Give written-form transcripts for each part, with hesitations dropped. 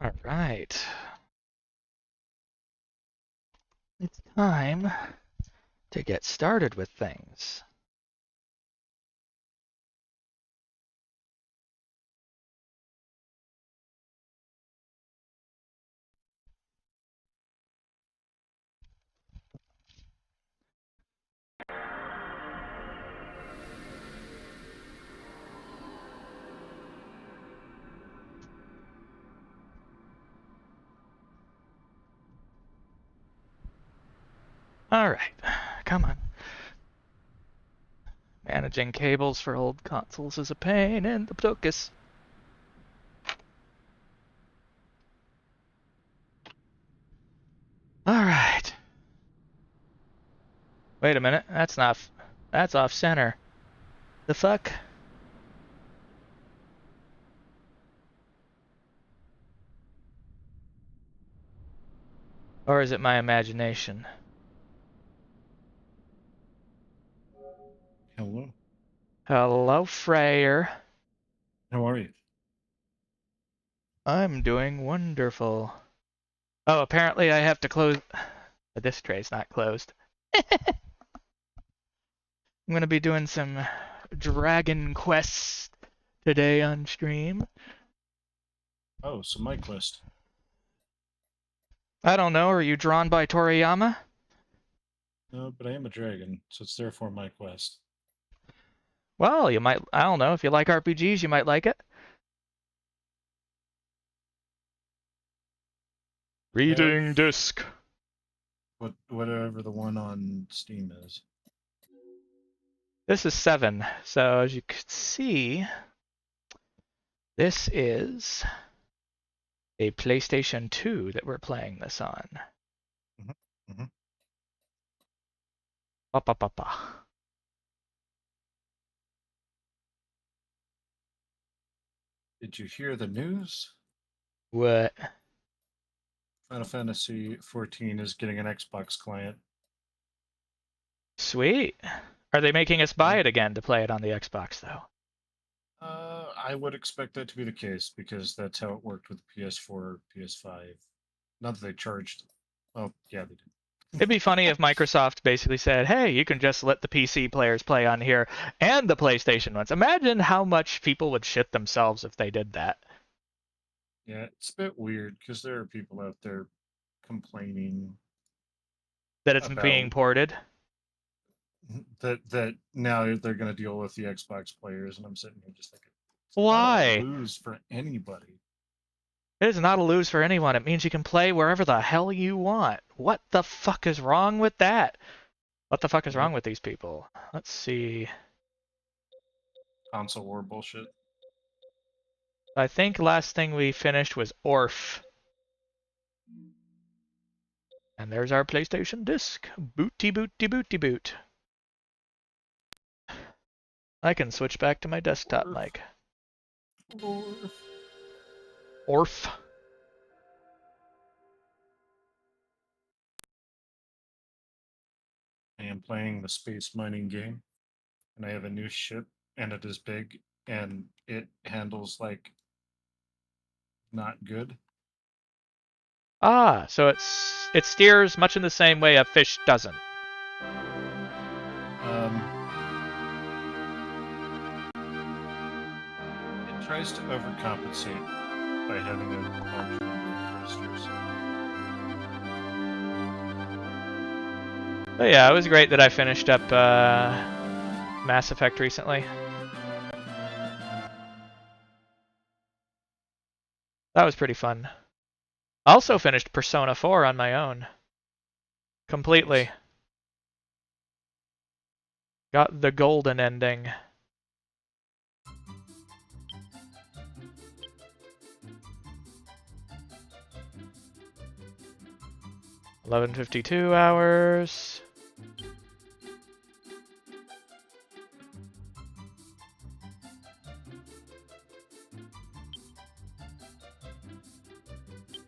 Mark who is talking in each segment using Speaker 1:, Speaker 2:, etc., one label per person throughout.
Speaker 1: All right. It's time to get started with things. All right, come on. Managing cables for old consoles is a pain in the patokas. All right. Wait a minute. That's off center. The fuck? Or is it my imagination?
Speaker 2: Hello.
Speaker 1: Hello, Freyer.
Speaker 2: How are you?
Speaker 1: I'm doing wonderful. Oh, apparently I have to close... The disk tray's not closed. I'm gonna be doing some Dragon Quest today on stream.
Speaker 2: Oh, so my quest.
Speaker 1: I don't know, are you drawn by Toriyama?
Speaker 2: No, but I am a dragon, so it's therefore my quest.
Speaker 1: Well, you might, I don't know, if you like RPGs, you might like it. Reading disc.
Speaker 2: Whatever the one on Steam is.
Speaker 1: This is 7, so as you can see, this is a PlayStation 2 that we're playing this on. Ba ba ba ba.
Speaker 2: Did you hear the news?
Speaker 1: What?
Speaker 2: Final Fantasy XIV is getting an Xbox client.
Speaker 1: Sweet. Are they making us buy it again to play it on the Xbox, though?
Speaker 2: I would expect that to be the case because that's how it worked with PS4, PS5. Not that they charged. Oh, yeah, they did.
Speaker 1: It'd be funny if Microsoft basically said, hey, you can just let the PC players play on here and the PlayStation ones. Imagine how much people would shit themselves if they did that.
Speaker 2: Yeah, it's a bit weird because there are people out there complaining
Speaker 1: That it's being ported.
Speaker 2: That now they're going to deal with the Xbox players, and I'm sitting here just thinking,
Speaker 1: why?
Speaker 2: Not a lose for anybody.
Speaker 1: It is not a lose for anyone. It means you can play wherever the hell you want. What the fuck is wrong with that? What the fuck is wrong with these people? Let's see.
Speaker 2: Console war bullshit.
Speaker 1: I think last thing we finished was Orf. And there's our PlayStation disc. Booty booty booty boot. I can switch back to my desktop mic. Orf.
Speaker 2: I am playing the space mining game, and I have a new ship, and it is big, and it handles like not good.
Speaker 1: Ah, so it steers much in the same way a fish doesn't.
Speaker 2: It tries to overcompensate by having a large number of thrusters.
Speaker 1: But yeah, it was great that I finished up Mass Effect recently. That was pretty fun. I also finished Persona 4 on my own. Completely. Got the golden ending. $11.52 hours.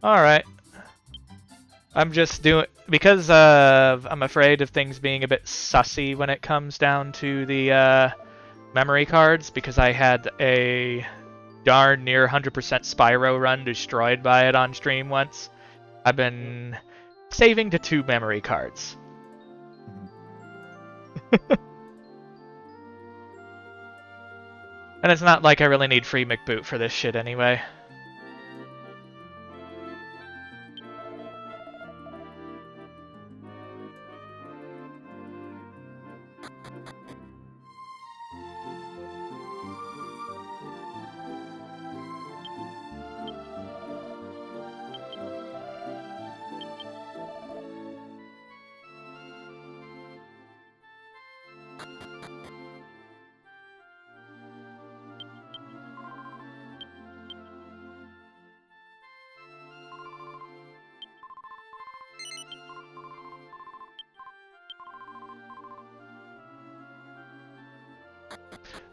Speaker 1: Alright. I'm just doing... Because I'm afraid of things being a bit sussy when it comes down to the memory cards, because I had a darn near 100% Spyro run destroyed by it on stream once. I've been saving to 2 memory cards. And it's not like I really need free McBoot for this shit anyway.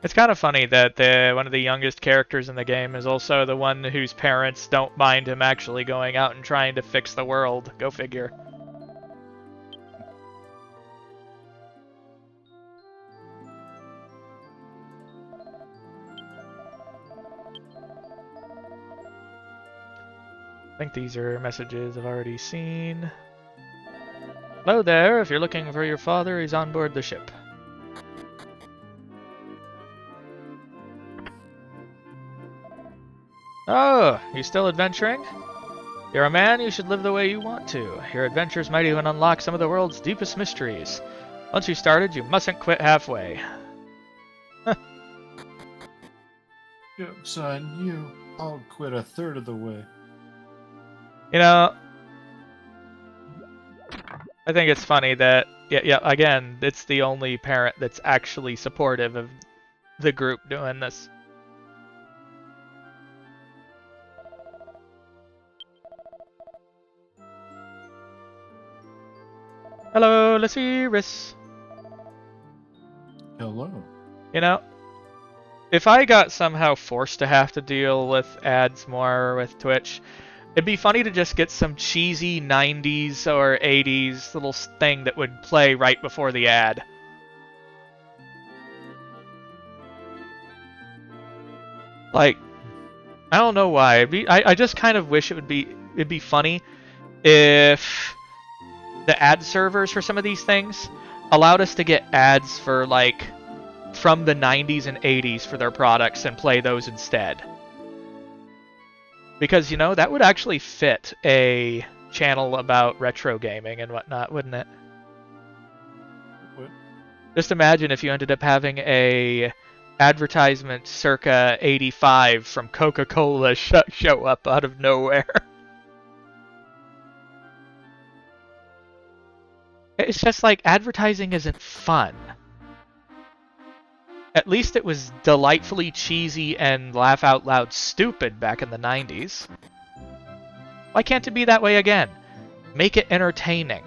Speaker 1: It's kind of funny that one of the youngest characters in the game is also the one whose parents don't mind him actually going out and trying to fix the world. Go figure. I think these are messages I've already seen. Hello there, if you're looking for your father, he's on board the ship. Oh, you still adventuring? You're a man, you should live the way you want to. Your adventures might even unlock some of the world's deepest mysteries. Once you started, you mustn't quit halfway.
Speaker 2: Joke's on you. I'll quit a third of the way.
Speaker 1: You know, I think it's funny that, yeah, again, it's the only parent that's actually supportive of the group doing this. Hello, Lasiris.
Speaker 2: Hello.
Speaker 1: You know, if I got somehow forced to have to deal with ads more with Twitch, it'd be funny to just get some cheesy 90s or 80s little thing that would play right before the ad. Like, I don't know why. I just kind of wish it'd be funny if the ad servers for some of these things allowed us to get ads for, like, from the 90s and 80s for their products and play those instead. Because, you know, that would actually fit a channel about retro gaming and whatnot, wouldn't it?
Speaker 2: What?
Speaker 1: Just imagine if you ended up having a advertisement circa 85 from Coca-Cola show up out of nowhere. It's just like, advertising isn't fun. At least it was delightfully cheesy and laugh out loud stupid back in the 90s. Why can't it be that way again? Make it entertaining.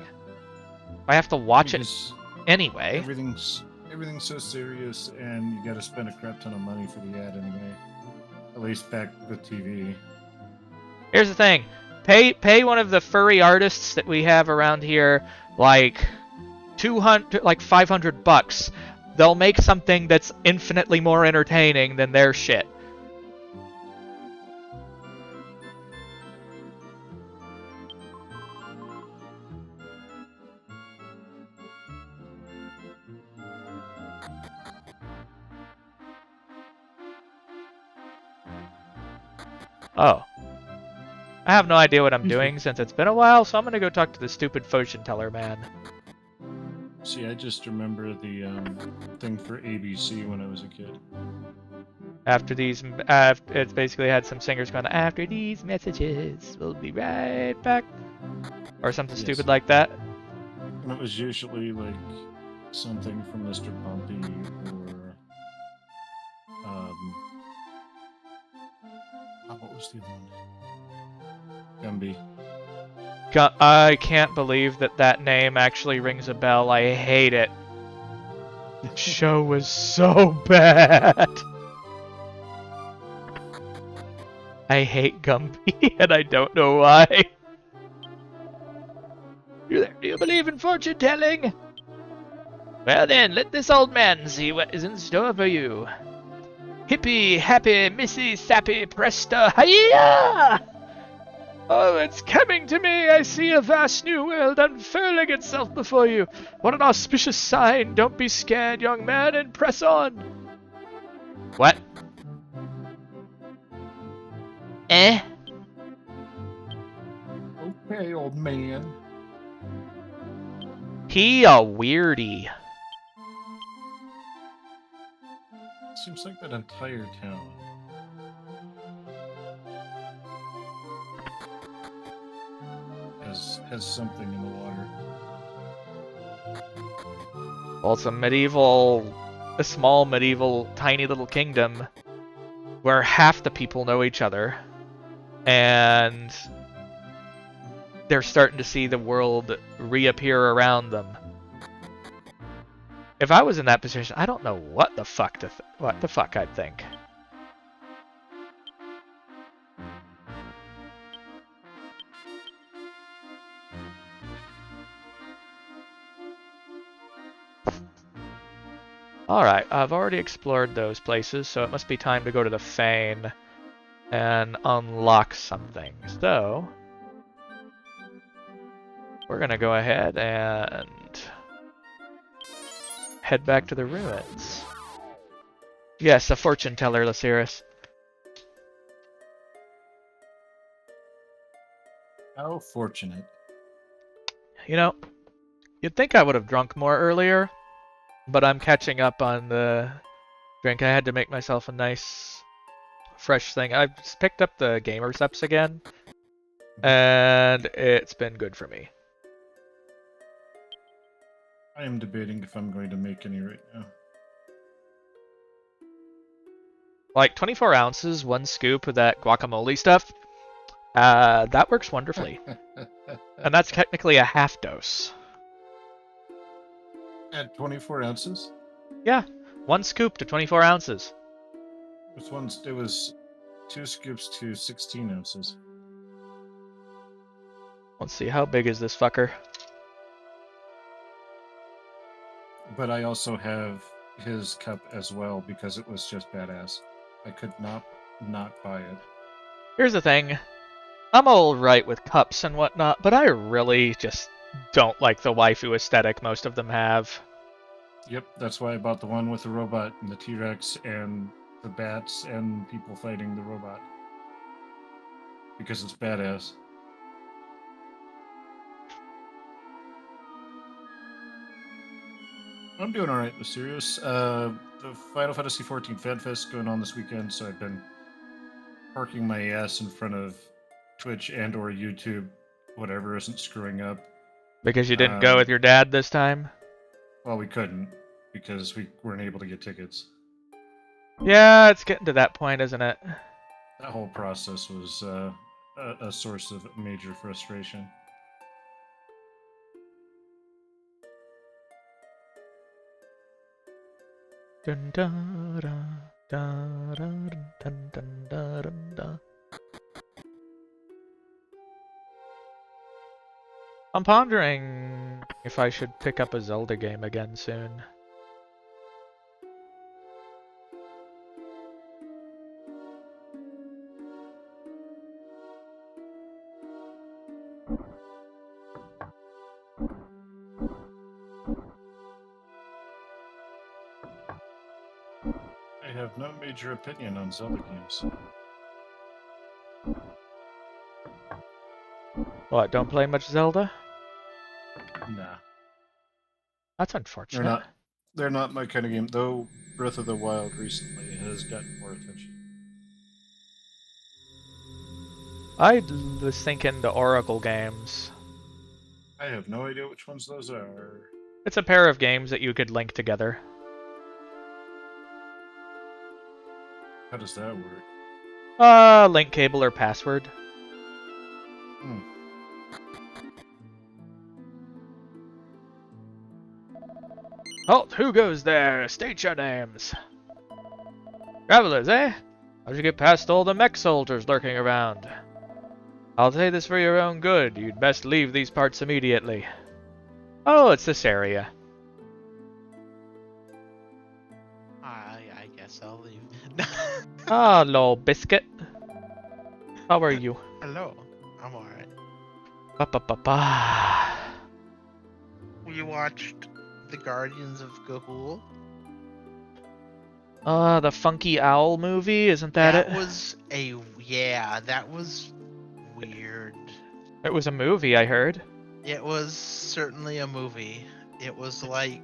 Speaker 1: I have to watch it anyway.
Speaker 2: Everything's so serious, and you gotta spend a crap ton of money for the ad anyway. At least back with TV.
Speaker 1: Here's the thing. Pay one of the furry artists that we have around here like $500. They'll make something that's infinitely more entertaining than their shit. Oh. I have no idea what I'm doing since it's been a while, so I'm gonna go talk to the stupid fortune teller man.
Speaker 2: See, I just remember the thing for ABC when I was a kid.
Speaker 1: After these, it's basically had some singers going, after these messages, we'll be right back. Or something stupid like that.
Speaker 2: And it was usually like something from Mr. Bumpy or what was the other one? Gumby.
Speaker 1: I can't believe that name actually rings a bell. I hate it. The show was so bad. I hate Gumby, and I don't know why. Do you believe in fortune telling? Well then, let this old man see what is in store for you. Hippie, happy, missy, sappy, presto, hiya! Oh, it's coming to me! I see a vast new world unfurling itself before you. What an auspicious sign! Don't be scared, young man, and press on! What? Eh?
Speaker 2: Okay, old man.
Speaker 1: He a weirdie.
Speaker 2: Seems like that entire town. Has something in the water.
Speaker 1: Well, it's a small medieval, tiny little kingdom where half the people know each other, and they're starting to see the world reappear around them. If I was in that position, I don't know what the fuck I'd think. Alright, I've already explored those places, so it must be time to go to the fane and unlock something. So, we're gonna go ahead and head back to the ruins. Yes, a fortune teller, Lasiris.
Speaker 2: How fortunate.
Speaker 1: You know, you'd think I would have drunk more earlier, but I'm catching up on the drink. I had to make myself a nice, fresh thing. I've picked up the Gamer Steps again, and it's been good for me.
Speaker 2: I am debating if I'm going to make any right now.
Speaker 1: Like 24 ounces, 1 scoop of that guacamole stuff, that works wonderfully. And that's technically a half dose.
Speaker 2: At 24 ounces?
Speaker 1: Yeah, 1 scoop to 24 ounces.
Speaker 2: It was 2 scoops to 16 ounces.
Speaker 1: Let's see, how big is this fucker?
Speaker 2: But I also have his cup as well because it was just badass. I could not buy it.
Speaker 1: Here's the thing. I'm alright with cups and whatnot, but I really just don't like the waifu aesthetic most of them have.
Speaker 2: Yep, that's why I bought the one with the robot and the T-Rex and the bats and people fighting the robot. Because it's badass. I'm doing alright with Sirius. The Final Fantasy XIV Fan Fest going on this weekend, so I've been parking my ass in front of Twitch and or YouTube, whatever isn't screwing up.
Speaker 1: Because you didn't go with your dad this time?
Speaker 2: Well, we couldn't, because we weren't able to get tickets.
Speaker 1: Yeah, it's getting to that point, isn't it?
Speaker 2: That whole process was a source of major frustration.
Speaker 1: Dun, da, da, da, da, dun, dun, da, dun, da. I'm pondering if I should pick up a Zelda game again soon.
Speaker 2: I have no major opinion on Zelda games.
Speaker 1: What, don't play much Zelda?
Speaker 2: Nah.
Speaker 1: That's unfortunate.
Speaker 2: They're not my kind of game, though Breath of the Wild recently has gotten more attention.
Speaker 1: I was thinking the Oracle games.
Speaker 2: I have no idea which ones those are.
Speaker 1: It's a pair of games that you could link together.
Speaker 2: How does that work?
Speaker 1: Link cable or password. Halt! Who goes there? State your names. Travelers, eh? How'd you get past all the mech soldiers lurking around? I'll say this for your own good. You'd best leave these parts immediately. Oh, it's this area.
Speaker 3: I guess I'll leave.
Speaker 1: Hello, Biscuit. How are you?
Speaker 3: Hello. I'm alright.
Speaker 1: Ba ba ba ba.
Speaker 3: We watched The Guardians of Ga'Hoole.
Speaker 1: The Funky Owl movie, isn't that it?
Speaker 3: That was weird.
Speaker 1: It was a movie, I heard.
Speaker 3: It was certainly a movie. It was like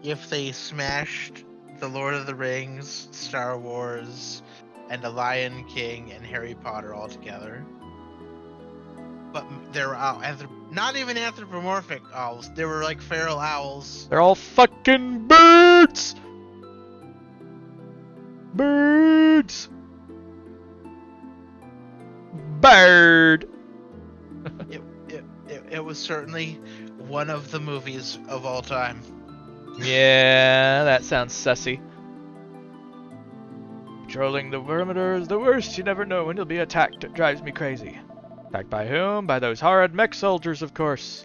Speaker 3: if they smashed The Lord of the Rings, Star Wars, and The Lion King and Harry Potter all together. But they're not even anthropomorphic owls. They were like feral owls.
Speaker 1: They're all fucking birds! Birds! Bird!
Speaker 3: It was certainly one of the movies of all time.
Speaker 1: Yeah, that sounds sussy. Patrolling the perimeter is the worst. You never know when you'll be attacked. It drives me crazy. Attacked by whom? By those horrid mech soldiers, of course.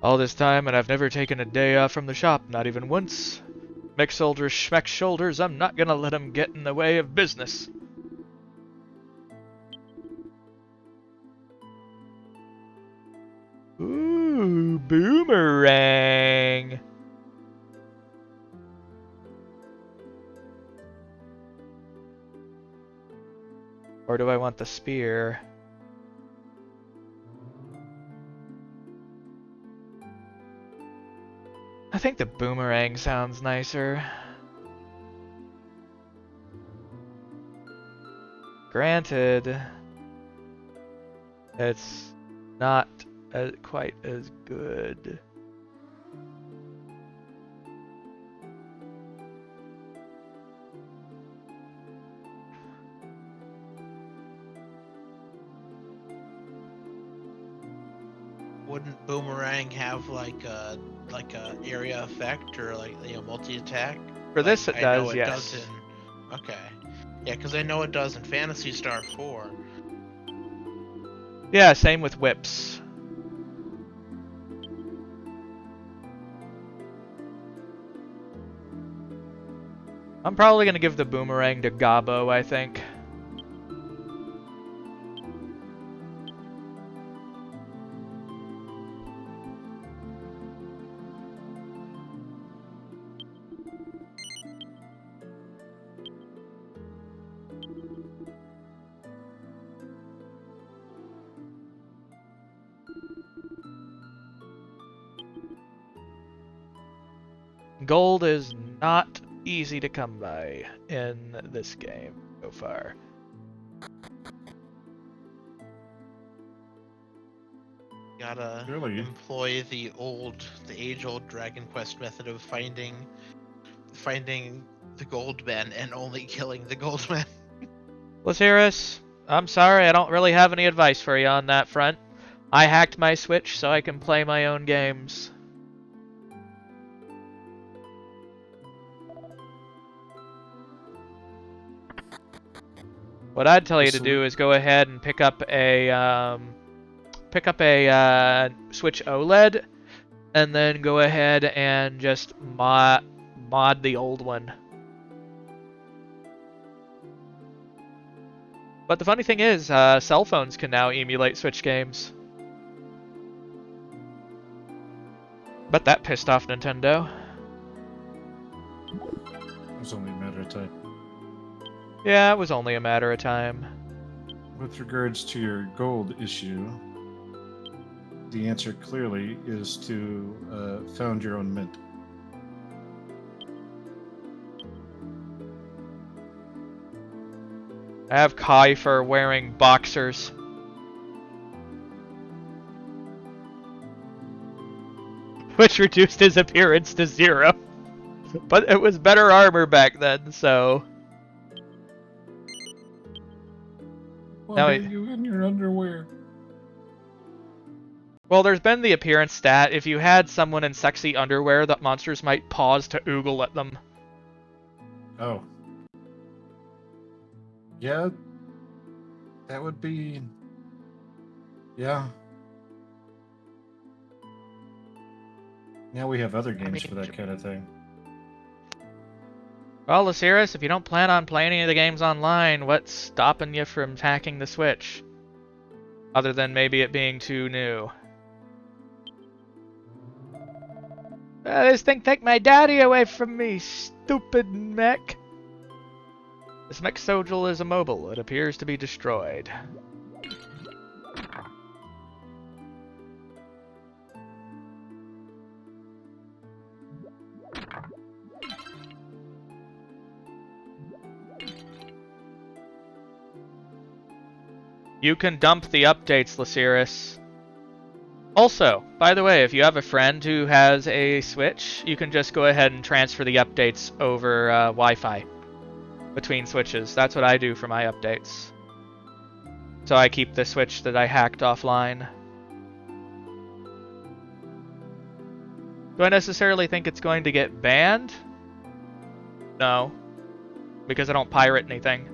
Speaker 1: All this time, and I've never taken a day off from the shop, not even once. Mech soldiers, schmeck shoulders, I'm not gonna let them get in the way of business. Ooh, boomerang. Or do I want the spear? I think the boomerang sounds nicer. Granted, it's not quite as good.
Speaker 3: Wouldn't Boomerang have like a area effect or like multi attack?
Speaker 1: For this it
Speaker 3: I
Speaker 1: does,
Speaker 3: know it
Speaker 1: yes.
Speaker 3: does in. Okay. Yeah, because I know it does in Phantasy Star 4.
Speaker 1: Yeah, same with whips. I'm probably gonna give the boomerang to Gabo, I think. Gold is not easy to come by in this game so far.
Speaker 3: Gotta
Speaker 2: Really?
Speaker 3: employ the age-old Dragon Quest method of finding the gold men and only killing the gold men.
Speaker 1: Lazarus, I'm sorry, I don't really have any advice for you on that front. I hacked my Switch so I can play my own games. What I'd tell you to do is go ahead and pick up a Switch OLED, and then go ahead and just mod the old one. But the funny thing is, cell phones can now emulate Switch games. But that pissed off Nintendo.
Speaker 2: It was only a matter of time.
Speaker 1: Yeah, it was only a matter of time.
Speaker 2: With regards to your gold issue, the answer clearly is to found your own mint.
Speaker 1: I have Kai for wearing boxers. Which reduced his appearance to 0. But it was better armor back then, so...
Speaker 2: Why
Speaker 1: Now
Speaker 2: are
Speaker 1: it-
Speaker 2: you in your underwear?
Speaker 1: Well, there's been the appearance stat. If you had someone in sexy underwear, that monsters might pause to oogle at them.
Speaker 2: Oh. Yeah. That would be Yeah. Now we have other games
Speaker 3: mean,
Speaker 2: for that kind of thing.
Speaker 1: Well, Osiris, if you don't plan on playing any of the games online, what's stopping you from hacking the Switch? Other than maybe it being too new. This thing take my daddy away from me, stupid mech. This mech Sojal is immobile. It appears to be destroyed. You can dump the updates, Lasiris. Also, by the way, if you have a friend who has a Switch, you can just go ahead and transfer the updates over Wi-Fi between Switches. That's what I do for my updates. So I keep the Switch that I hacked offline. Do I necessarily think it's going to get banned? No, because I don't pirate anything.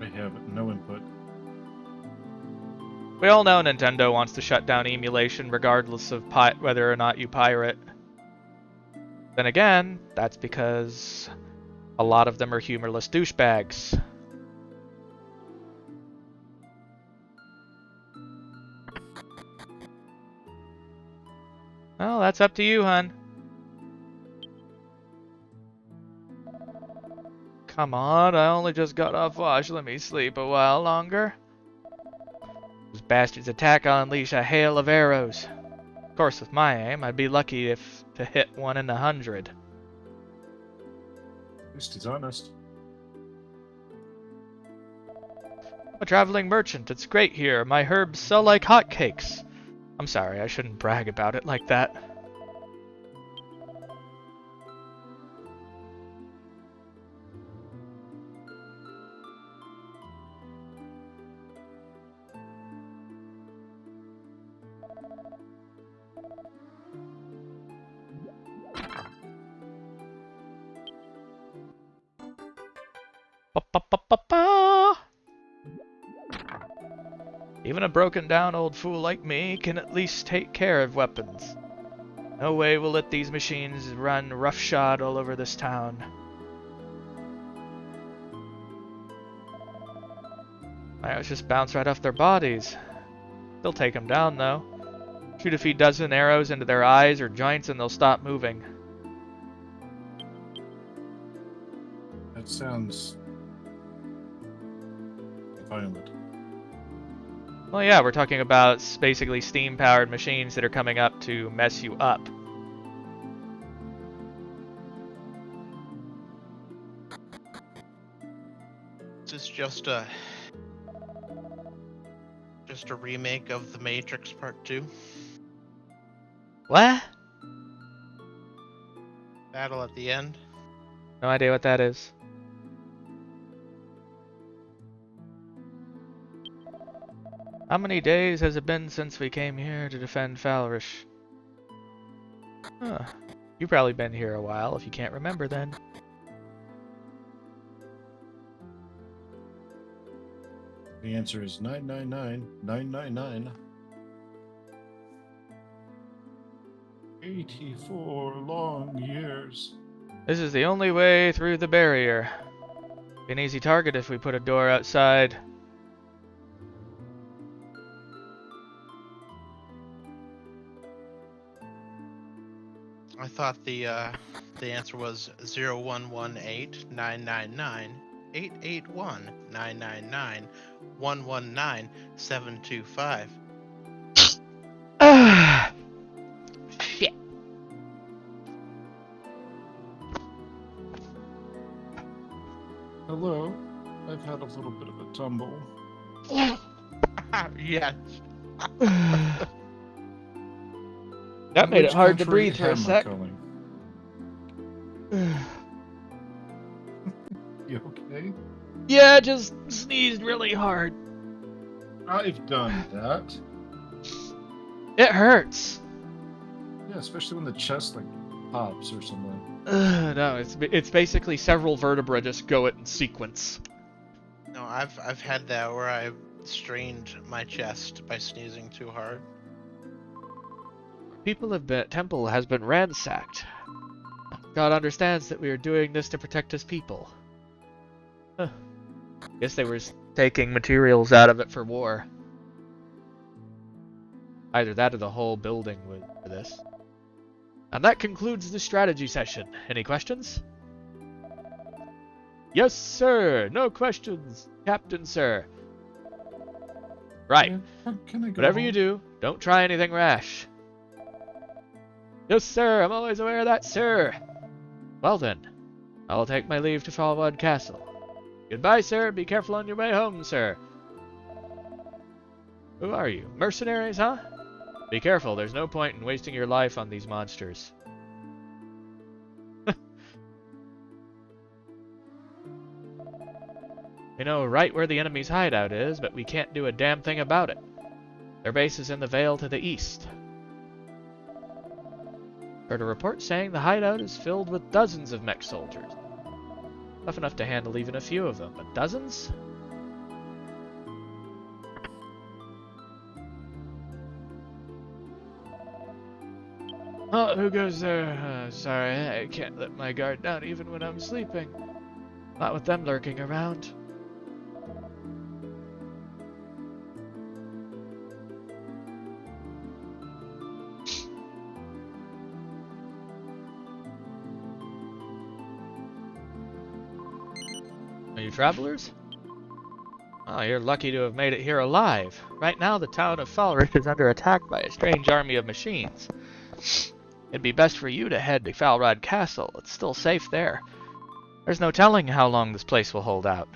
Speaker 2: I have no input.
Speaker 1: We all know Nintendo wants to shut down emulation regardless of whether or not you pirate. Then again, that's because a lot of them are humorless douchebags. Well, that's up to you, hun. Come on, I only just got off watch. Let me sleep a while longer. Those bastards attack, I'll unleash a hail of arrows. Of course, with my aim, I'd be lucky if to hit 1 in 100.
Speaker 2: At least he's honest.
Speaker 1: A traveling merchant, it's great here. My herbs sell like hotcakes. I'm sorry, I shouldn't brag about it like that. Ba-ba-ba-ba-ba. Even a broken down old fool like me can at least take care of weapons. No way we'll let these machines run roughshod all over this town. Let's just bounce right off their bodies. They'll take them down though. Shoot a few dozen arrows into their eyes or joints and they'll stop moving.
Speaker 2: That sounds violent.
Speaker 1: Well, yeah, we're talking about basically steam-powered machines that are coming up to mess you up.
Speaker 3: This is just a remake of The Matrix Part 2.
Speaker 1: What?
Speaker 3: Battle at the end.
Speaker 1: No idea what that is. How many days has it been since we came here to defend Falrish? Huh. You've probably been here a while if you can't remember then.
Speaker 2: The answer is 999 999. 84 long years.
Speaker 1: This is the only way through the barrier. Be an easy target if we put a door outside.
Speaker 3: I thought the answer was 0118-999-881-999-119-725.
Speaker 1: Shit.
Speaker 2: Hello. I've had a little bit of a tumble.
Speaker 3: Yes.
Speaker 1: That made it
Speaker 2: Which
Speaker 1: hard to
Speaker 2: country
Speaker 1: breathe for a
Speaker 2: am I
Speaker 1: sec.
Speaker 2: calling? You okay?
Speaker 1: Yeah, just sneezed really hard.
Speaker 2: I've done that.
Speaker 1: It hurts.
Speaker 2: Yeah, especially when the chest like pops or something.
Speaker 1: No, it's basically several vertebrae just go it in sequence.
Speaker 3: No, I've had that where I strained my chest by sneezing too hard.
Speaker 1: Temple has been ransacked. God understands that we are doing this to protect his people. Huh. Guess they were taking materials out of it for war. Either that or the whole building was for this. And that concludes the strategy session. Any questions? Yes, sir. No questions. Captain, sir. Right.
Speaker 2: Can I go
Speaker 1: Whatever
Speaker 2: home?
Speaker 1: you do, don't try anything rash. Yes, sir. I'm always aware of that, sir. Well then, I'll take my leave to Falwood Castle. Goodbye, sir. Be careful on your way home, sir. Who are you? Mercenaries, huh? Be careful. There's no point in wasting your life on these monsters. We know right where the enemy's hideout is, but we can't do a damn thing about it. Their base is in the Vale to the east. Heard a report saying the hideout is filled with dozens of mech soldiers. Tough enough to handle even a few of them, but dozens? Oh, who goes there? Sorry, I can't let my guard down even when I'm sleeping. Not with them lurking around. Are you travelers? Oh, you're lucky to have made it here alive. Right now, the town of Falrich is under attack by a strange army of machines. It'd be best for you to head to Falrod Castle. It's still safe there. There's no telling how long this place will hold out.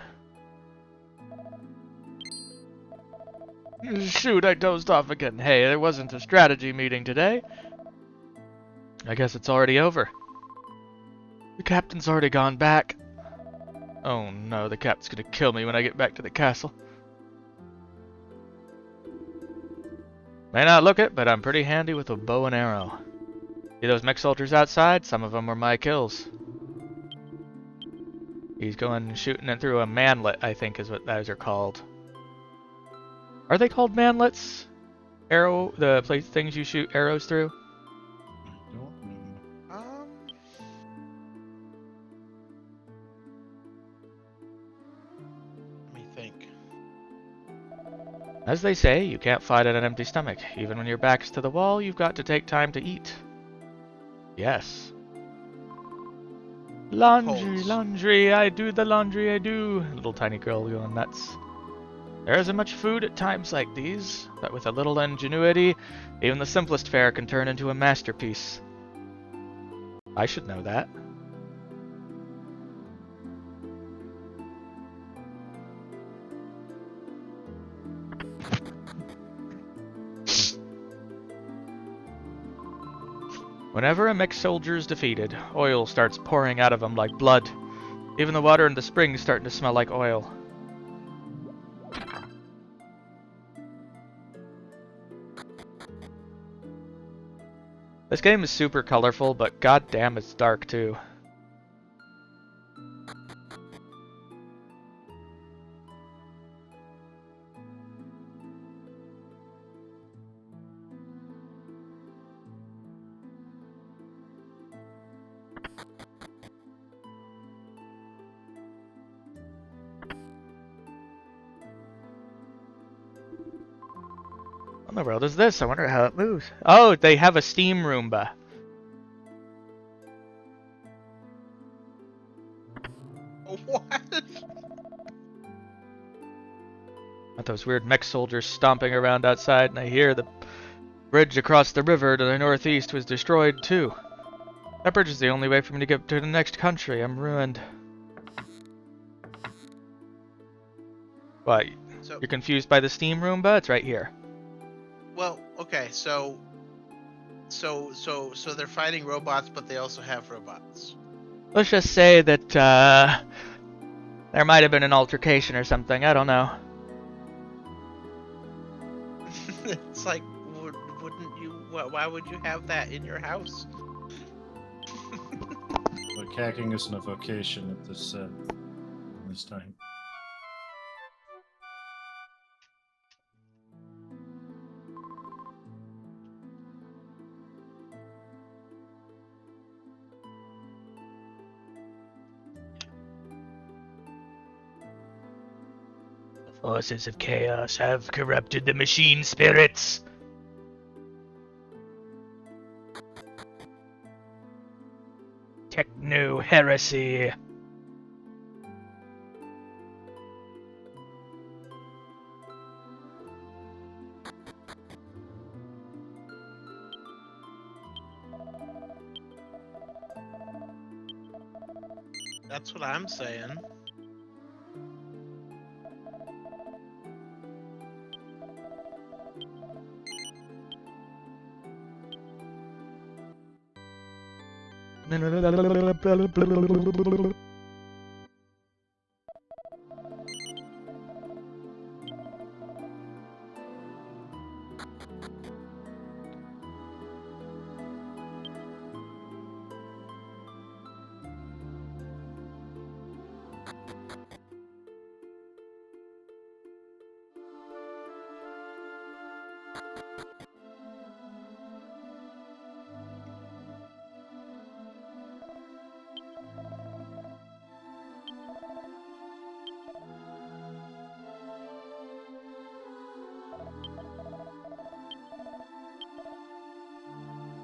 Speaker 1: Shoot, I dozed off again. Hey, there wasn't a strategy meeting today. I guess it's already over. The captain's already gone back. Oh no, the captain's gonna kill me when I get back to the castle. May not look it, but I'm pretty handy with a bow and arrow. See those mech soldiers outside? Some of them were my kills. He's going shooting it through a manlet, I think is what those are called. Are they called manlets? The things you shoot arrows through?
Speaker 2: I don't know.
Speaker 3: Let me think.
Speaker 1: As they say, you can't fight on an empty stomach. Even when your back's to the wall, you've got to take time to eat. Yes. Laundry,
Speaker 3: Holes.
Speaker 1: laundry, I do the laundry, I do. Little tiny girl going nuts. There isn't much food at times like these, but with a little ingenuity, even the simplest fare can turn into a masterpiece. I should know that. Whenever a mech soldier is defeated, oil starts pouring out of him like blood. Even the water in the spring is starting to smell like oil. This game is super colorful, but goddamn it's dark too. What in the world is this? I wonder how it moves. Oh, they have a steam Roomba.
Speaker 3: What?
Speaker 1: Got those weird mech soldiers stomping around outside, and I hear the bridge across the river to the northeast was destroyed too. That bridge is the only way for me to get to the next country. I'm ruined. What?
Speaker 3: So,
Speaker 1: You're confused by the steam Roomba? It's right here.
Speaker 3: well, okay, so they're fighting robots, but they also have robots.
Speaker 1: Let's just say that there might have been an altercation or something. I don't know.
Speaker 3: It's like, wouldn't you? Why would you have that in your house?
Speaker 2: like hacking isn't a vocation at this time.
Speaker 1: The forces of chaos have corrupted the machine spirits. Techno heresy.
Speaker 3: That's what I'm saying.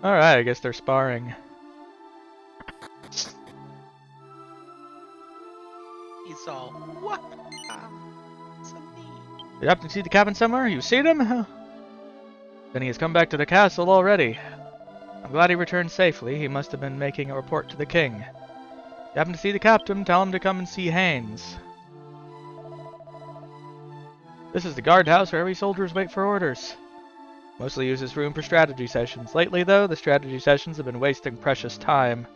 Speaker 1: Alright, I guess they're sparring.
Speaker 3: He's all, what? So neat.
Speaker 1: You happen to see the cabin somewhere? You seen him? Then he has come back to the castle already. I'm glad he returned safely. He must have been making a report to the king. You happen to see the captain? Tell him to come and see Haynes. This is the guardhouse where every soldiers wait for orders. Mostly use this room for strategy sessions. Lately, though, the strategy sessions have been wasting precious time.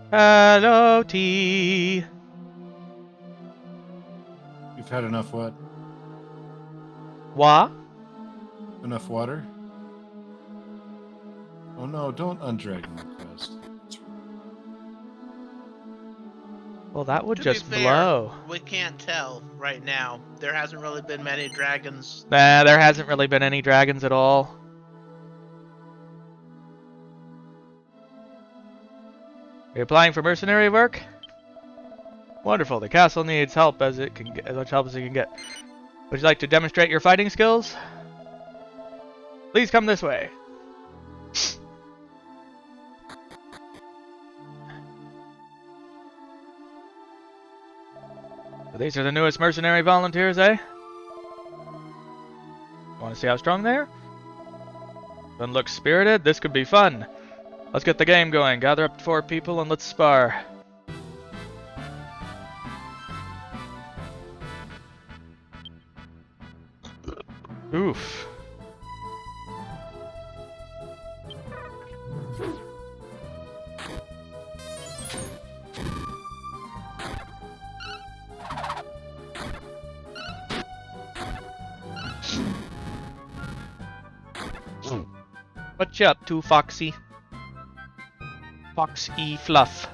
Speaker 1: Hello, T.
Speaker 2: You've had enough what?
Speaker 1: What?
Speaker 2: Enough water? Oh no, don't undragon the quest.
Speaker 1: Well, that would
Speaker 3: To
Speaker 1: just
Speaker 3: be fair,
Speaker 1: blow.
Speaker 3: we can't tell right now. There hasn't really been many dragons.
Speaker 1: Nah, there hasn't really been any dragons at all. Are you applying for mercenary work? Wonderful. The castle needs help as much help as it can get. Would you like to demonstrate your fighting skills? Please come this way. So these are the newest mercenary volunteers, eh? Want to see how strong they are? One looks spirited. This could be fun. Let's get the game going. Gather up to 4 people and let's spar. Oof. What you up to, Foxy? Foxy Fluff.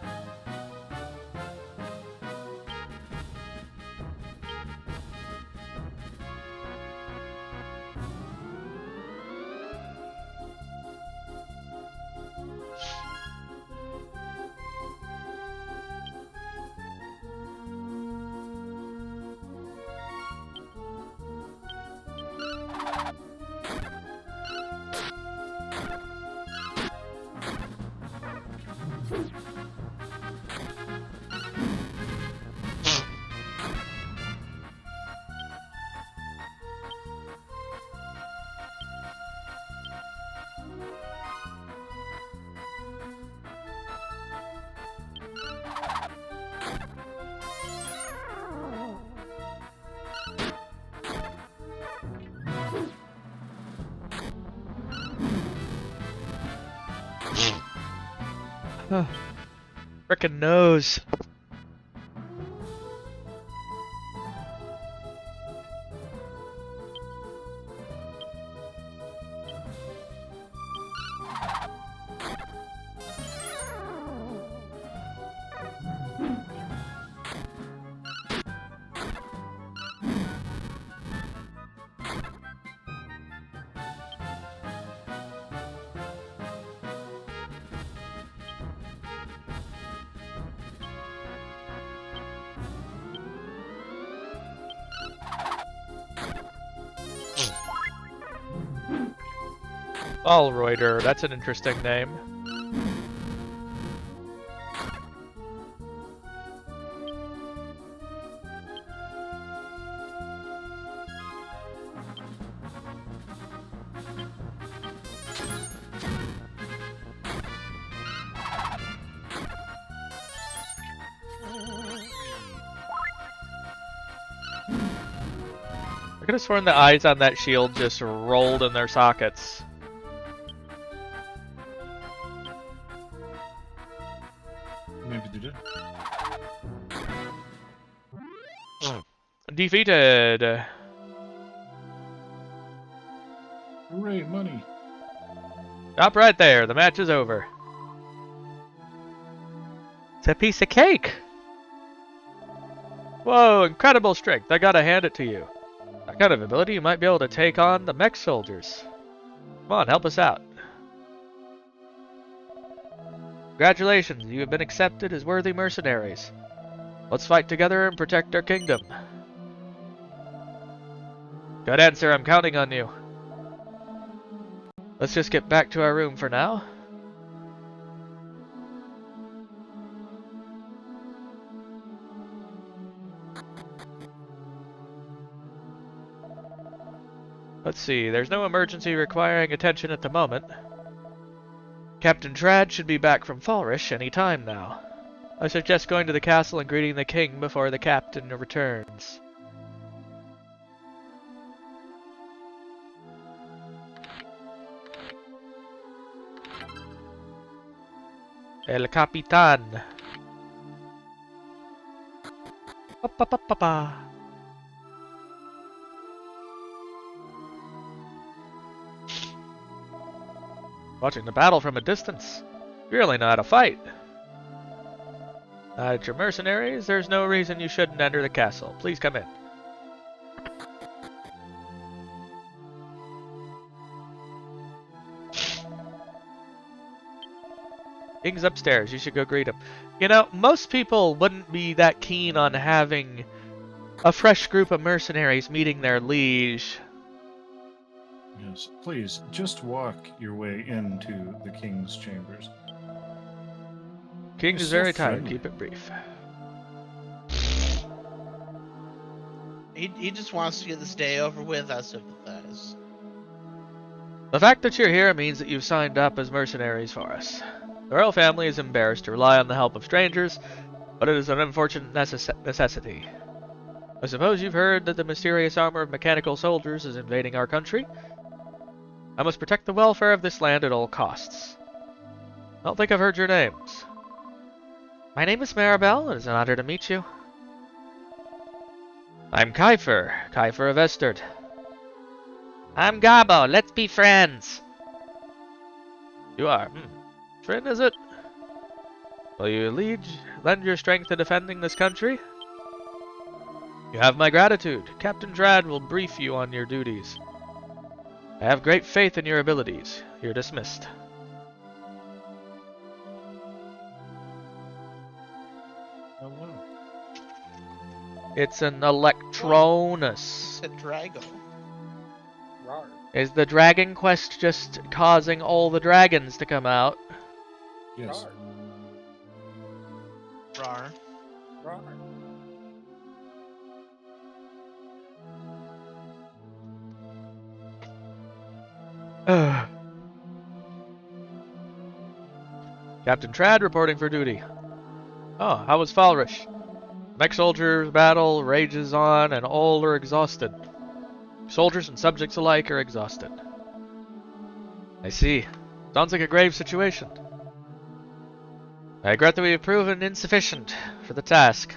Speaker 1: Frickin' nose. Allreuter, that's an interesting name. I could have sworn the eyes on that shield just rolled in their sockets.
Speaker 2: Maybe they did.
Speaker 1: Defeated.
Speaker 2: Hooray, money.
Speaker 1: Stop right there. The match is over. It's a piece of cake. Whoa, incredible strength. I gotta hand it to you. That kind of ability, you might be able to take on the mech soldiers. Come on, help us out. Congratulations, you have been accepted as worthy mercenaries. Let's fight together and protect our kingdom. Good answer, I'm counting on you. Let's just get back to our room for now. Let's see, there's no emergency requiring attention at the moment. Captain Trad should be back from Falrish any time now. I suggest going to the castle and greeting the king before the captain returns. El Capitan. Pa pa pa pa pa. Watching the battle from a distance. You really know how to fight. Now that you're mercenaries, there's no reason you shouldn't enter the castle. Please come in. King's upstairs. You should go greet him. You know, most people wouldn't be that keen on having a fresh group of mercenaries meeting their liege.
Speaker 2: Yes, please, just walk your way into the king's chambers.
Speaker 1: King
Speaker 2: You're
Speaker 1: is
Speaker 2: so
Speaker 1: very tired.
Speaker 2: friendly.
Speaker 1: Keep it brief.
Speaker 3: He just wants to get this day over with. I sympathize.
Speaker 1: The fact that you're here means that you've signed up as mercenaries for us. The royal family is embarrassed to rely on the help of strangers, but it is an unfortunate necessity. I suppose you've heard that the mysterious armor of mechanical soldiers is invading our country? I must protect the welfare of this land at all costs. I don't think I've heard your names. My name is Maribel. It is an honor to meet you. I'm Kiefer of Estard. I'm Gabo. Let's be friends. You are. Friend, is it? Will you lend your strength to defending this country? You have my gratitude. Captain Trad will brief you on your duties. I have great faith in your abilities. You're dismissed.
Speaker 2: Oh, wow.
Speaker 1: It's an Electronus.
Speaker 3: It's a Drago.
Speaker 4: Rawr.
Speaker 1: Is the Dragon Quest just causing all the dragons to come out?
Speaker 2: Yes.
Speaker 3: Rar.
Speaker 4: Rawr.
Speaker 1: Captain Trad reporting for duty. Oh, how was Falrish? Mech soldiers battle rages on and all are exhausted. Soldiers and subjects alike are exhausted. I see. Sounds like a grave situation. I regret that we have proven insufficient for the task.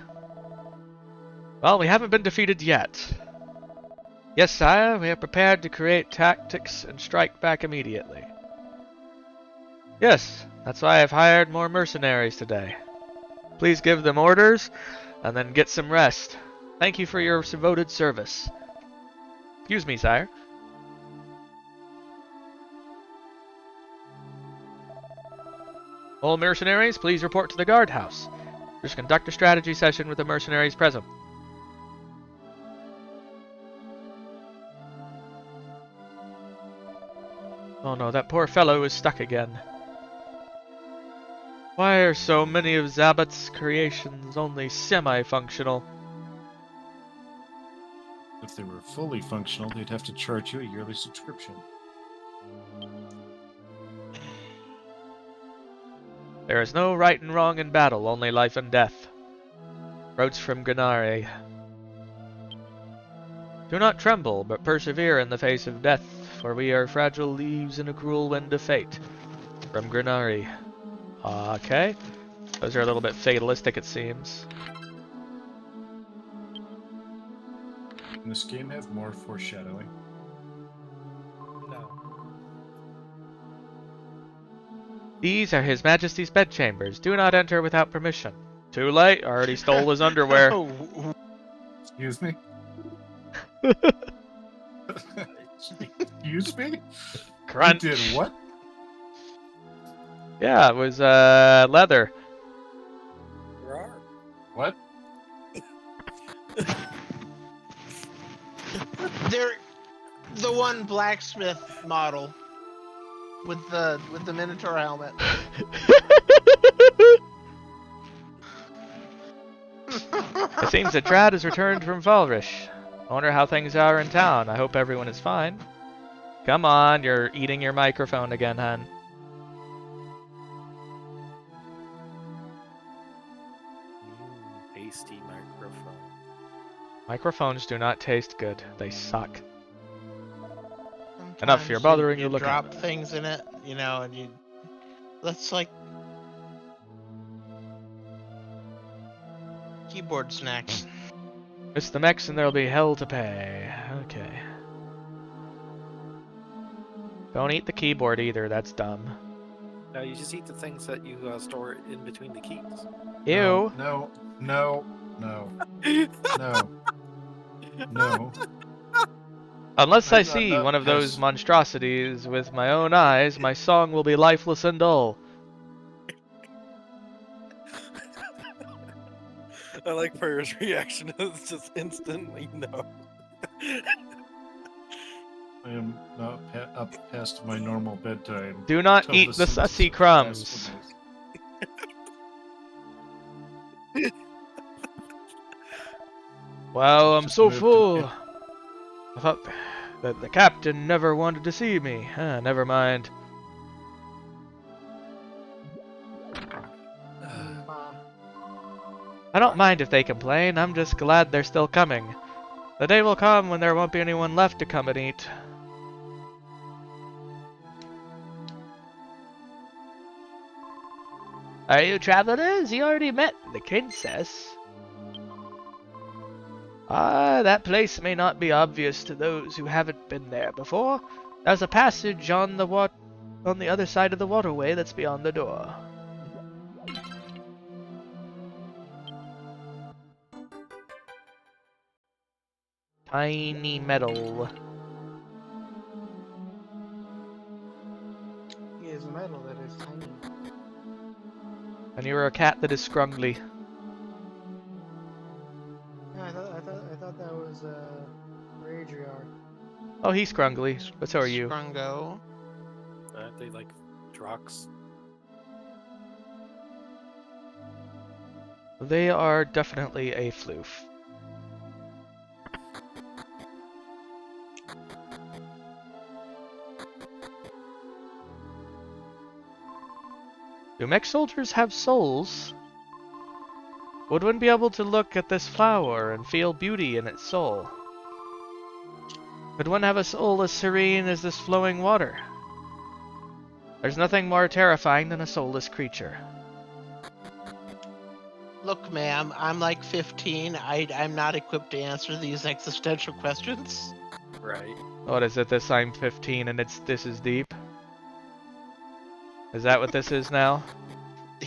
Speaker 1: Well, we haven't been defeated yet. Yes, sire, we are prepared to create tactics and strike back immediately. Yes, that's why I've hired more mercenaries today. Please give them orders, and then get some rest. Thank you for your devoted service. Excuse me, sire. All mercenaries, please report to the guardhouse. Just conduct a strategy session with the mercenaries present. Oh no, that poor fellow is stuck again. Why are so many of Zabot's creations only semi-functional?
Speaker 2: If they were fully functional, they'd have to charge you a yearly subscription.
Speaker 1: There is no right and wrong in battle, only life and death. Quotes from Gennari. Do not tremble, but persevere in the face of death, for we are fragile leaves in a cruel wind of fate. From Gennari. Okay. Those are a little bit fatalistic, it seems.
Speaker 2: Can this game have more foreshadowing?
Speaker 4: No.
Speaker 1: These are His Majesty's bedchambers. Do not enter without permission. Too late. Already stole his underwear.
Speaker 2: Excuse me? Excuse me?
Speaker 1: Crunch.
Speaker 2: You did what?
Speaker 1: Yeah, it was leather.
Speaker 4: Rawr.
Speaker 2: What?
Speaker 3: They're the one blacksmith model with the Minotaur helmet.
Speaker 1: It seems that Trad has returned from Valrish. I wonder how things are in town. I hope everyone is fine. Come on, you're eating your microphone again, hun.
Speaker 5: Tasty microphone.
Speaker 1: Microphones do not taste good. They suck.
Speaker 3: Sometimes
Speaker 1: Enough, you're bothering
Speaker 3: you
Speaker 1: you looking.
Speaker 3: drop things in it, you know, and you. That's like keyboard snacks.
Speaker 1: Miss the mechs and there'll be hell to pay. Okay. Don't eat the keyboard either, that's dumb.
Speaker 5: No, you just eat the things that you store in between the keys.
Speaker 1: Ew.
Speaker 2: No, no, no, no, no.
Speaker 1: Unless I
Speaker 2: I'm not-
Speaker 1: see
Speaker 2: not
Speaker 1: one of those
Speaker 2: this.
Speaker 1: monstrosities with my own eyes, my song will be lifeless and dull.
Speaker 5: I like Prayer's reaction. It's just instantly no.
Speaker 2: I am not up past my normal bedtime.
Speaker 1: Do not
Speaker 2: to
Speaker 1: eat the
Speaker 2: listen to
Speaker 1: sussy crumbs.
Speaker 2: blasphemies.
Speaker 1: Wow, I'm
Speaker 2: Just
Speaker 1: so
Speaker 2: moved to
Speaker 1: full.
Speaker 2: bed.
Speaker 1: I thought that the captain never wanted to see me. Never mind. I don't mind if they complain, I'm just glad they're still coming. The day will come when there won't be anyone left to come and eat. Are you travelers? You already met the princess. That place may not be obvious to those who haven't been there before. There's a passage on the other side of the waterway that's beyond the door. Tiny metal.
Speaker 6: He is metal that is tiny.
Speaker 1: And you're a cat that is scrungly.
Speaker 6: Yeah, I thought that was Radriar.
Speaker 1: Oh, he's scrungly, but so are you.
Speaker 3: Scrungo.
Speaker 5: Aren't they like Drox?
Speaker 1: They are definitely a floof. Do mech soldiers have souls? Would one be able to look at this flower and feel beauty in its soul? Could one have a soul as serene as this flowing water? There's nothing more terrifying than a soulless creature.
Speaker 3: Look, ma'am, I'm like 15. I'm not equipped to answer these existential questions.
Speaker 5: Right.
Speaker 1: What is it, this I'm 15 and this is deep? Is that what this is now?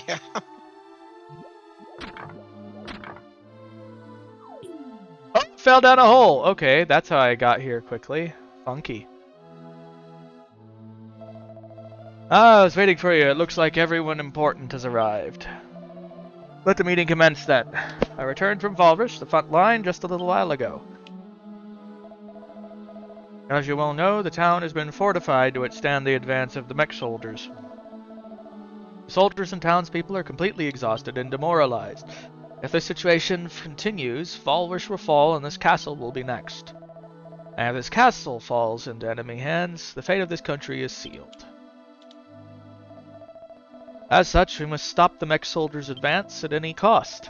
Speaker 3: Yeah.
Speaker 1: Oh, fell down a hole! Okay, that's how I got here quickly. Funky. Ah, I was waiting for you. It looks like everyone important has arrived. Let the meeting commence then. I returned from Valrish, the front line, just a little while ago. As you well know, the town has been fortified to withstand the advance of the mech soldiers. The soldiers and townspeople are completely exhausted and demoralized. If this situation continues, Falwish will fall and this castle will be next. And if this castle falls into enemy hands, the fate of this country is sealed. As such, we must stop the mech soldiers' advance at any cost.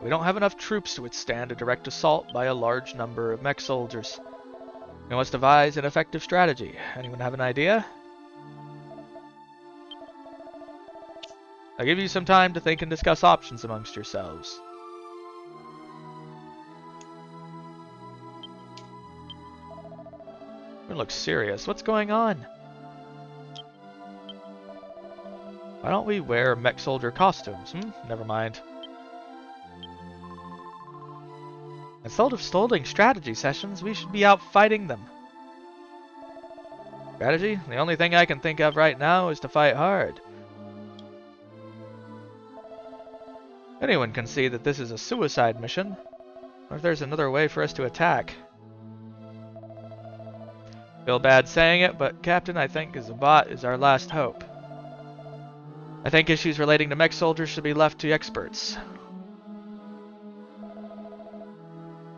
Speaker 1: We don't have enough troops to withstand a direct assault by a large number of mech soldiers. We must devise an effective strategy. Anyone have an idea? I'll give you some time to think and discuss options amongst yourselves. It looks serious. What's going on? Why don't we wear mech soldier costumes? Never mind. Instead of holding strategy sessions, we should be out fighting them. Strategy? The only thing I can think of right now is to fight hard. Anyone can see that this is a suicide mission, or if there's another way for us to attack. Feel bad saying it, but Captain, I think Zabat is our last hope. I think issues relating to mech soldiers should be left to experts.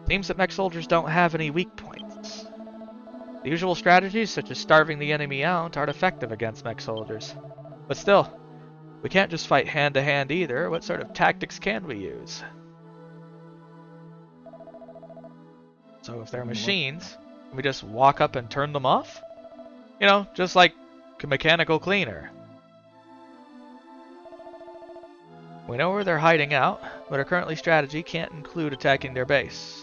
Speaker 1: Seems that mech soldiers don't have any weak points. The usual strategies, such as starving the enemy out, aren't effective against mech soldiers. But still, we can't just fight hand to hand either. What sort of tactics can we use? So if they're machines, can we just walk up and turn them off? You know, just like a mechanical cleaner. We know where they're hiding out, but our current strategy can't include attacking their base.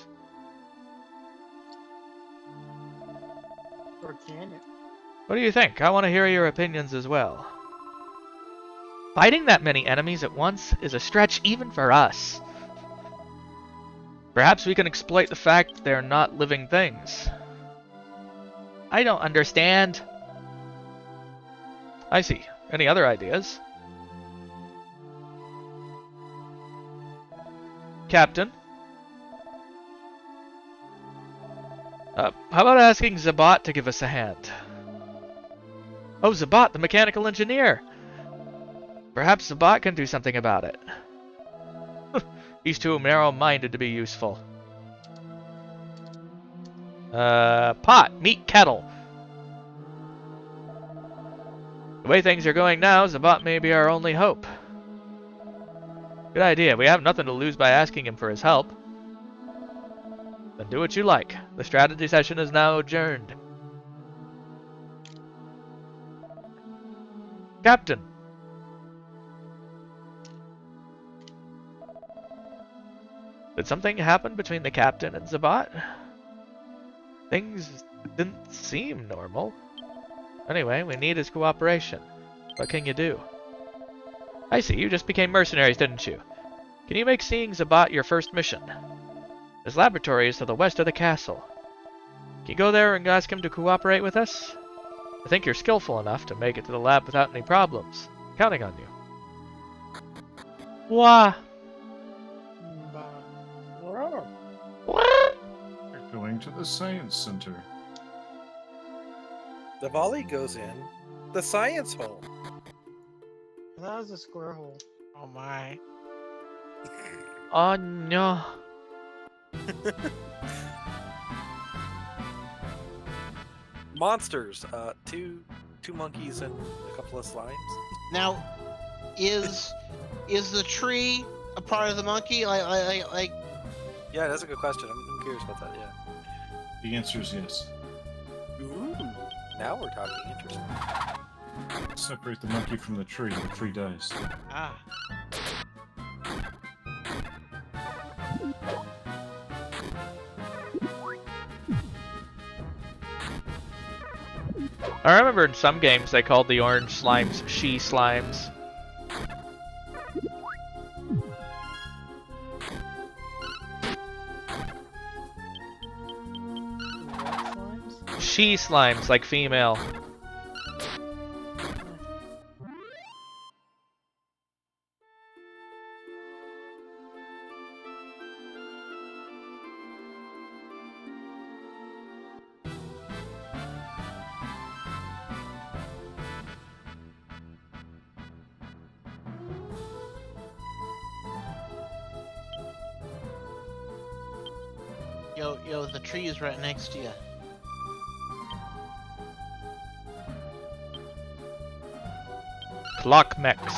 Speaker 6: Or can it?
Speaker 1: What do you think? I want to hear your opinions as well. Fighting that many enemies at once is a stretch even for us. Perhaps we can exploit the fact they're not living things. I don't understand. I see. Any other ideas? Captain? How about asking Zabat to give us a hand? Oh, Zabat, the mechanical engineer! Perhaps Zabat can do something about it. He's too narrow-minded to be useful. Pot, meet kettle. The way things are going now, Zabat may be our only hope. Good idea. We have nothing to lose by asking him for his help. Then do what you like. The strategy session is now adjourned. Captain. Did something happen between the captain and Zabat? Things didn't seem normal. Anyway, we need his cooperation. What can you do? I see, you just became mercenaries, didn't you? Can you make seeing Zabat your first mission? His laboratory is to the west of the castle. Can you go there and ask him to cooperate with us? I think you're skillful enough to make it to the lab without any problems. Counting on you. Wah! What?
Speaker 2: We're going to the science center.
Speaker 5: The volley goes in the science hole.
Speaker 6: That was a square hole.
Speaker 3: Oh my.
Speaker 1: Oh no.
Speaker 5: Monsters. Two monkeys and a couple of slimes.
Speaker 3: Now, is the tree a part of the monkey? Like
Speaker 5: Yeah, that's a good question. I'm curious about that. Yeah.
Speaker 2: The answer is yes.
Speaker 5: Ooh. Now we're talking. Interesting.
Speaker 2: Separate the monkey from the tree dies.
Speaker 3: ah.
Speaker 1: I remember in some games they called the orange slimes she slimes.
Speaker 6: What slimes?
Speaker 1: She slimes, like female.
Speaker 3: Yo, the tree is right next to you.
Speaker 1: Clock mechs.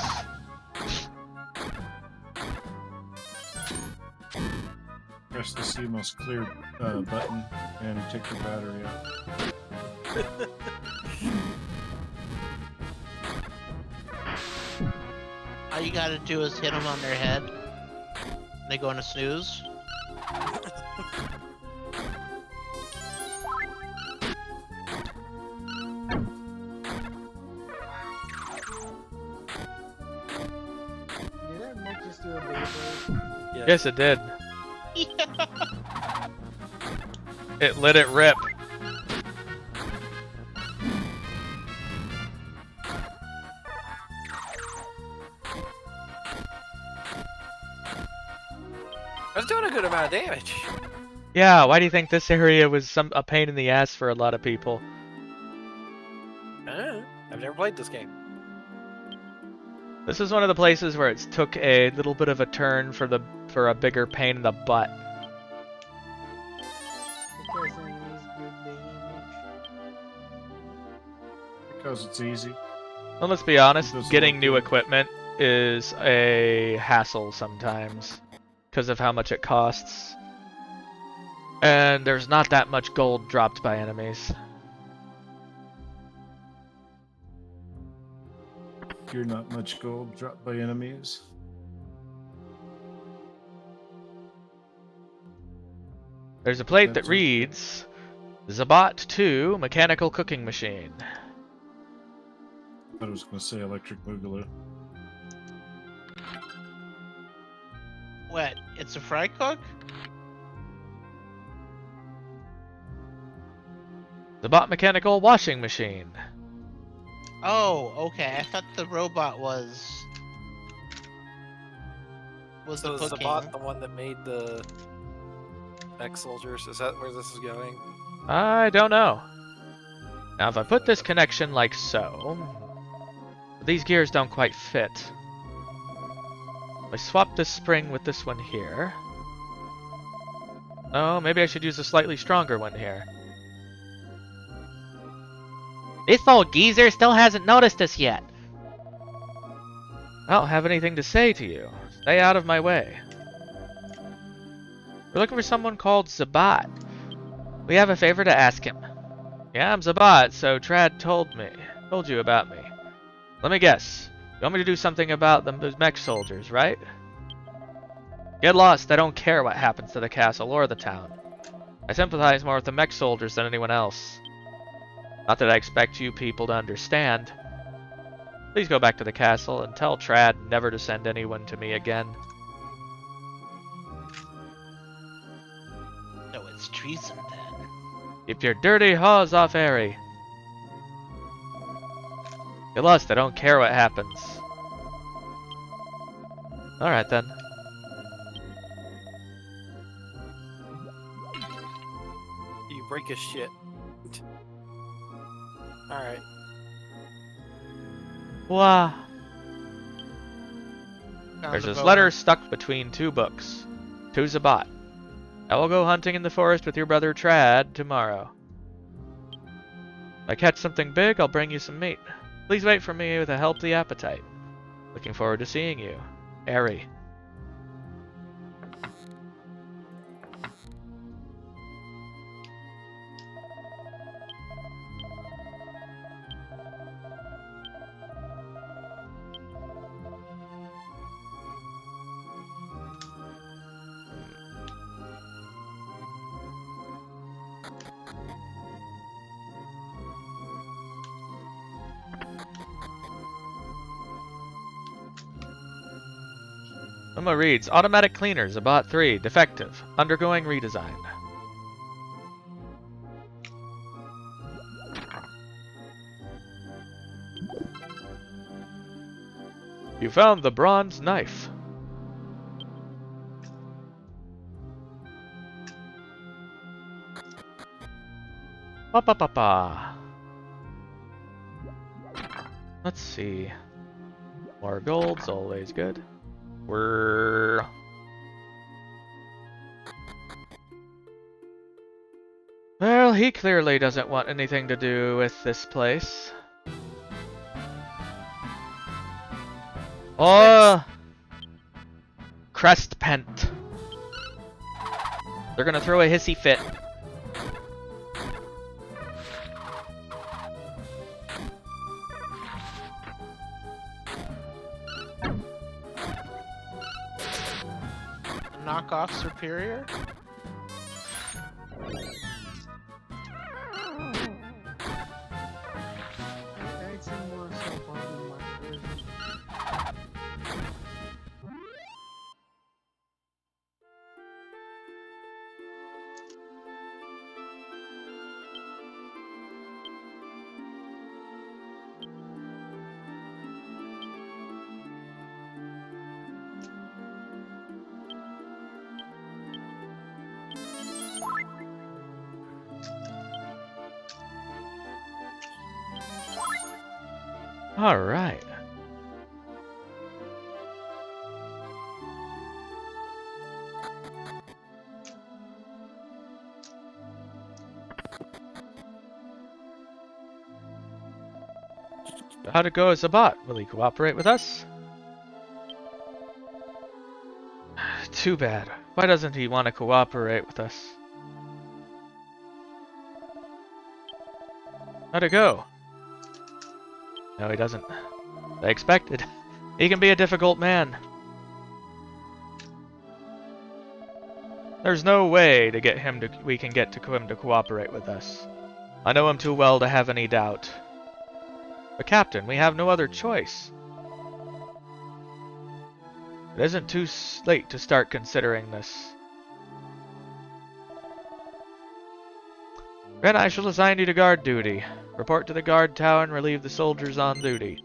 Speaker 2: Press the CMOS clear button and take the battery out.
Speaker 3: All you gotta do is hit them on their head. They go into snooze.
Speaker 6: Did that mech just do a Beyblade?
Speaker 1: Yes, it did. It let it rip.
Speaker 5: I was doing a good amount of damage.
Speaker 1: Yeah, why do you think this area was a pain in the ass for a lot of people?
Speaker 5: I've never played this game.
Speaker 1: This is one of the places where it took a little bit of a turn for a bigger pain in the butt.
Speaker 6: Because it needs good damage.
Speaker 2: Because it's easy.
Speaker 1: Well, let's be honest,
Speaker 2: Doesn't
Speaker 1: getting
Speaker 2: look
Speaker 1: new
Speaker 2: good.
Speaker 1: equipment is a hassle sometimes because of how much it costs. And there's not that much gold dropped by enemies.
Speaker 2: You're not much gold dropped by enemies.
Speaker 1: There's a plate that
Speaker 2: That's okay.
Speaker 1: reads, Zabat 2 Mechanical Cooking Machine.
Speaker 2: I thought I was going to say electric boogaloo.
Speaker 3: What? It's a fry cook?
Speaker 1: Zabat Mechanical Washing Machine.
Speaker 3: Oh, okay. I thought the robot was
Speaker 5: So
Speaker 3: the
Speaker 5: is the
Speaker 3: cooking.
Speaker 5: bot the one that made the ex-soldiers? Is that where this is going?
Speaker 1: I don't know. Now, if I put this connection like so, these gears don't quite fit. I swap this spring with this one here. Oh, maybe I should use a slightly stronger one here. This old geezer still hasn't noticed us yet. I don't have anything to say to you. Stay out of my way. We're looking for someone called Zabat. We have a favor to ask him. Yeah, I'm Zabat, so Trad told you about me. Let me guess. You want me to do something about those mech soldiers, right? Get lost, I don't care what happens to the castle or the town. I sympathize more with the mech soldiers than anyone else. Not that I expect you people to understand. Please go back to the castle and tell Trad never to send anyone to me again.
Speaker 3: No, it's treason then.
Speaker 1: Keep your dirty paws off Airy. Get lost, I don't care what happens. Alright then.
Speaker 5: You break his shit. Alright.
Speaker 1: Wah.
Speaker 3: Found
Speaker 1: There's
Speaker 3: the
Speaker 1: this
Speaker 3: boner.
Speaker 1: letter stuck between two books. To Zabat. I will go hunting in the forest with your brother Trad tomorrow. If I catch something big, I'll bring you some meat. Please wait for me with a healthy appetite. Looking forward to seeing you. Airy. Memo reads, Automatic Cleaners, Zabat 3, defective, undergoing redesign. You found the bronze knife. Ba ba ba ba. Let's see. More gold's always good. We're Well, he clearly doesn't want anything to do with this place. Oh! Crest Pent. They're gonna throw a hissy fit.
Speaker 3: Knockoff Superior?
Speaker 6: I need some more self-harming markers.
Speaker 1: All right. How'd it go as a bot? Will he cooperate with us? Too bad. Why doesn't he want to cooperate with us? How'd it go? No, he doesn't. I expected. He can be a difficult man. There's no way to get him to we can get to him to cooperate with us. I know him too well to have any doubt. But Captain, we have no other choice. It isn't too late to start considering this. Then I shall assign you to guard duty. Report to the guard tower and relieve the soldiers on duty.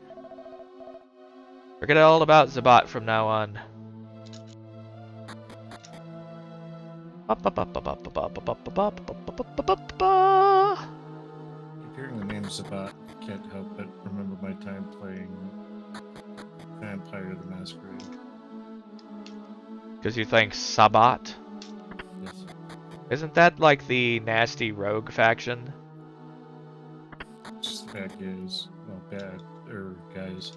Speaker 1: Forget all about Zabat from now on.
Speaker 2: Keep hearing the name Zabat. Can't help but remember my time playing Vampire the Masquerade.
Speaker 1: Because you think Sabat?
Speaker 2: Yes.
Speaker 1: Isn't that like the nasty rogue faction?
Speaker 2: Just bad guys. Well, bad guys.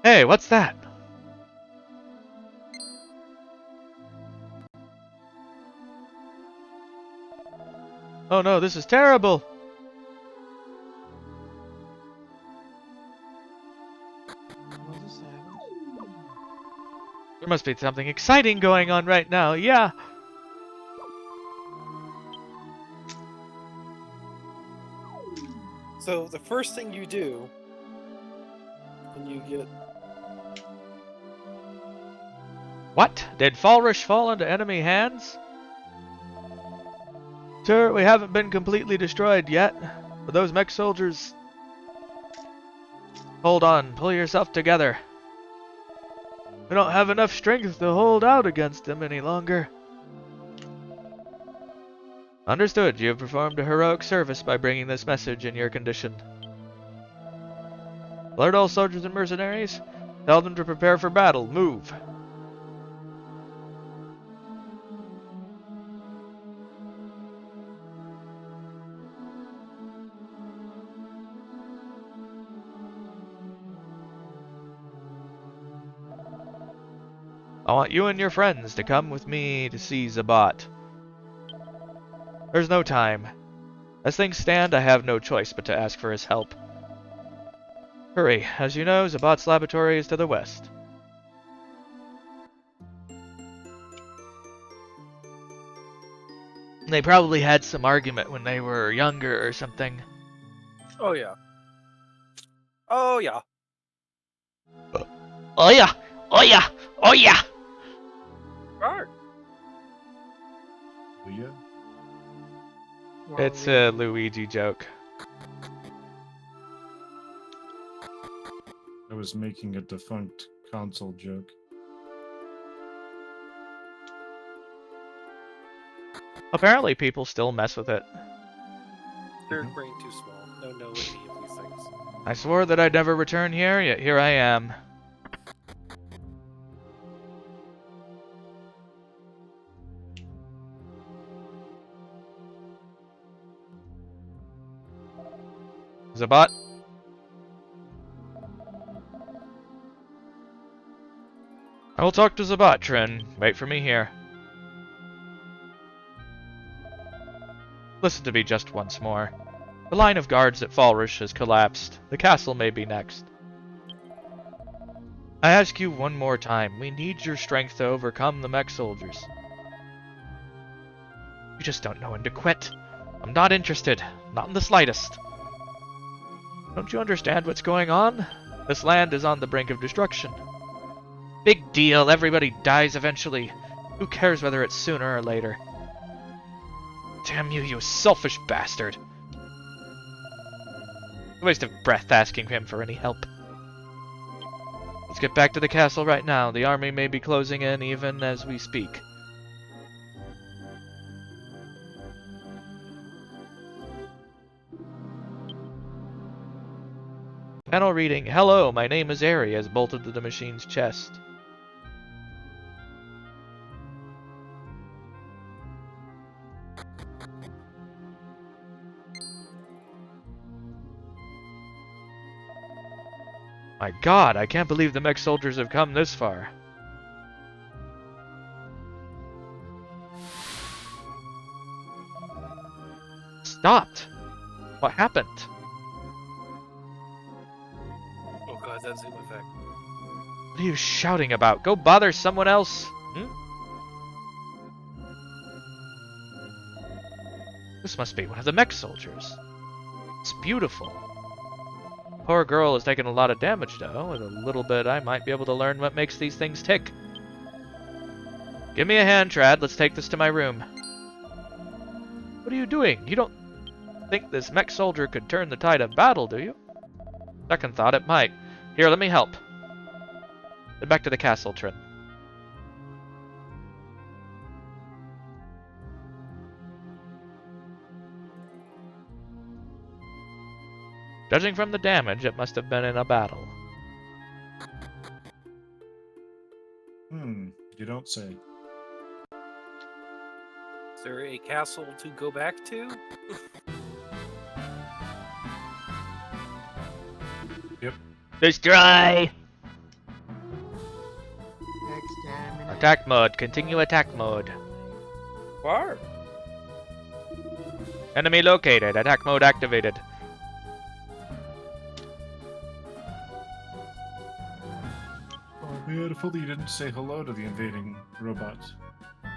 Speaker 1: Hey, what's that? Oh no, this is terrible!
Speaker 6: What just happened?
Speaker 1: There must be something exciting going on right now, yeah!
Speaker 5: So the first thing you do when you get
Speaker 1: What? Did Falrish fall into enemy hands? Sir, we haven't been completely destroyed yet, but those mech soldiers... Hold on, pull yourself together. We don't have enough strength to hold out against them any longer. Understood. You have performed a heroic service by bringing this message in your condition. Alert all soldiers and mercenaries. Tell them to prepare for battle. Move. I want you and your friends to come with me to see Zabat. There's no time. As things stand, I have no choice but to ask for his help. Hurry. As you know, Zabat's laboratory is to the west. They probably had some argument when they were younger or something.
Speaker 5: Oh yeah. Oh yeah.
Speaker 1: Oh yeah! Oh yeah! Oh yeah!
Speaker 5: Right.
Speaker 2: Leah?
Speaker 1: It's a Luigi joke.
Speaker 2: I was making a defunct console joke.
Speaker 1: Apparently people still mess with it.
Speaker 5: Your brain too small. No with me of these things.
Speaker 1: I swore that I'd never return here, yet here I am. Zabat? I will talk to Zabat, Trin. Wait for me here. Listen to me just once more. The line of guards at Falrish has collapsed. The castle may be next. I ask you one more time. We need your strength to overcome the mech soldiers. You just don't know when to quit. I'm not interested. Not in the slightest. Don't you understand what's going on? This land is on the brink of destruction. Big deal. Everybody dies eventually. Who cares whether it's sooner or later? Damn you, you selfish bastard. A waste of breath asking him for any help. Let's get back to the castle right now. The army may be closing in even as we speak. Panel reading, "Hello, my name is Ari," as bolted to the machine's chest. My god, I can't believe the mech soldiers have come this far. Stopped. What happened?
Speaker 5: Oh god, that zoom effect.
Speaker 1: What are you shouting about? Go bother someone else. This must be one of the mech soldiers. It's beautiful. Poor girl has taken a lot of damage, though. With a little bit, I might be able to learn what makes these things tick. Give me a hand, Trad. Let's take this to my room. What are you doing? You don't think this mech soldier could turn the tide of battle, do you? Second thought, it might. Here, let me help. Head back to the castle, Trin. Judging from the damage, it must have been in a battle.
Speaker 2: You don't say.
Speaker 5: Is there a castle to go back to?
Speaker 2: Yep.
Speaker 1: Destroy!
Speaker 6: Exterminate.
Speaker 1: Attack mode. Continue attack mode.
Speaker 4: Where?
Speaker 1: Enemy located. Attack mode activated.
Speaker 2: Oh man, if only you didn't say hello to the invading robots.
Speaker 6: I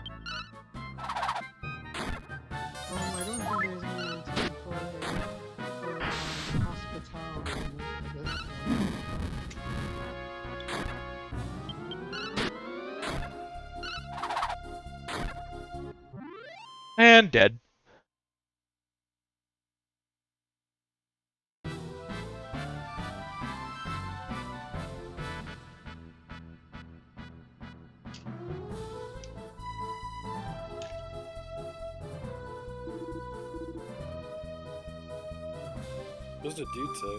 Speaker 6: don't think there's any time for hospitality at this point.
Speaker 1: And dead.
Speaker 5: What does the dude say?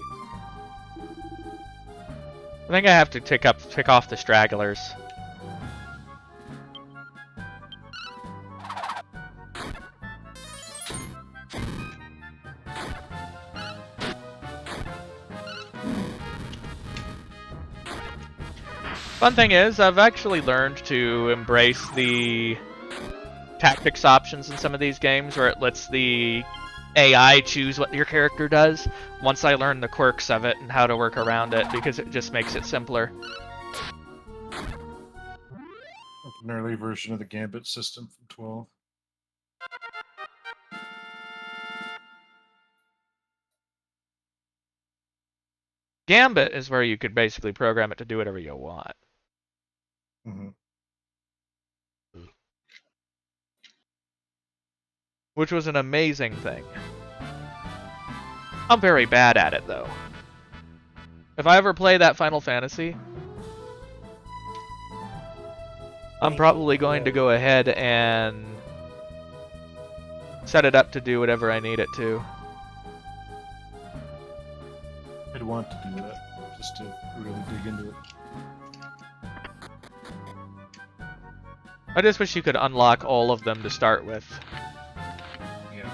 Speaker 1: I think I have to pick off the stragglers. Fun thing is, I've actually learned to embrace the tactics options in some of these games where it lets the AI choose what your character does once I learn the quirks of it and how to work around it, because it just makes it simpler.
Speaker 2: Like an early version of the Gambit system from 12.
Speaker 1: Gambit is where you could basically program it to do whatever you want.
Speaker 2: Mm-hmm.
Speaker 1: Which was an amazing thing. I'm very bad at it, though. If I ever play that Final Fantasy, I'm probably going to go ahead and set it up to do whatever I need it to.
Speaker 2: I'd want to do that, just to really dig into it.
Speaker 1: I just wish you could unlock all of them to start with.
Speaker 2: Yeah.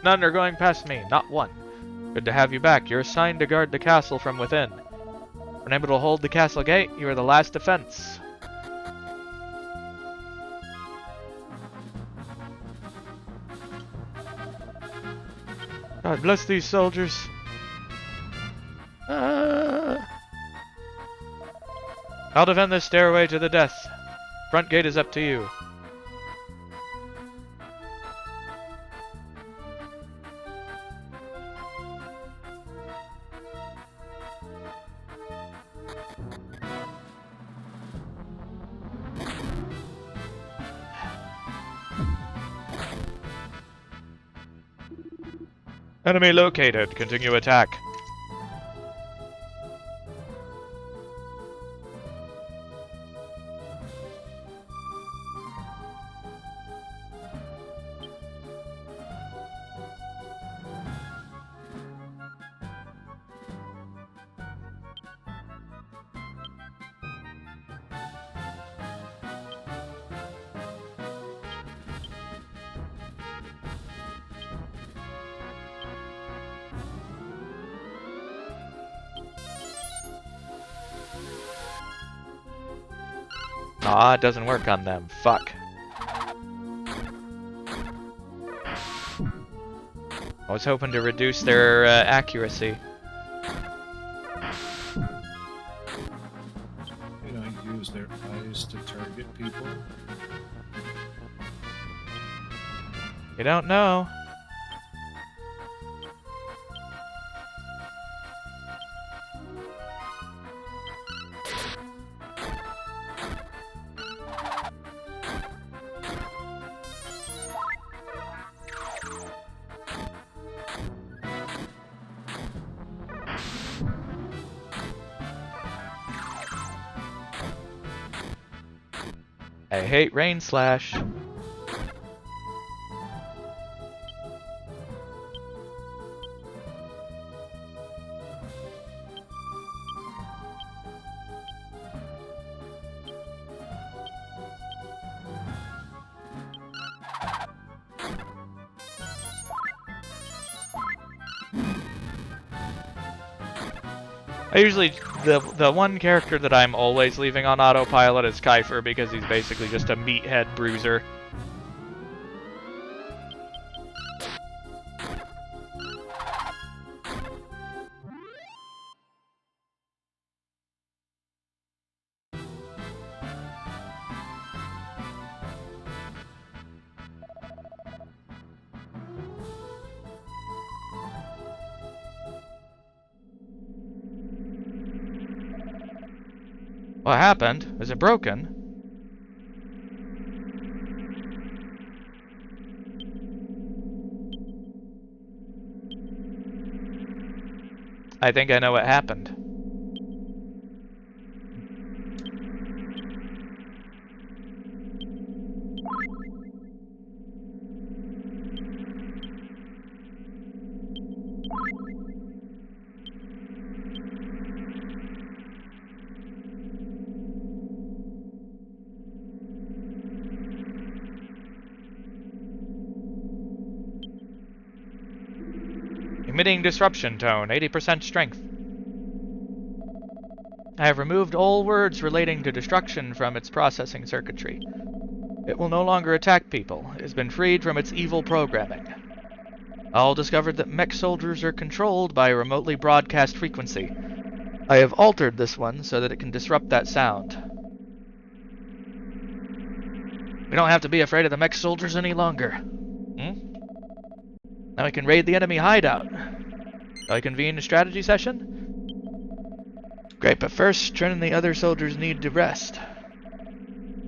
Speaker 1: None are going past me, not one. Good to have you back. You're assigned to guard the castle from within. Unable to hold the castle gate, you are the last defense. God bless these soldiers. I'll defend this stairway to the death. Front gate is up to you. Enemy located. Continue attack. Aw, it doesn't work on them. Fuck. I was hoping to reduce their accuracy.
Speaker 2: They don't use their eyes to target people.
Speaker 1: You don't know. I hate rain slash. I usually, the one character that I'm always leaving on autopilot is Kiefer because he's basically just a meathead bruiser. What happened? Is it broken? I think I know what happened. Emitting disruption tone, 80% strength. I have removed all words relating to destruction from its processing circuitry. It will no longer attack people. It has been freed from its evil programming. All discovered that mech soldiers are controlled by a remotely broadcast frequency. I have altered this one so that it can disrupt that sound. We don't have to be afraid of the mech soldiers any longer. Now we can raid the enemy hideout. Shall I convene a strategy session? Great, but first, Trin and the other soldiers need to rest.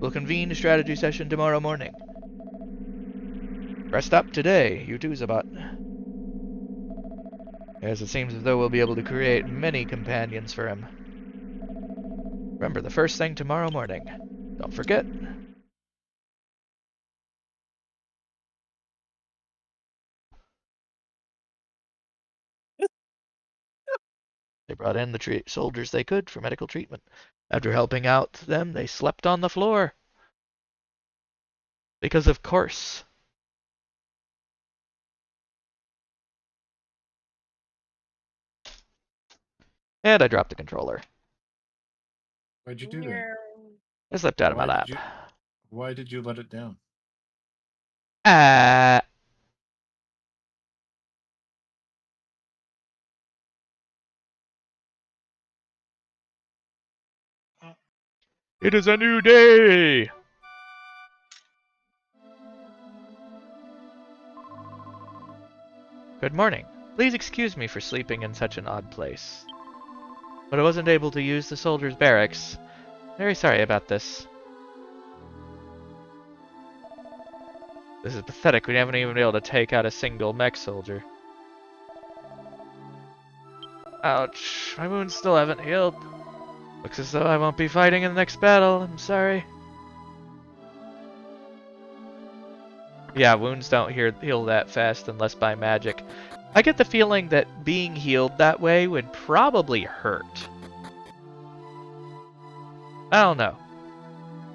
Speaker 1: We'll convene a strategy session tomorrow morning. Rest up today, you too, Zabat. Yes, it seems as though we'll be able to create many companions for him. Remember, the first thing tomorrow morning. Don't forget. They brought in the soldiers they could for medical treatment. After helping out them, they slept on the floor. Because of course. And I dropped the controller.
Speaker 2: Why'd you do that?
Speaker 1: It slipped out of my
Speaker 2: Why
Speaker 1: lap.
Speaker 2: did Why did you let it down?
Speaker 1: Ah. It is a new day! Good morning. Please excuse me for sleeping in such an odd place. But I wasn't able to use the soldiers' barracks. Very sorry about this. This is pathetic. We haven't even been able to take out a single mech soldier. Ouch. My wounds still haven't healed. Looks as though I won't be fighting in the next battle. I'm sorry. Yeah, wounds don't heal that fast unless by magic. I get the feeling that being healed that way would probably hurt. I don't know.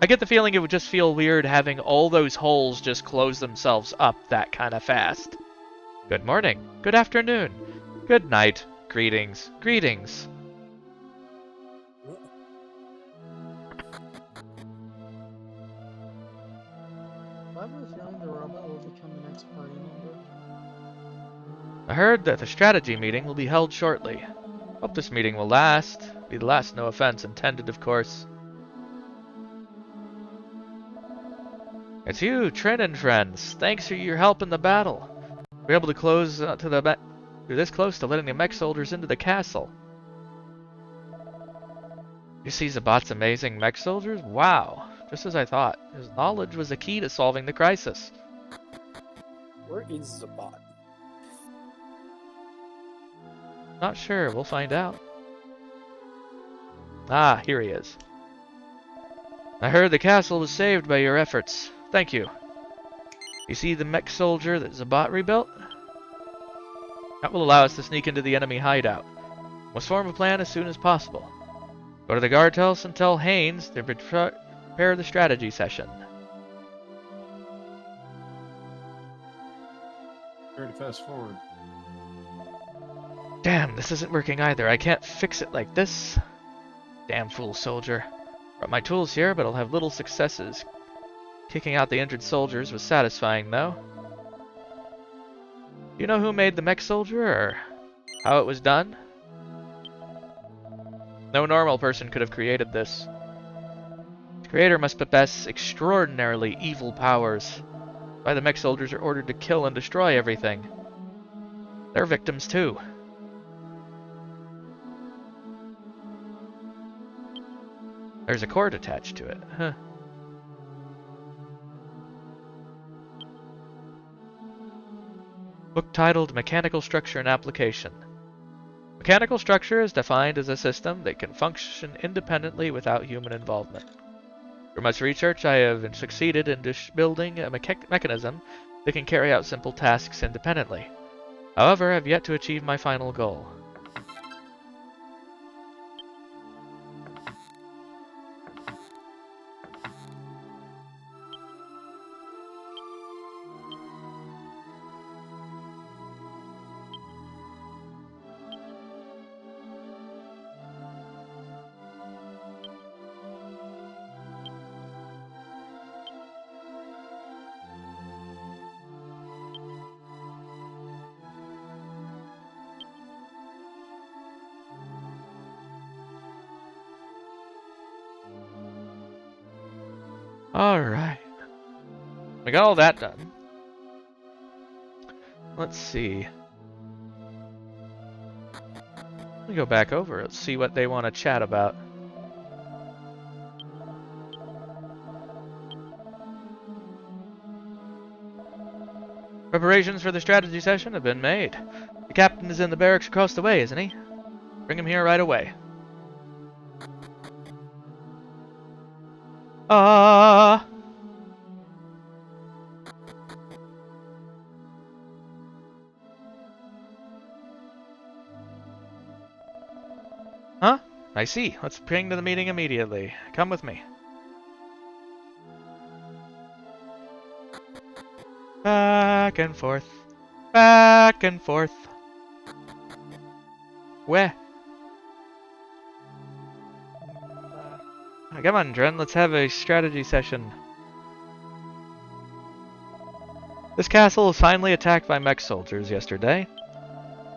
Speaker 1: I get the feeling it would just feel weird having all those holes just close themselves up that kind of fast. Good morning. Good afternoon. Good night. Greetings. Greetings.
Speaker 6: I have a feeling the robot will become the next party member.
Speaker 1: I heard that the strategy meeting will be held shortly. Hope this meeting will last. Be the last, no offense intended, of course. It's you, Trin and friends. Thanks for your help in the battle. We're able to close you're this close to letting the mech soldiers into the castle. You see Zabat's amazing mech soldiers? Wow. Just as I thought. His knowledge was the key to solving the crisis.
Speaker 4: Where is the bot?
Speaker 1: Not sure. We'll find out. Ah, here he is. I heard the castle was saved by your efforts. Thank you. You see the mech soldier that Zabat rebuilt? That will allow us to sneak into the enemy hideout. Must form a plan as soon as possible. Go to the guard house and tell Haynes to prepare the strategy session.
Speaker 2: Try to fast forward.
Speaker 1: Damn, this isn't working either. I can't fix it like this. Damn fool soldier. Brought my tools here, but I'll have little successes. Kicking out the injured soldiers was satisfying, though. Do you know who made the mech soldier, or how it was done? No normal person could have created this. The creator must possess extraordinarily evil powers. Why the mech soldiers are ordered to kill and destroy everything. They're victims, too. There's a cord attached to it. Huh. Book titled Mechanical Structure and Application. Mechanical structure is defined as a system that can function independently without human involvement. Through much research, I have succeeded in building a mechanism that can carry out simple tasks independently. However, I have yet to achieve my final goal. Alright. We got all that done. Let's see. Let me go back over. Let's see what they want to chat about. Preparations for the strategy session have been made. The captain is in the barracks across the way, isn't he? Bring him here right away. Huh? I see. Let's bring to the meeting immediately. Come with me. Back and forth. Back and forth. Where? Come on, Dren, let's have a strategy session. This castle was finally attacked by mech soldiers yesterday.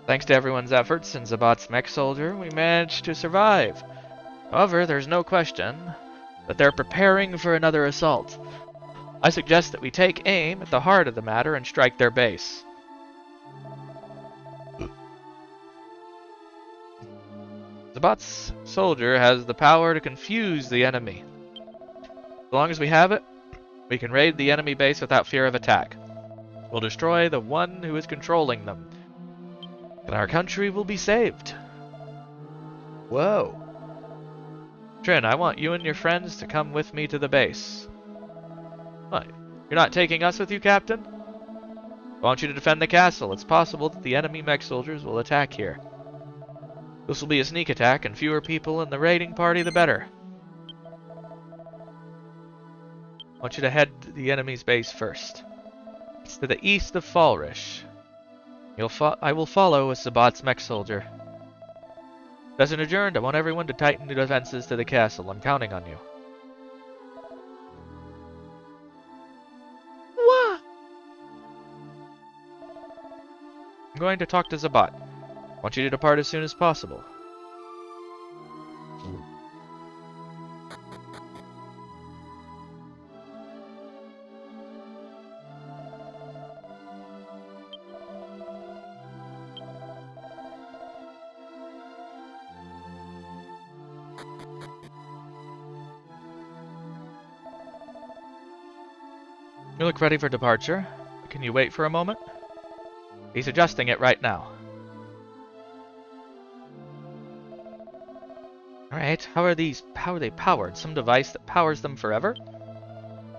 Speaker 1: Thanks to everyone's efforts and Zabat's mech soldier, we managed to survive. However, there's no question that they're preparing for another assault. I suggest that we take aim at the heart of the matter and strike their base. Zabat's soldier has the power to confuse the enemy. As long as we have it, we can raid the enemy base without fear of attack. We'll destroy the one who is controlling them, and our country will be saved. Whoa. Trin, I want you and your friends to come with me to the base. What? You're not taking us with you, Captain? I want you to defend the castle. It's possible that the enemy mech soldiers will attack here. This will be a sneak attack, and fewer people in the raiding party, the better. I want you to head to the enemy's base first. It's to the east of Falrish. I will follow as Zabat's mech soldier. Session adjourned. I want everyone to tighten the defenses to the castle. I'm counting on you. What? I'm going to talk to Zabat. I want you to depart as soon as possible. You look ready for departure. Can you wait for a moment? He's adjusting it right now. Alright, how are they powered? Some device that powers them forever?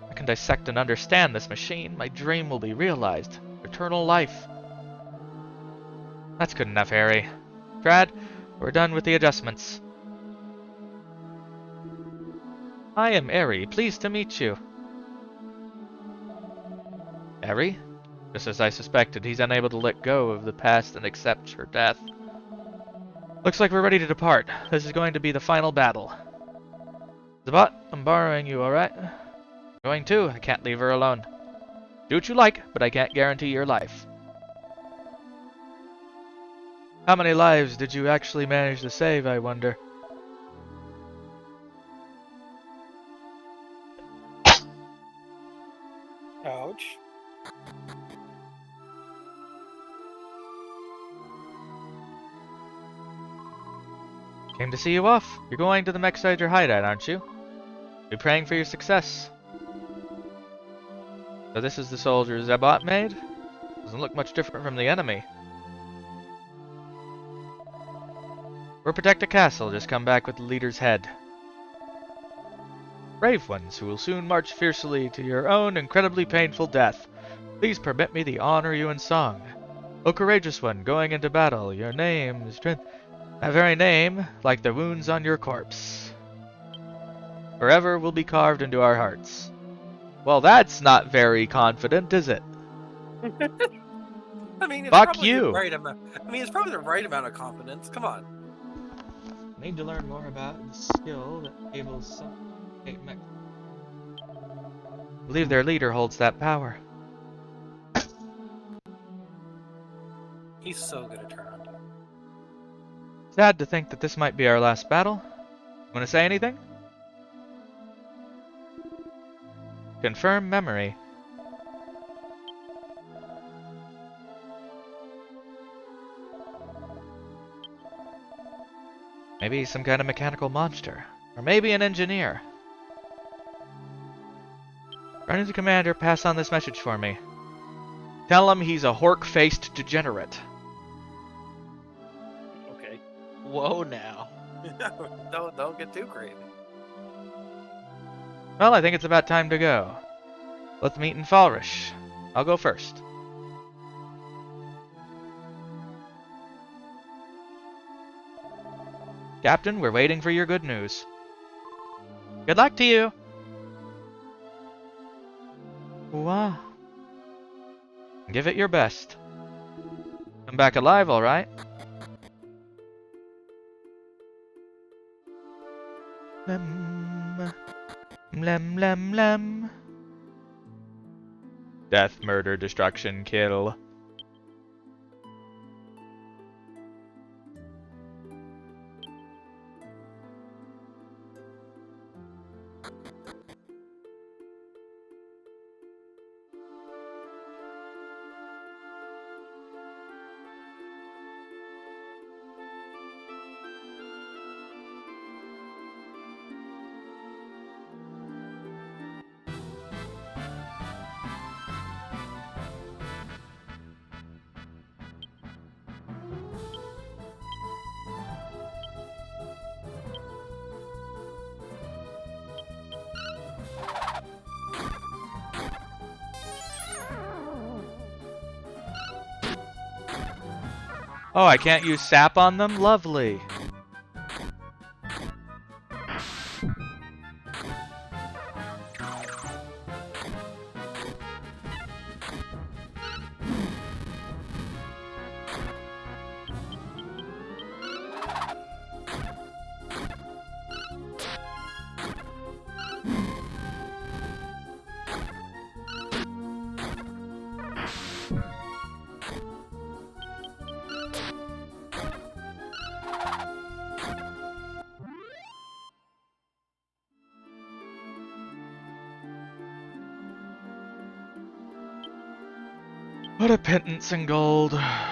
Speaker 1: I can dissect and understand this machine. My dream will be realized. Eternal life. That's good enough, Harry. Strad, we're done with the adjustments. I am Eri. Pleased to meet you. Eri? Just as I suspected, he's unable to let go of the past and accept her death. Looks like we're ready to depart. This is going to be the final battle. Zabat, I'm borrowing you, alright? Going too. I can't leave her alone. Do what you like, but I can't guarantee your life. How many lives did you actually manage to save, I wonder?
Speaker 4: Ouch.
Speaker 1: Came to see you off. You're going to the Mechanized hideout, aren't you? Be praying for your success. So this is the soldier Zabat made? Doesn't look much different from the enemy. We'll protect a castle, just come back with the leader's head. Brave ones who will soon march fiercely to your own incredibly painful death. Please permit me the honor you in song. O courageous one, going into battle, your name is strength. That very name, like the wounds on your corpse, forever will be carved into our hearts. Well, that's not very confident, is it?
Speaker 5: I mean, it's
Speaker 1: Fuck
Speaker 5: probably
Speaker 1: you.
Speaker 5: The right amount. I mean, it's probably the right amount of confidence. Come on.
Speaker 1: Need to learn more about the skill that enables some mech. I believe their leader holds that power.
Speaker 5: He's so good at turn on.
Speaker 1: Sad to think that this might be our last battle. Want to say anything? Confirm memory. Maybe some kind of mechanical monster. Or maybe an engineer. Running to Commander, pass on this message for me. Tell him he's a hork-faced degenerate.
Speaker 5: Okay.
Speaker 3: Whoa now.
Speaker 5: don't get too crazy.
Speaker 1: Well, I think it's about time to go. Let's meet in Falrish. I'll go first. Captain, we're waiting for your good news. Good luck to you! Wow. Give it your best. Come back alive, alright? lem. Lem, lem, lem. Death, murder, destruction, kill. Oh, I can't use sap on them? Lovely. What a pittance in gold.
Speaker 5: I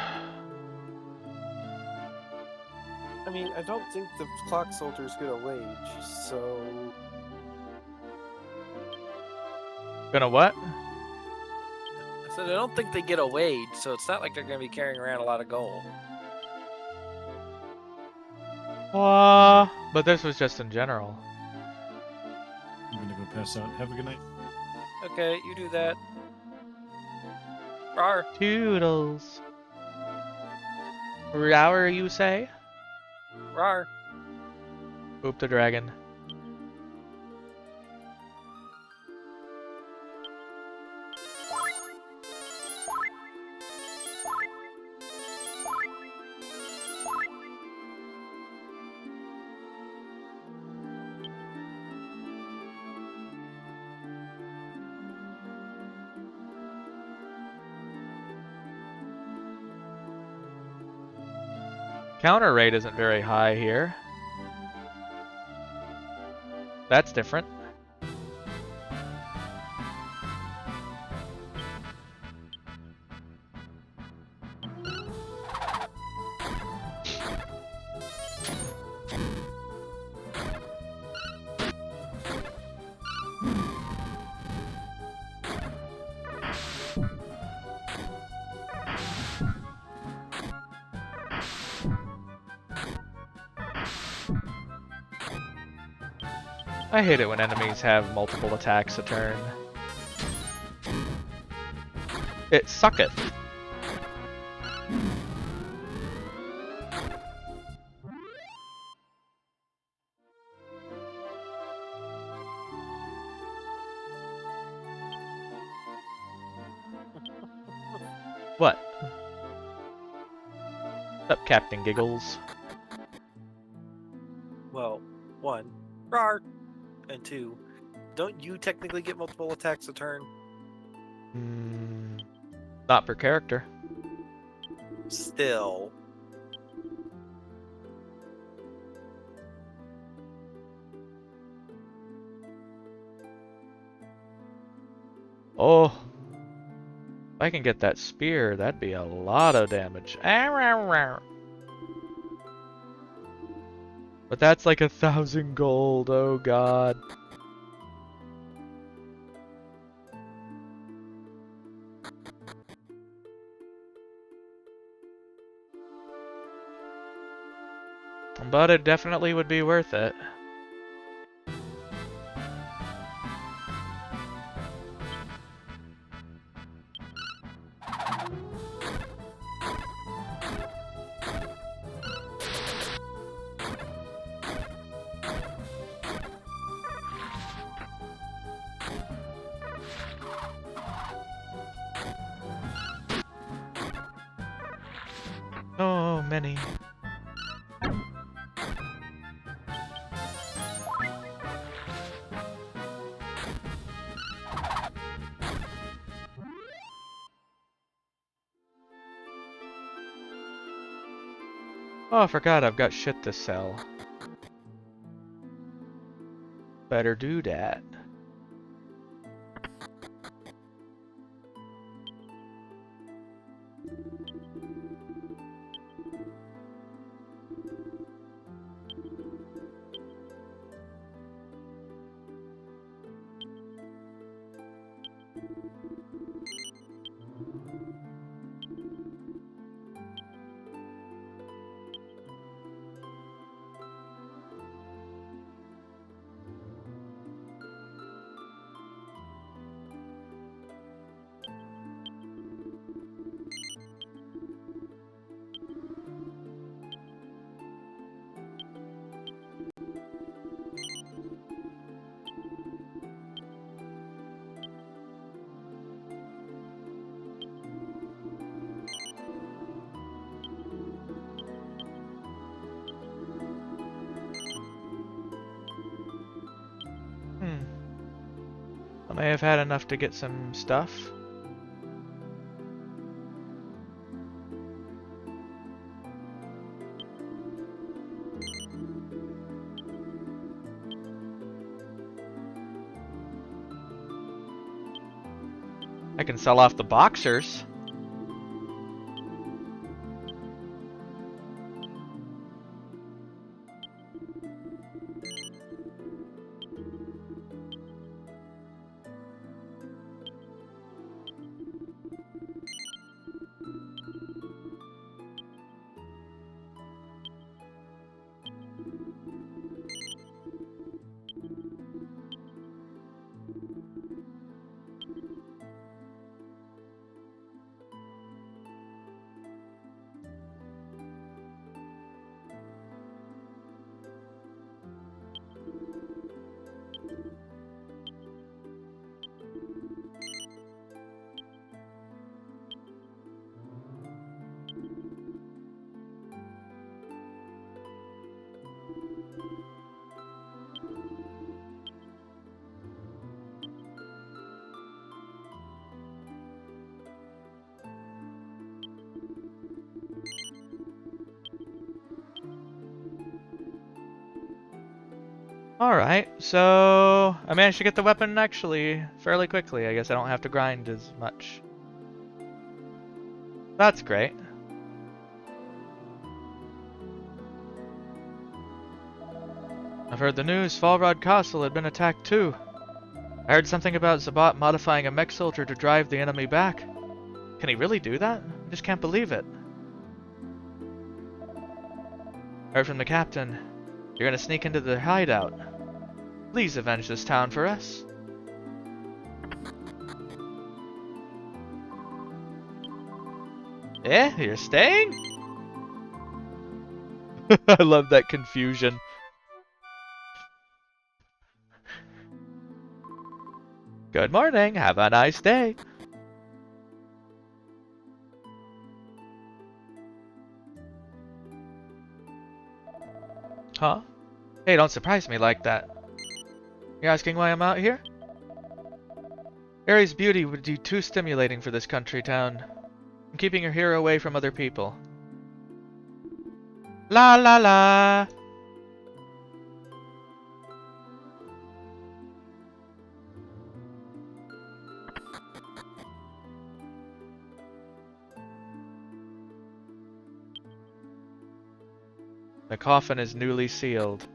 Speaker 5: mean, I don't think the clock soldiers get a wage, so...
Speaker 1: Gonna what?
Speaker 5: I said I don't think they get a wage, so it's not like they're going to be carrying around a lot of gold.
Speaker 1: But this was just in general.
Speaker 2: I'm gonna go pass out. Have a good night.
Speaker 5: Okay, you do that. Rawr.
Speaker 1: Toodles. Rower, you say?
Speaker 5: Rawr.
Speaker 1: Oop the dragon. Counter rate isn't very high here. That's different. I hate it when enemies have multiple attacks a turn. It sucketh. What? What's up, Captain Giggles?
Speaker 5: Well, one, rawr, and two, don't you technically get multiple attacks a turn?
Speaker 1: Not per character.
Speaker 5: Still.
Speaker 1: Oh. If I can get that spear, that'd be a lot of damage. But that's like 1,000 gold, oh god. But it definitely would be worth it. Oh, many. Oh, I forgot I've got shit to sell. Better do that. I may have had enough to get some stuff. I can sell off the boxers. Alright, so I managed to get the weapon actually fairly quickly. I guess I don't have to grind as much. That's great. I've heard the news. Falrod Castle had been attacked too. I heard something about Zabat modifying a mech soldier to drive the enemy back. Can he really do that? I just can't believe it. Heard from the captain. You're gonna sneak into the hideout. Please avenge this town for us. Eh? You're staying? I love that confusion. Good morning. Have a nice day. Huh? Hey, don't surprise me like that. You're asking why I'm out here? Ares' beauty would be too stimulating for this country town. I'm keeping your hero away from other people. La la la! The coffin is newly sealed.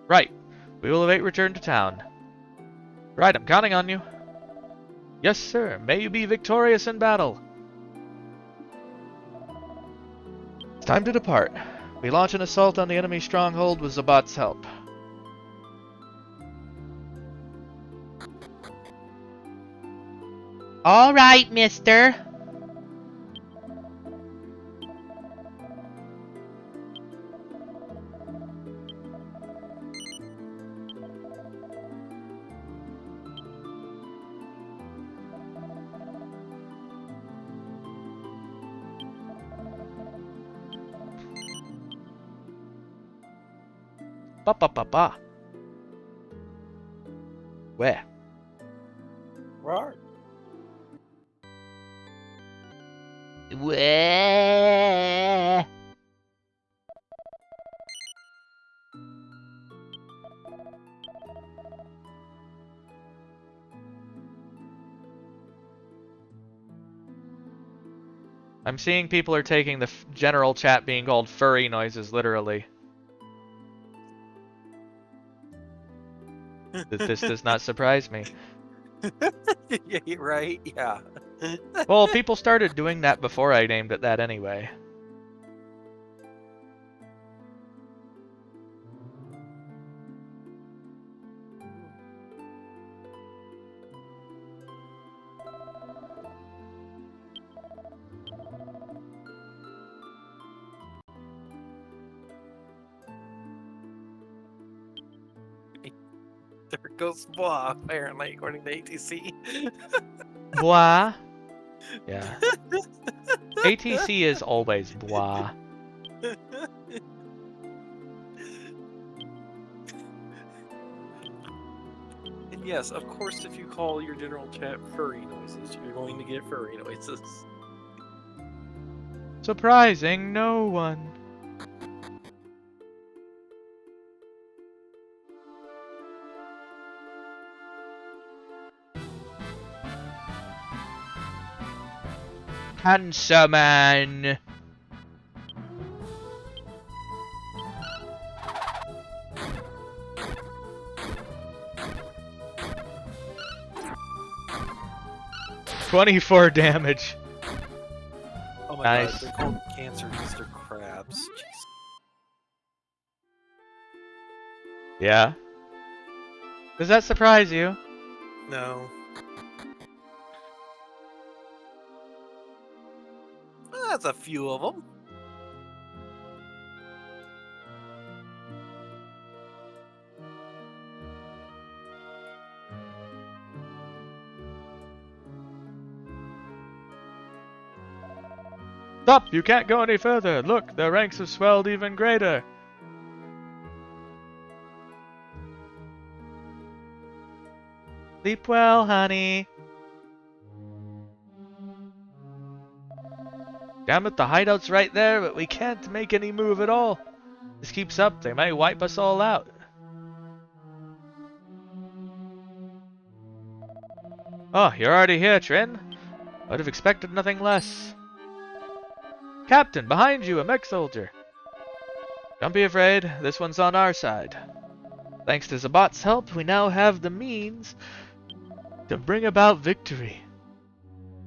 Speaker 1: Right. We will await return to town. Right, I'm counting on you. Yes, sir. May you be victorious in battle. It's time to depart. We launch an assault on the enemy stronghold with Zabat's help. All right, mister. Ba. Where?
Speaker 5: Roar.
Speaker 1: Wah. I'm seeing people are taking the general chat being called furry noises literally. This does not surprise me.
Speaker 5: Yeah, right? Yeah.
Speaker 1: Well, people started doing that before I named it that anyway.
Speaker 5: There goes blah, apparently, according to ATC.
Speaker 1: Blah. Yeah. ATC is always blah.
Speaker 5: And yes, of course, if you call your general chat furry noises, you're going to get furry noises.
Speaker 1: Surprising no one. Cancer Man. $24 damage.
Speaker 5: Oh my
Speaker 1: Nice.
Speaker 5: god, they're called cancer Mr. Crabs. Jeez.
Speaker 1: Yeah. Does that surprise you?
Speaker 5: No. That's a few of them.
Speaker 1: Stop! You can't go any further! Look, the ranks have swelled even greater! Sleep well, honey. Damn it, the hideout's right there, but we can't make any move at all. This keeps up, they might wipe us all out. Oh, you're already here, Trin. I'd have expected nothing less. Captain, behind you, a mech soldier. Don't be afraid, this one's on our side. Thanks to Zabat's help, we now have the means to bring about victory.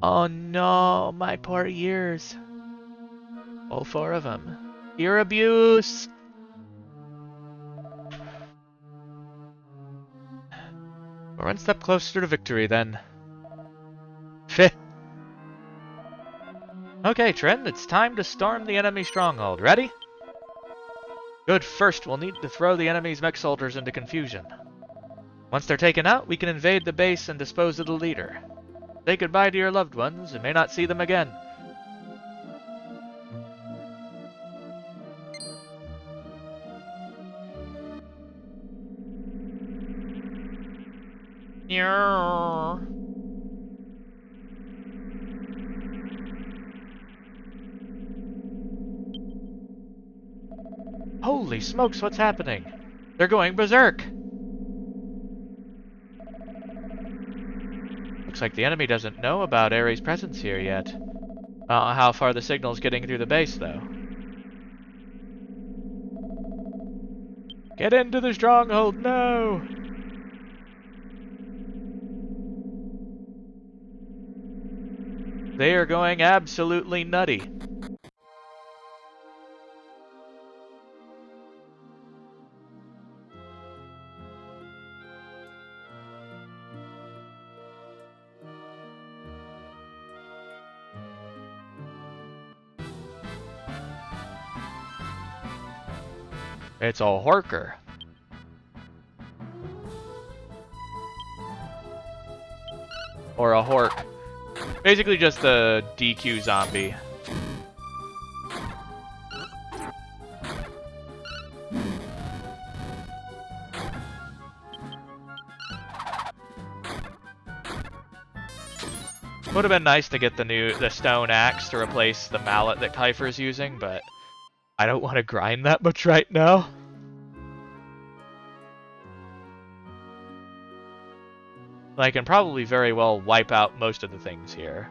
Speaker 1: Oh no, my poor ears. All 4 of them. Ear abuse! We're one step closer to victory, then. Fih. Okay, Trin, it's time to storm the enemy stronghold. Ready? Good, first we'll need to throw the enemy's mech soldiers into confusion. Once they're taken out, we can invade the base and dispose of the leader. Say goodbye to your loved ones and may not see them again. Meow. Holy smokes, what's happening? They're going berserk! Looks like the enemy doesn't know about Ares' presence here yet. I don't know how far the signal's getting through the base, though. Get into the stronghold, no! They are going absolutely nutty. It's a horker. Or a hork. Basically just a DQ zombie. Would have been nice to get the stone axe to replace the mallet that Kiefer's using, but I don't want to grind that much right now. I can probably very well wipe out most of the things here.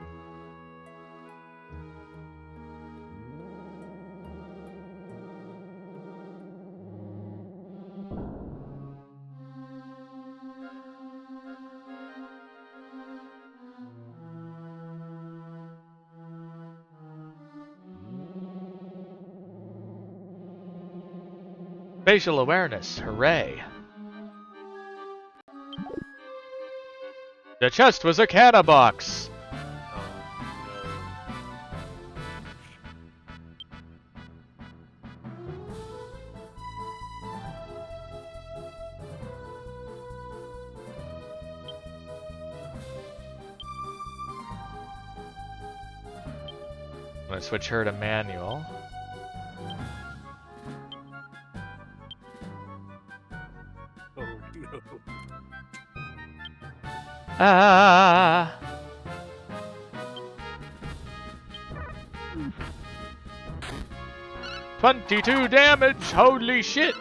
Speaker 1: Spatial awareness, hooray. The chest was a canna box. I'm gonna switch her to manual.
Speaker 5: Oh no.
Speaker 1: Ah. 22 damage, holy shit!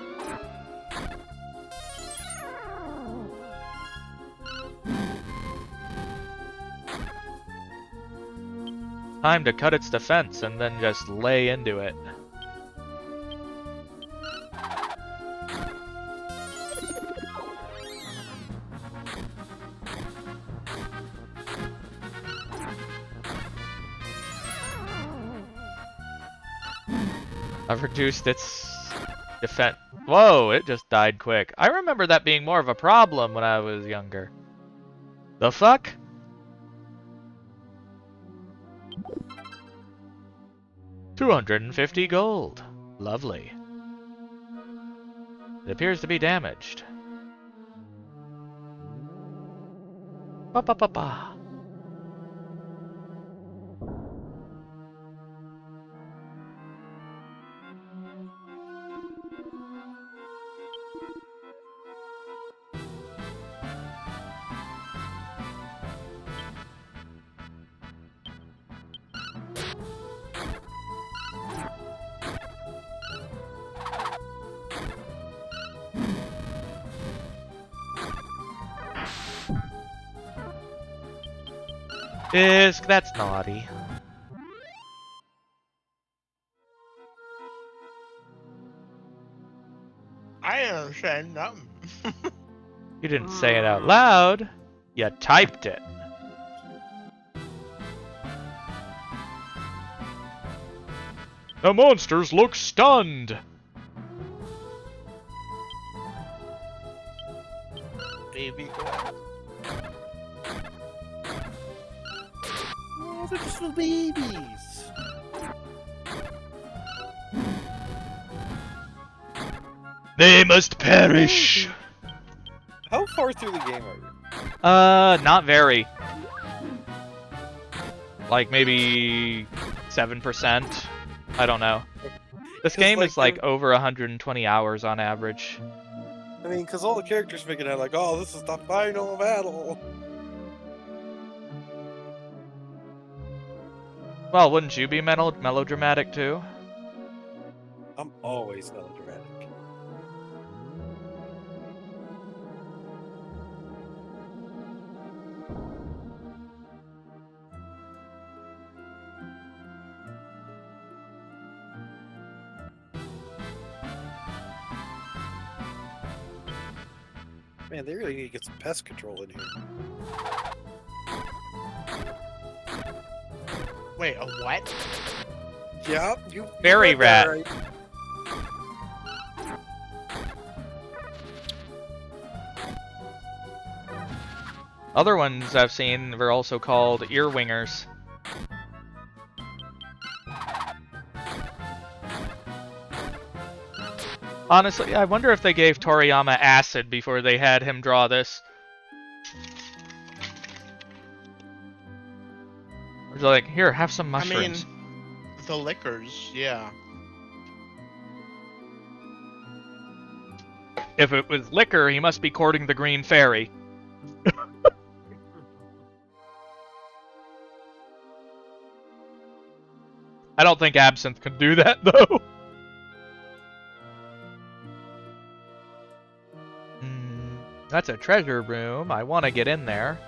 Speaker 1: Time to cut its defense and then just lay into it. I've reduced its defense. Whoa, it just died quick. I remember that being more of a problem when I was younger. The fuck? $250 gold. Lovely. It appears to be damaged. Ba ba ba ba. That's naughty.
Speaker 3: I didn't understand nothing.
Speaker 1: You didn't say it out loud. You typed it. The monsters look stunned.
Speaker 3: Baby girl.
Speaker 5: Oh, they're just little babies.
Speaker 1: They must perish.
Speaker 5: How far through the game are you?
Speaker 1: Not very. Like maybe 7%. I don't know. This game is like over 120 hours on average.
Speaker 5: I mean, because all the characters making it like, oh, this is the final battle.
Speaker 1: Well, wouldn't you be melodramatic too?
Speaker 5: I'm always melodramatic. Man, they really need to get some pest control in here.
Speaker 3: Wait, a what?
Speaker 5: Yeah, you.
Speaker 1: Fairy
Speaker 5: read that
Speaker 1: rat.
Speaker 5: right.
Speaker 1: Other ones I've seen were also called earwingers. Honestly, I wonder if they gave Toriyama acid before they had him draw this. Or like, here, have some mushrooms.
Speaker 3: I mean, the liquors, yeah.
Speaker 1: If it was liquor, he must be courting the green fairy. I don't think Absinthe can do that, though. That's a treasure room. I want to get in there.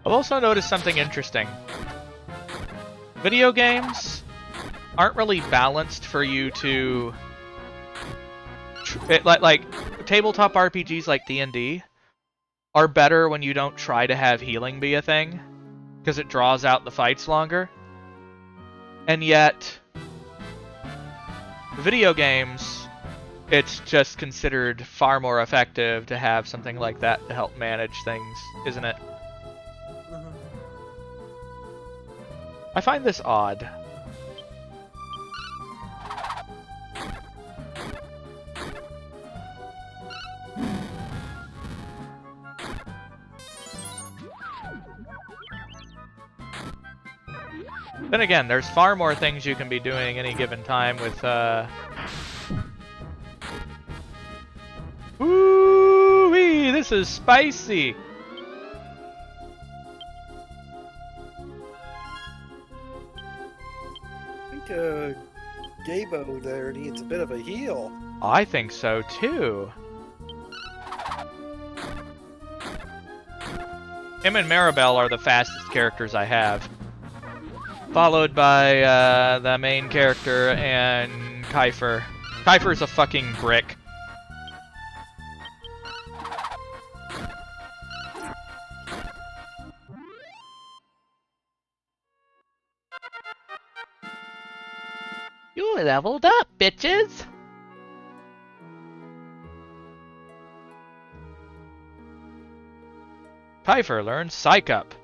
Speaker 1: I've also noticed something interesting. Video games aren't really balanced for you to... like tabletop RPGs like D&D are better when you don't try to have healing be a thing, because it draws out the fights longer. And yet, video games, it's just considered far more effective to have something like that to help manage things, isn't it? I find this odd. Then again, there's far more things you can be doing any given time with, Woo-wee, this is spicy!
Speaker 7: Gabo there needs a bit of a heal.
Speaker 1: I think so too. Him and Maribel are the fastest characters I have. Followed by the main character and Kiefer. Kiefer's a fucking brick. You leveled up, bitches! Kiefer learns Psych Up.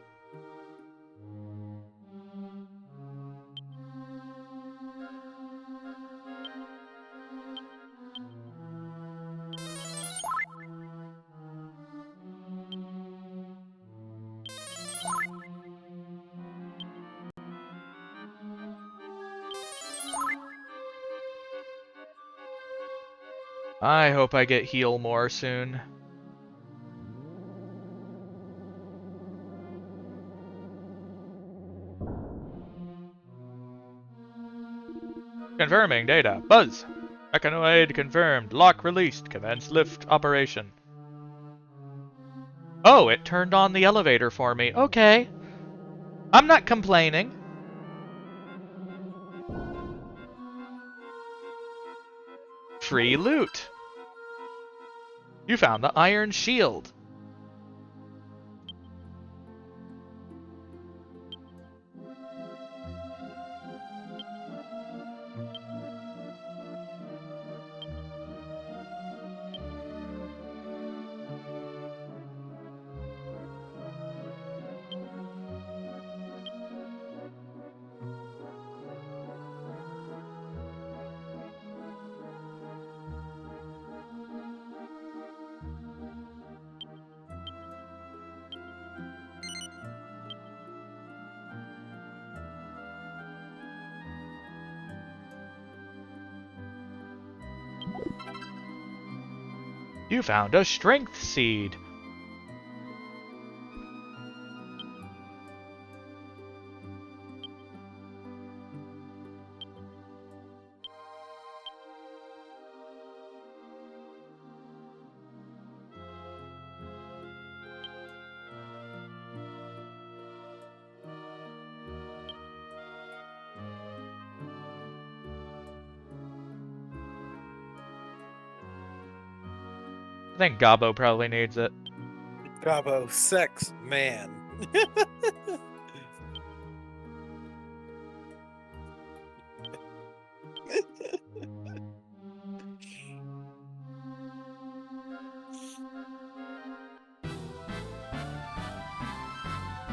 Speaker 1: I hope I get heal more soon. Confirming data. Buzz. Mechanoid confirmed. Lock released. Commence lift operation. Oh, it turned on the elevator for me. Okay. I'm not complaining. Free loot. You found the iron shield. You found a strength seed. I think Gabo probably needs it.
Speaker 7: Gabo, sex man.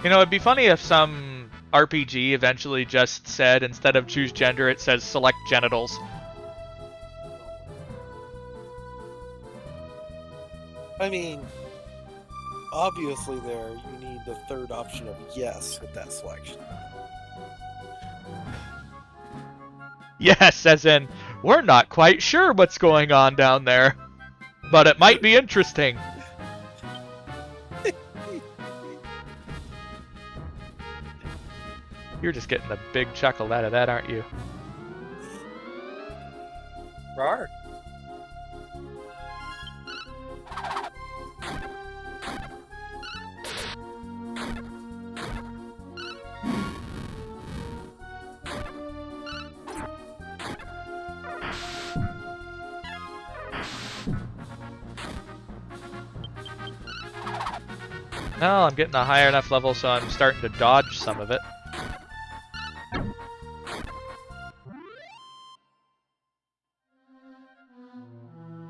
Speaker 1: You know, it'd be funny if some RPG eventually just said, instead of choose gender, it says select genitals.
Speaker 7: I mean, obviously there you need the third option of yes with that selection.
Speaker 1: Yes, as in, we're not quite sure what's going on down there, but it might be interesting. You're just getting a big chuckle out of that, aren't you?
Speaker 7: Rar.
Speaker 1: No, I'm getting a higher enough level so I'm starting to dodge some of it.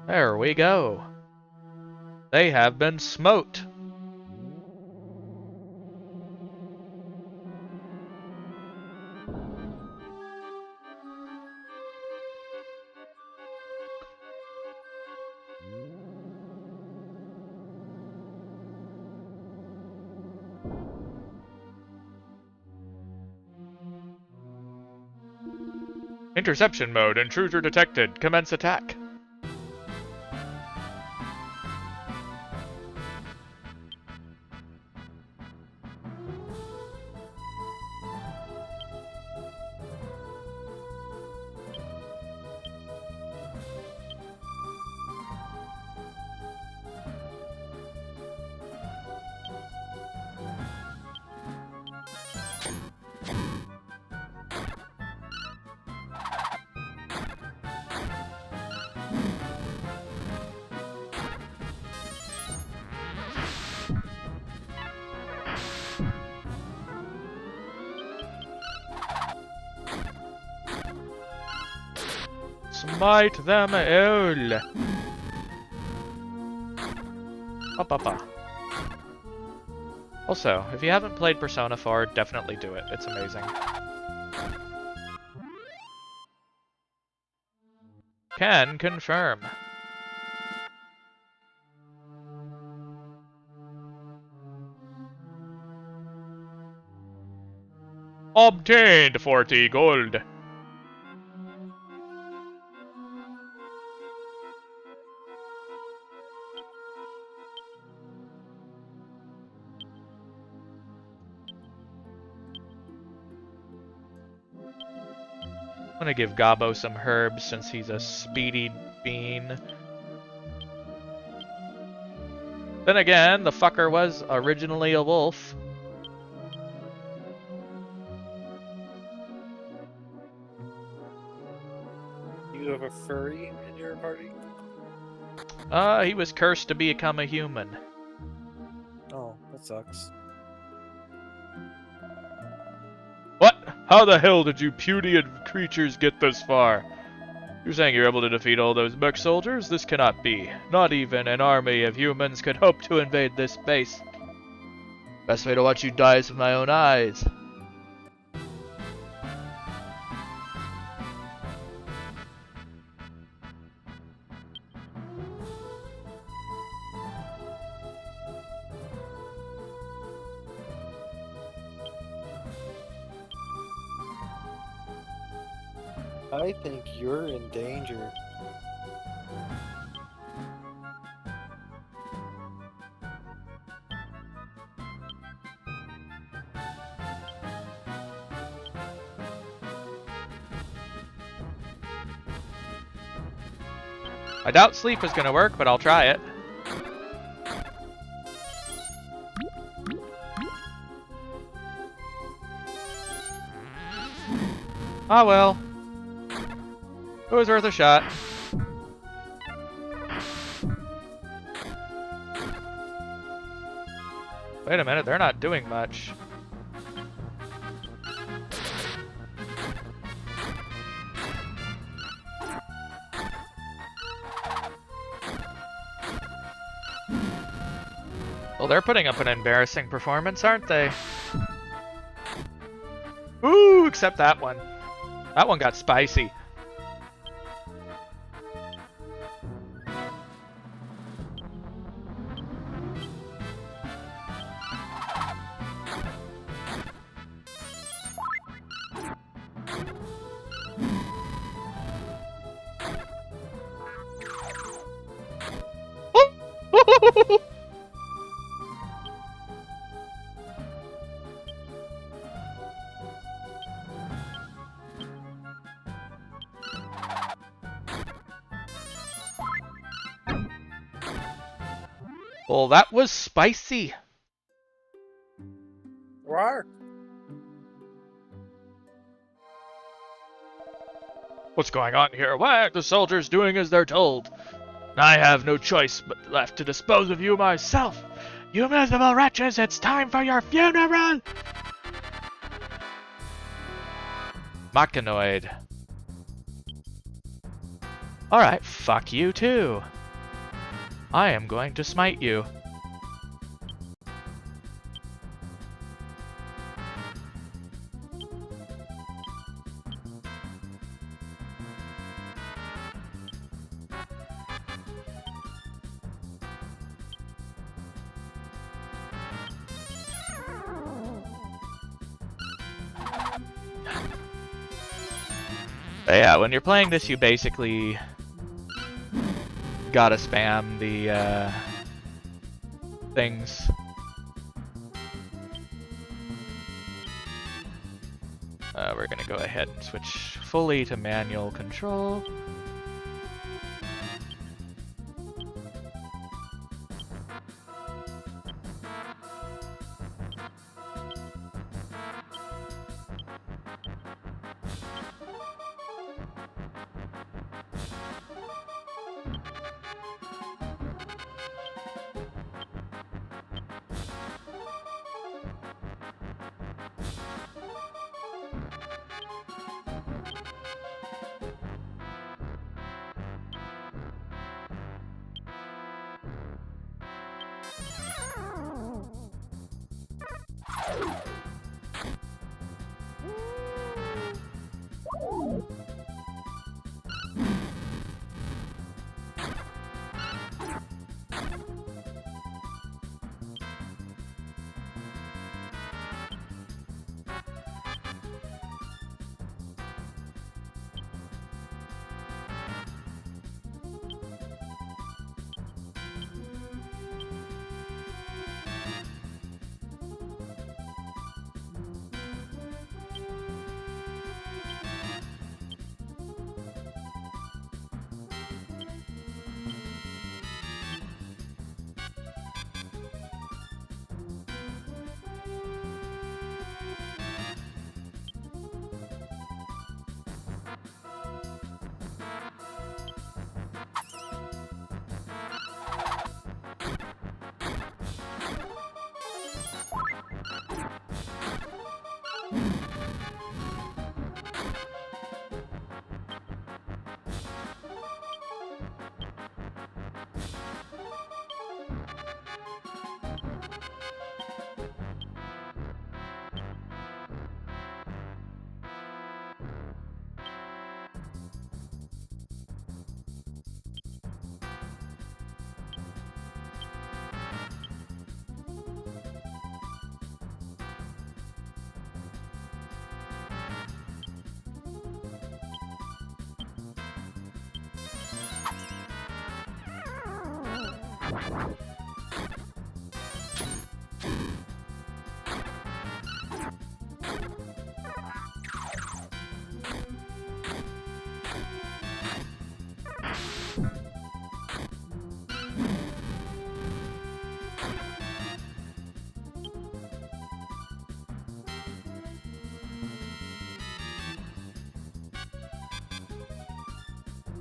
Speaker 1: There we go. They have been smote. Interception mode. Intruder detected. Commence attack. Smite them all. Ba-ba-ba. Also, if you haven't played Persona 4, definitely do it. It's amazing. Can confirm. Obtained 40 gold. I'm gonna give Gabo some herbs since he's a speedy bean. Then again, the fucker was originally a wolf.
Speaker 7: You have a furry in your party?
Speaker 1: He was cursed to become a human.
Speaker 7: Oh, that sucks.
Speaker 1: What? How the hell did you puny creatures get this far? You're saying you're able to defeat all those mech soldiers? This cannot be. Not even an army of humans could hope to invade this base. Best way to watch you die is with my own eyes.
Speaker 7: I think you're in danger.
Speaker 1: I doubt sleep is gonna work, but I'll try it. Ah well. It was worth a shot. Wait a minute, they're not doing much. Well, they're putting up an embarrassing performance, aren't they? Ooh, except that one. That one got spicy. Well, that was spicy.
Speaker 7: Rawr.
Speaker 1: What's going on here? Why aren't the soldiers doing as they're told? I have no choice but left to dispose of you myself. You miserable wretches, it's time for your funeral! Mechanoid. Alright, fuck you too. I am going to smite you. But yeah, when you're playing this, you basically gotta spam the things. We're gonna go ahead and switch fully to manual control.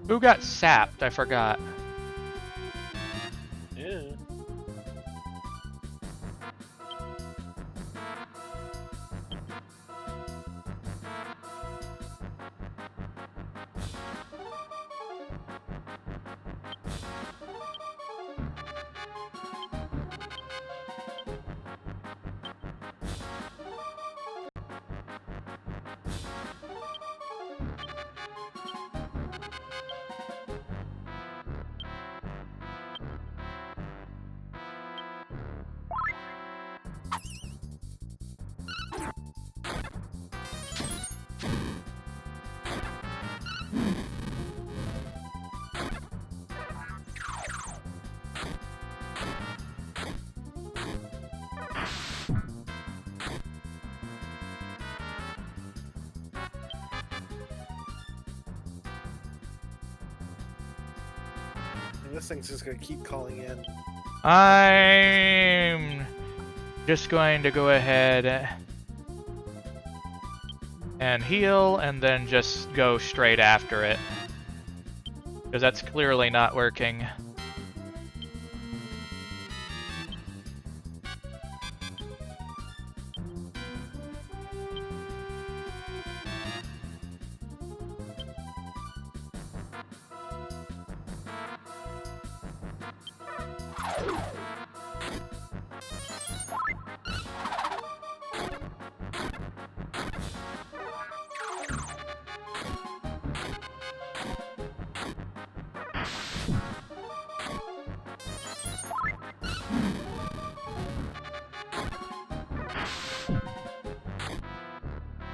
Speaker 1: Who got sapped? I forgot.
Speaker 7: Yeah. And this thing's just gonna keep calling in.
Speaker 1: I'm just going to go ahead and heal, and then just go straight after it. Because that's clearly not working.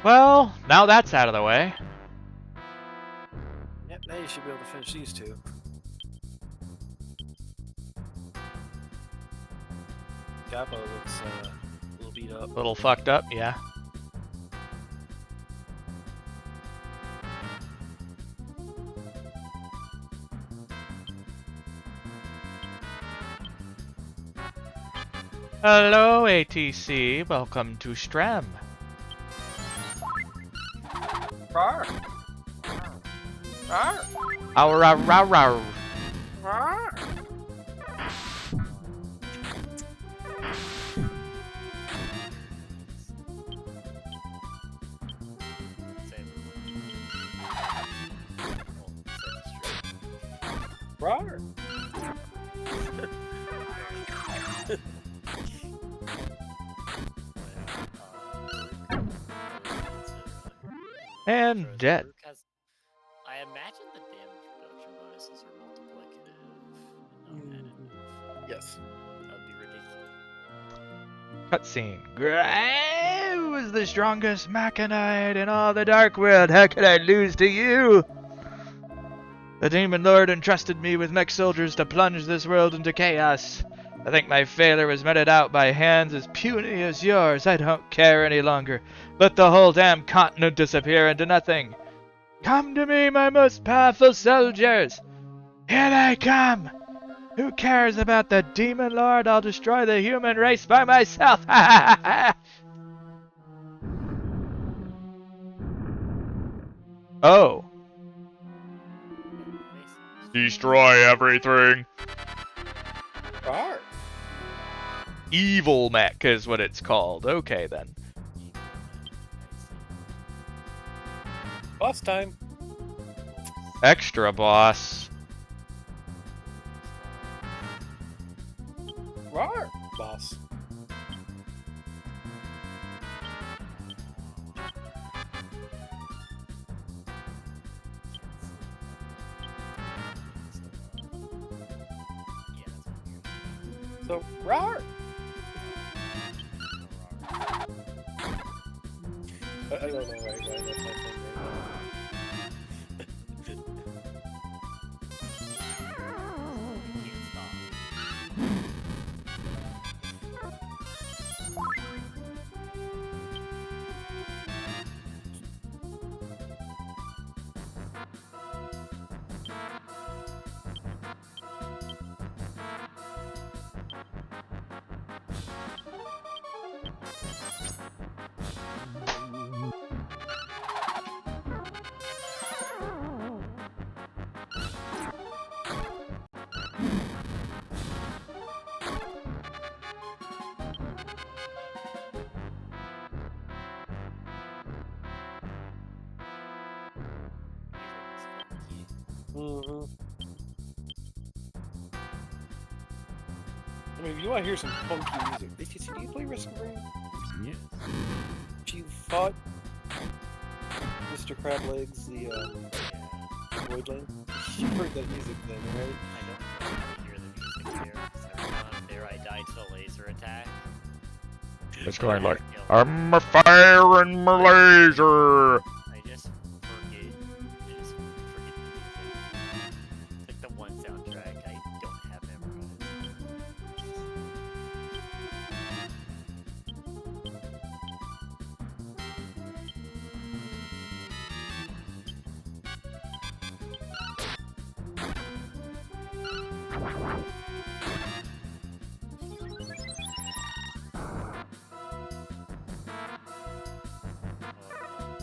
Speaker 1: Well, now that's out of the way.
Speaker 5: Yep, now you should be able to finish these two. Kappa looks a little beat up.
Speaker 1: A little fucked up, yeah. Hello, ATC. Welcome to Stram.
Speaker 5: Rawr. Rawr.
Speaker 1: Ow, row, row, row.
Speaker 5: Rawr. Rawr.
Speaker 1: And dead.
Speaker 8: I imagine the damage reduction bonuses are multiplicative, not additive.
Speaker 7: Yes.
Speaker 8: That would be ridiculous.
Speaker 1: Cutscene. I was the strongest Mechanized in all the Dark World. How could I lose to you? The Demon Lord entrusted me with mech soldiers to plunge this world into chaos. I think my failure was meted out by hands as puny as yours. I don't care any longer. Let the whole damn continent disappear into nothing. Come to me, my most powerful soldiers. Here they come. Who cares about the Demon Lord? I'll destroy the human race by myself. Oh. Destroy everything.
Speaker 7: Rawr.
Speaker 1: Evil mech is what it's called. Okay, then.
Speaker 7: Boss time.
Speaker 1: Extra boss.
Speaker 7: Rawr. Boss. So, rawr. I don't know why that's my thing right Mm-hmm. I mean, if you want to hear some funky music, do you play Risk of Rain?
Speaker 8: Yes.
Speaker 7: If you fought Mr. Crablegs, the Voidling, you heard that music then, right?
Speaker 8: I don't know how to hear the music there, because every time there I die to the laser attack.
Speaker 1: It's going like,
Speaker 8: Kill.
Speaker 1: I'm a firing my laser.
Speaker 8: I just forget. I just forget the music. It's like the one soundtrack I don't have memorized.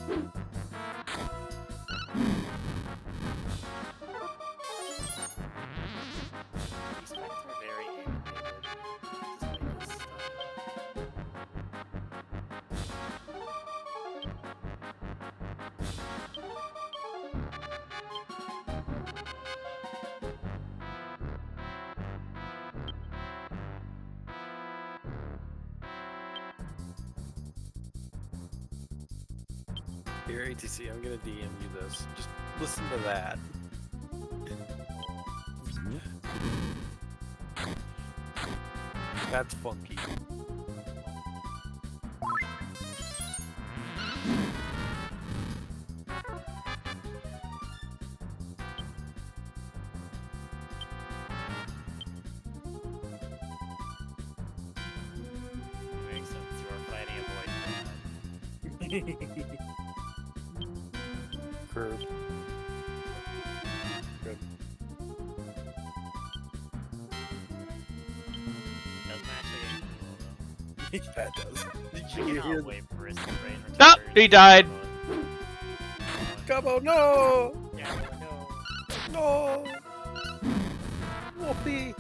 Speaker 8: These fights are very animated, despite this style.
Speaker 5: Here, ATC, I'm gonna DM you this. Just listen to that. That's funky.
Speaker 8: Makes sense. You are fighting a void god.
Speaker 5: Curb.
Speaker 8: Doesn't actually end well, though.
Speaker 5: That does.
Speaker 8: You
Speaker 5: You hear
Speaker 8: cannot
Speaker 5: the
Speaker 8: wait for his brain
Speaker 1: Nope,
Speaker 8: retired.
Speaker 1: he died.
Speaker 5: Gabo, no!
Speaker 8: Yeah, no.
Speaker 5: No! Whoopee!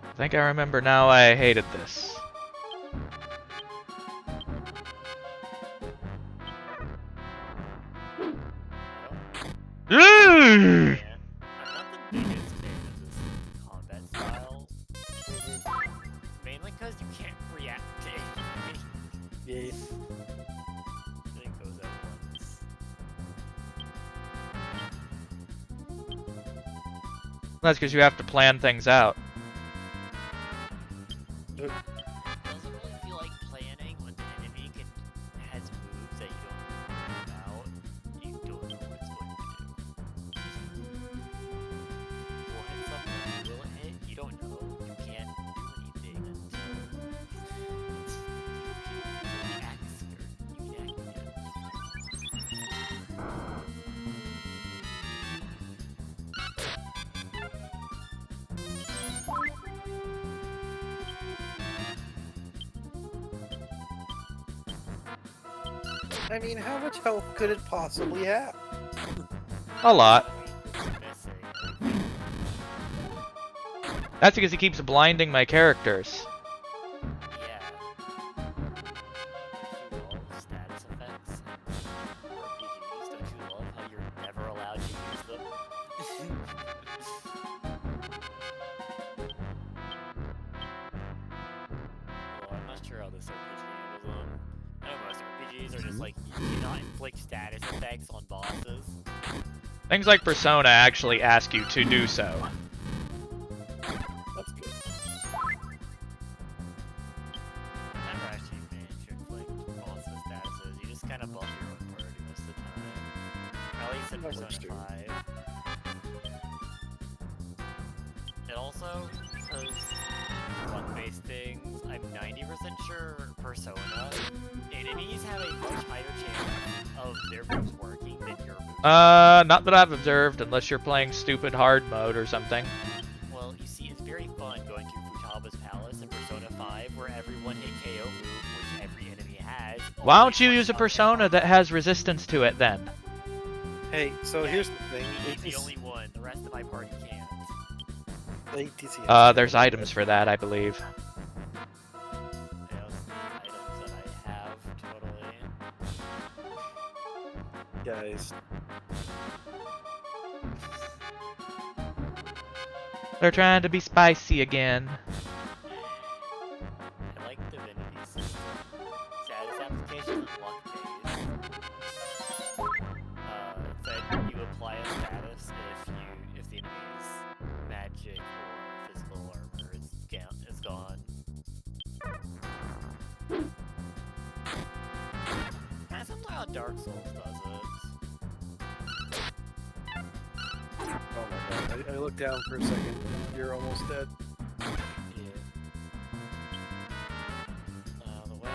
Speaker 1: I think I remember now. I hated this. Ugh!
Speaker 8: Yeah. I'm not the biggest fan of this combat style. Mainly because you can't react to anything.
Speaker 5: Yes.
Speaker 8: It goes at once.
Speaker 1: That's because you have to plan things out.
Speaker 8: It doesn't really feel like planning when the enemy has moves that you don't know about. You don't know what it's going to do. Will hit something, will it hit? You don't know. You can't do anything until you act scared. You can act again.
Speaker 7: I mean, how much health could it possibly have?
Speaker 1: A lot.
Speaker 8: It's missing.
Speaker 1: That's because he keeps blinding my characters.
Speaker 8: Yeah. Don't you love status effects in RPGs? Don't you love how you're never allowed to use them? Well, I'm not sure how this RPG handles them. I know most RPGs are just like, you cannot inflict status effects on bosses.
Speaker 1: Things like Persona actually ask you to do so.
Speaker 7: That's good.
Speaker 8: Never actually managed to inflict bosses statuses. You just kind of buff your own party most of the time. At least in
Speaker 7: That
Speaker 8: Persona
Speaker 7: works too.
Speaker 8: 5. It also, because run-based things, I'm 90% sure Persona, enemies have a much higher chance of their moves working than your moves.
Speaker 1: Not that I've observed, unless you're playing stupid hard mode or something.
Speaker 8: Well, you see, it's very fun going through Futaba's Palace in Persona 5, where every one-hit KO move, which every enemy has...
Speaker 1: Why
Speaker 8: only
Speaker 1: don't you
Speaker 8: one
Speaker 1: use a
Speaker 8: shot
Speaker 1: Persona
Speaker 8: hit.
Speaker 1: that has resistance to it then?
Speaker 7: Hey, so
Speaker 8: Yeah,
Speaker 7: here's the thing.
Speaker 8: He's the only one. The rest of my party can't.
Speaker 7: ATC.
Speaker 1: There's items for that, I believe.
Speaker 8: Yeah, those items that I have, totally.
Speaker 7: Guys,
Speaker 1: They're trying to be spicy again.
Speaker 8: I like Divinity system. Status application and luck phase. It's that you apply a status if the enemy's magic or physical armor is gone. That's something how Dark Souls does it.
Speaker 7: oh my god, I looked down for a second. You're almost dead.
Speaker 8: Yeah. The way,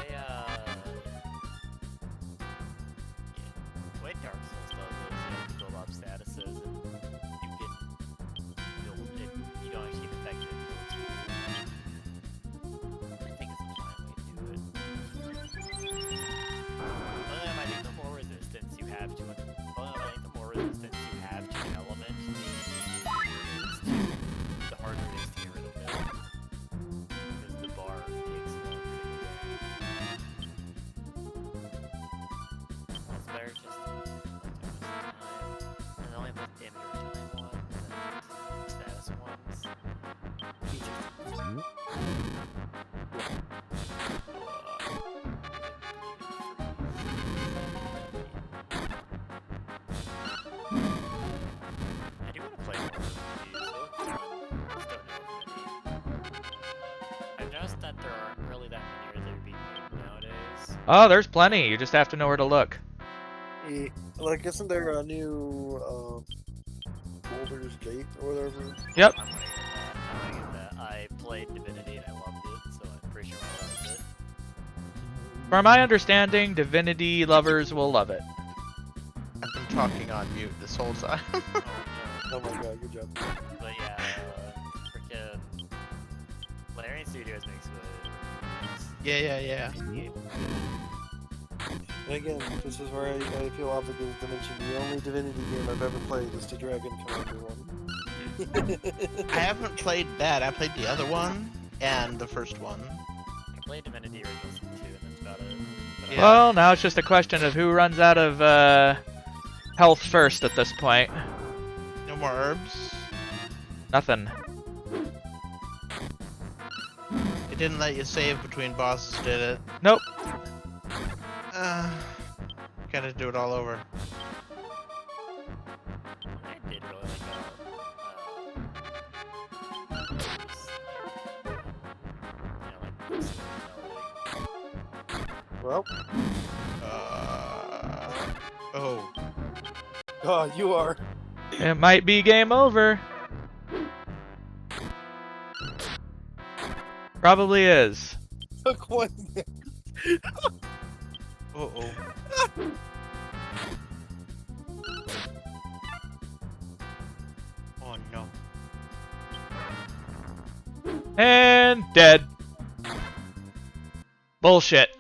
Speaker 1: Oh, there's plenty. You just have to know where to look.
Speaker 7: Like, isn't there a new Boulder's Gate or whatever?
Speaker 1: Yep.
Speaker 8: I'm gonna get that. I played Divinity and I loved it, so I'm pretty sure I loved it.
Speaker 1: From my understanding, Divinity lovers will love it.
Speaker 3: I've been talking on mute this whole time.
Speaker 7: Oh my god, good job.
Speaker 8: But yeah, freaking Larian Studios makes good.
Speaker 3: yeah.
Speaker 7: And again, this is where I feel obligated to mention the only Divinity game I've ever played is the Dragon Commander one.
Speaker 3: I haven't played that. I played the other one and the first one.
Speaker 8: I played Divinity Originals 2 and that's about it. But
Speaker 3: Yeah.
Speaker 1: Well, now it's just a question of who runs out of health first at this point.
Speaker 3: No more herbs.
Speaker 1: Nothing.
Speaker 3: It didn't let you save between bosses, did it?
Speaker 1: Nope.
Speaker 3: Gotta do it all over.
Speaker 8: I did really like
Speaker 7: Well,
Speaker 3: Oh.
Speaker 7: oh, you are.
Speaker 1: It might be game over. Probably is.
Speaker 7: Took one.
Speaker 3: Uh-oh. Oh no.
Speaker 1: And dead. Bullshit.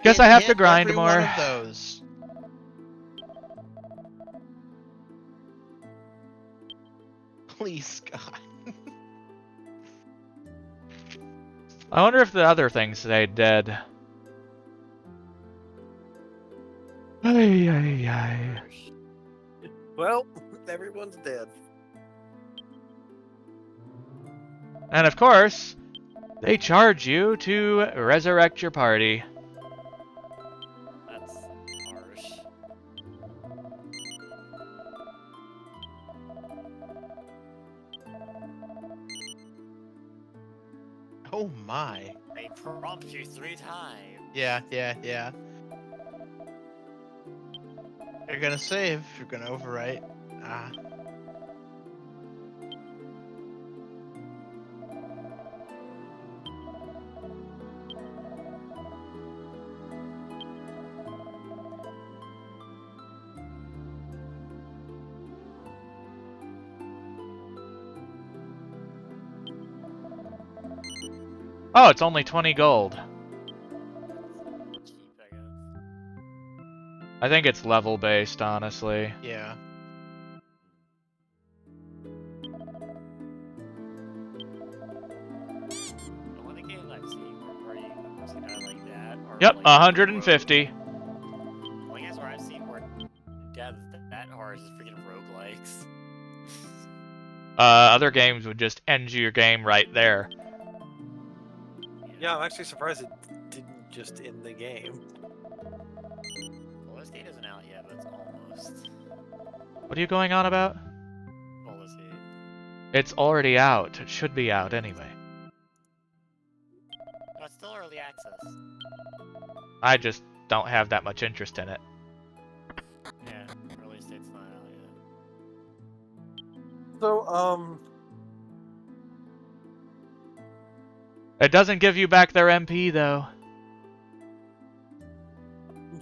Speaker 1: Guess I have to
Speaker 3: Hit
Speaker 1: grind
Speaker 3: every
Speaker 1: more.
Speaker 3: One of those. Please, God.
Speaker 1: I wonder if the other things say dead. Ay, ay, ay.
Speaker 7: Well, everyone's dead.
Speaker 1: And of course, they charge you to resurrect your party.
Speaker 8: that's harsh.
Speaker 3: Oh my.
Speaker 8: They prompt you 3 times.
Speaker 3: Yeah. You're gonna save. You're gonna overwrite. Ah.
Speaker 1: Oh, it's only 20 gold.
Speaker 8: Cheap, I guess.
Speaker 1: I think it's level based, honestly.
Speaker 3: Yeah.
Speaker 8: The only games I've seen where party members kind of like that are
Speaker 1: Yep,
Speaker 8: like
Speaker 1: 150.
Speaker 8: The only games where I've seen where deaths that hard is freaking roguelikes.
Speaker 1: Other games would just end your game right there.
Speaker 7: Yeah, I'm actually surprised it didn't just end the game.
Speaker 8: Baldur's Gate isn't out yet, but it's almost.
Speaker 1: What are you going on about?
Speaker 8: Baldur's Gate.
Speaker 1: It's already out. It should be out anyway.
Speaker 8: No, it's still early access.
Speaker 1: I just don't have that much interest in it.
Speaker 8: Yeah, release date's not out yet.
Speaker 7: So,
Speaker 1: It doesn't give you back their MP, though.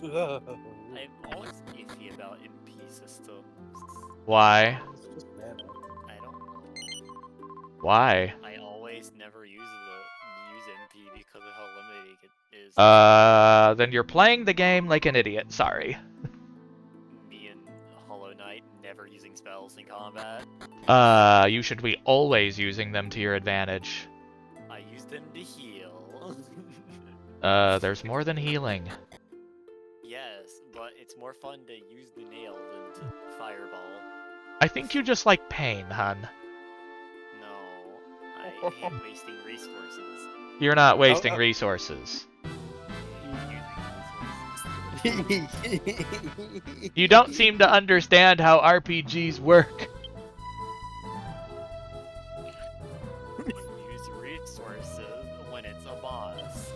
Speaker 8: I'm always iffy about MP systems.
Speaker 1: Why?
Speaker 7: It's just mana.
Speaker 8: I don't know.
Speaker 1: Why?
Speaker 8: I always never use MP because of how limited it is.
Speaker 1: Then you're playing the game like an idiot. Sorry.
Speaker 8: Me and Hollow Knight never using spells in combat.
Speaker 1: You should be always using them to your advantage.
Speaker 8: I use them to heal.
Speaker 1: There's more than healing.
Speaker 8: Yes, but it's more fun to use the nail than to fireball.
Speaker 1: I think you just like pain, hun.
Speaker 8: No, I hate wasting resources.
Speaker 1: You're not wasting
Speaker 7: oh.
Speaker 1: resources.
Speaker 8: Using resources.
Speaker 1: You don't seem to understand how RPGs work.
Speaker 8: Use resources when it's a boss.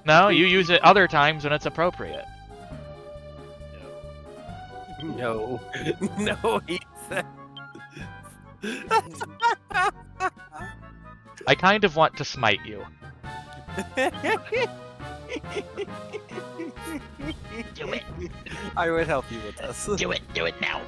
Speaker 1: No, you use it other times when it's appropriate.
Speaker 5: No. No, he said.
Speaker 1: I kind of want to smite you.
Speaker 3: Do it.
Speaker 5: I would help you with this.
Speaker 3: Do it. Do it now.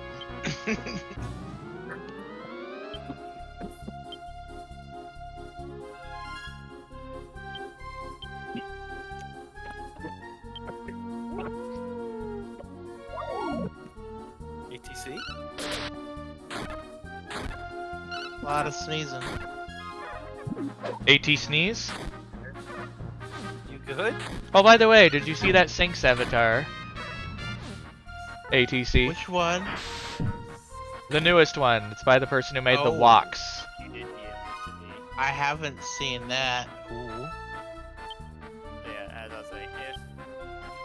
Speaker 5: ATC?
Speaker 3: A lot of sneezing.
Speaker 1: AT sneeze?
Speaker 5: You good?
Speaker 1: Oh, by the way, did you see that Sinks avatar? ATC.
Speaker 3: Which one?
Speaker 1: The newest one. It's by the person who made the
Speaker 3: Oh.
Speaker 1: walks.
Speaker 8: You did DM it to me.
Speaker 3: I haven't seen that. Ooh.
Speaker 8: Yeah, as I was saying, if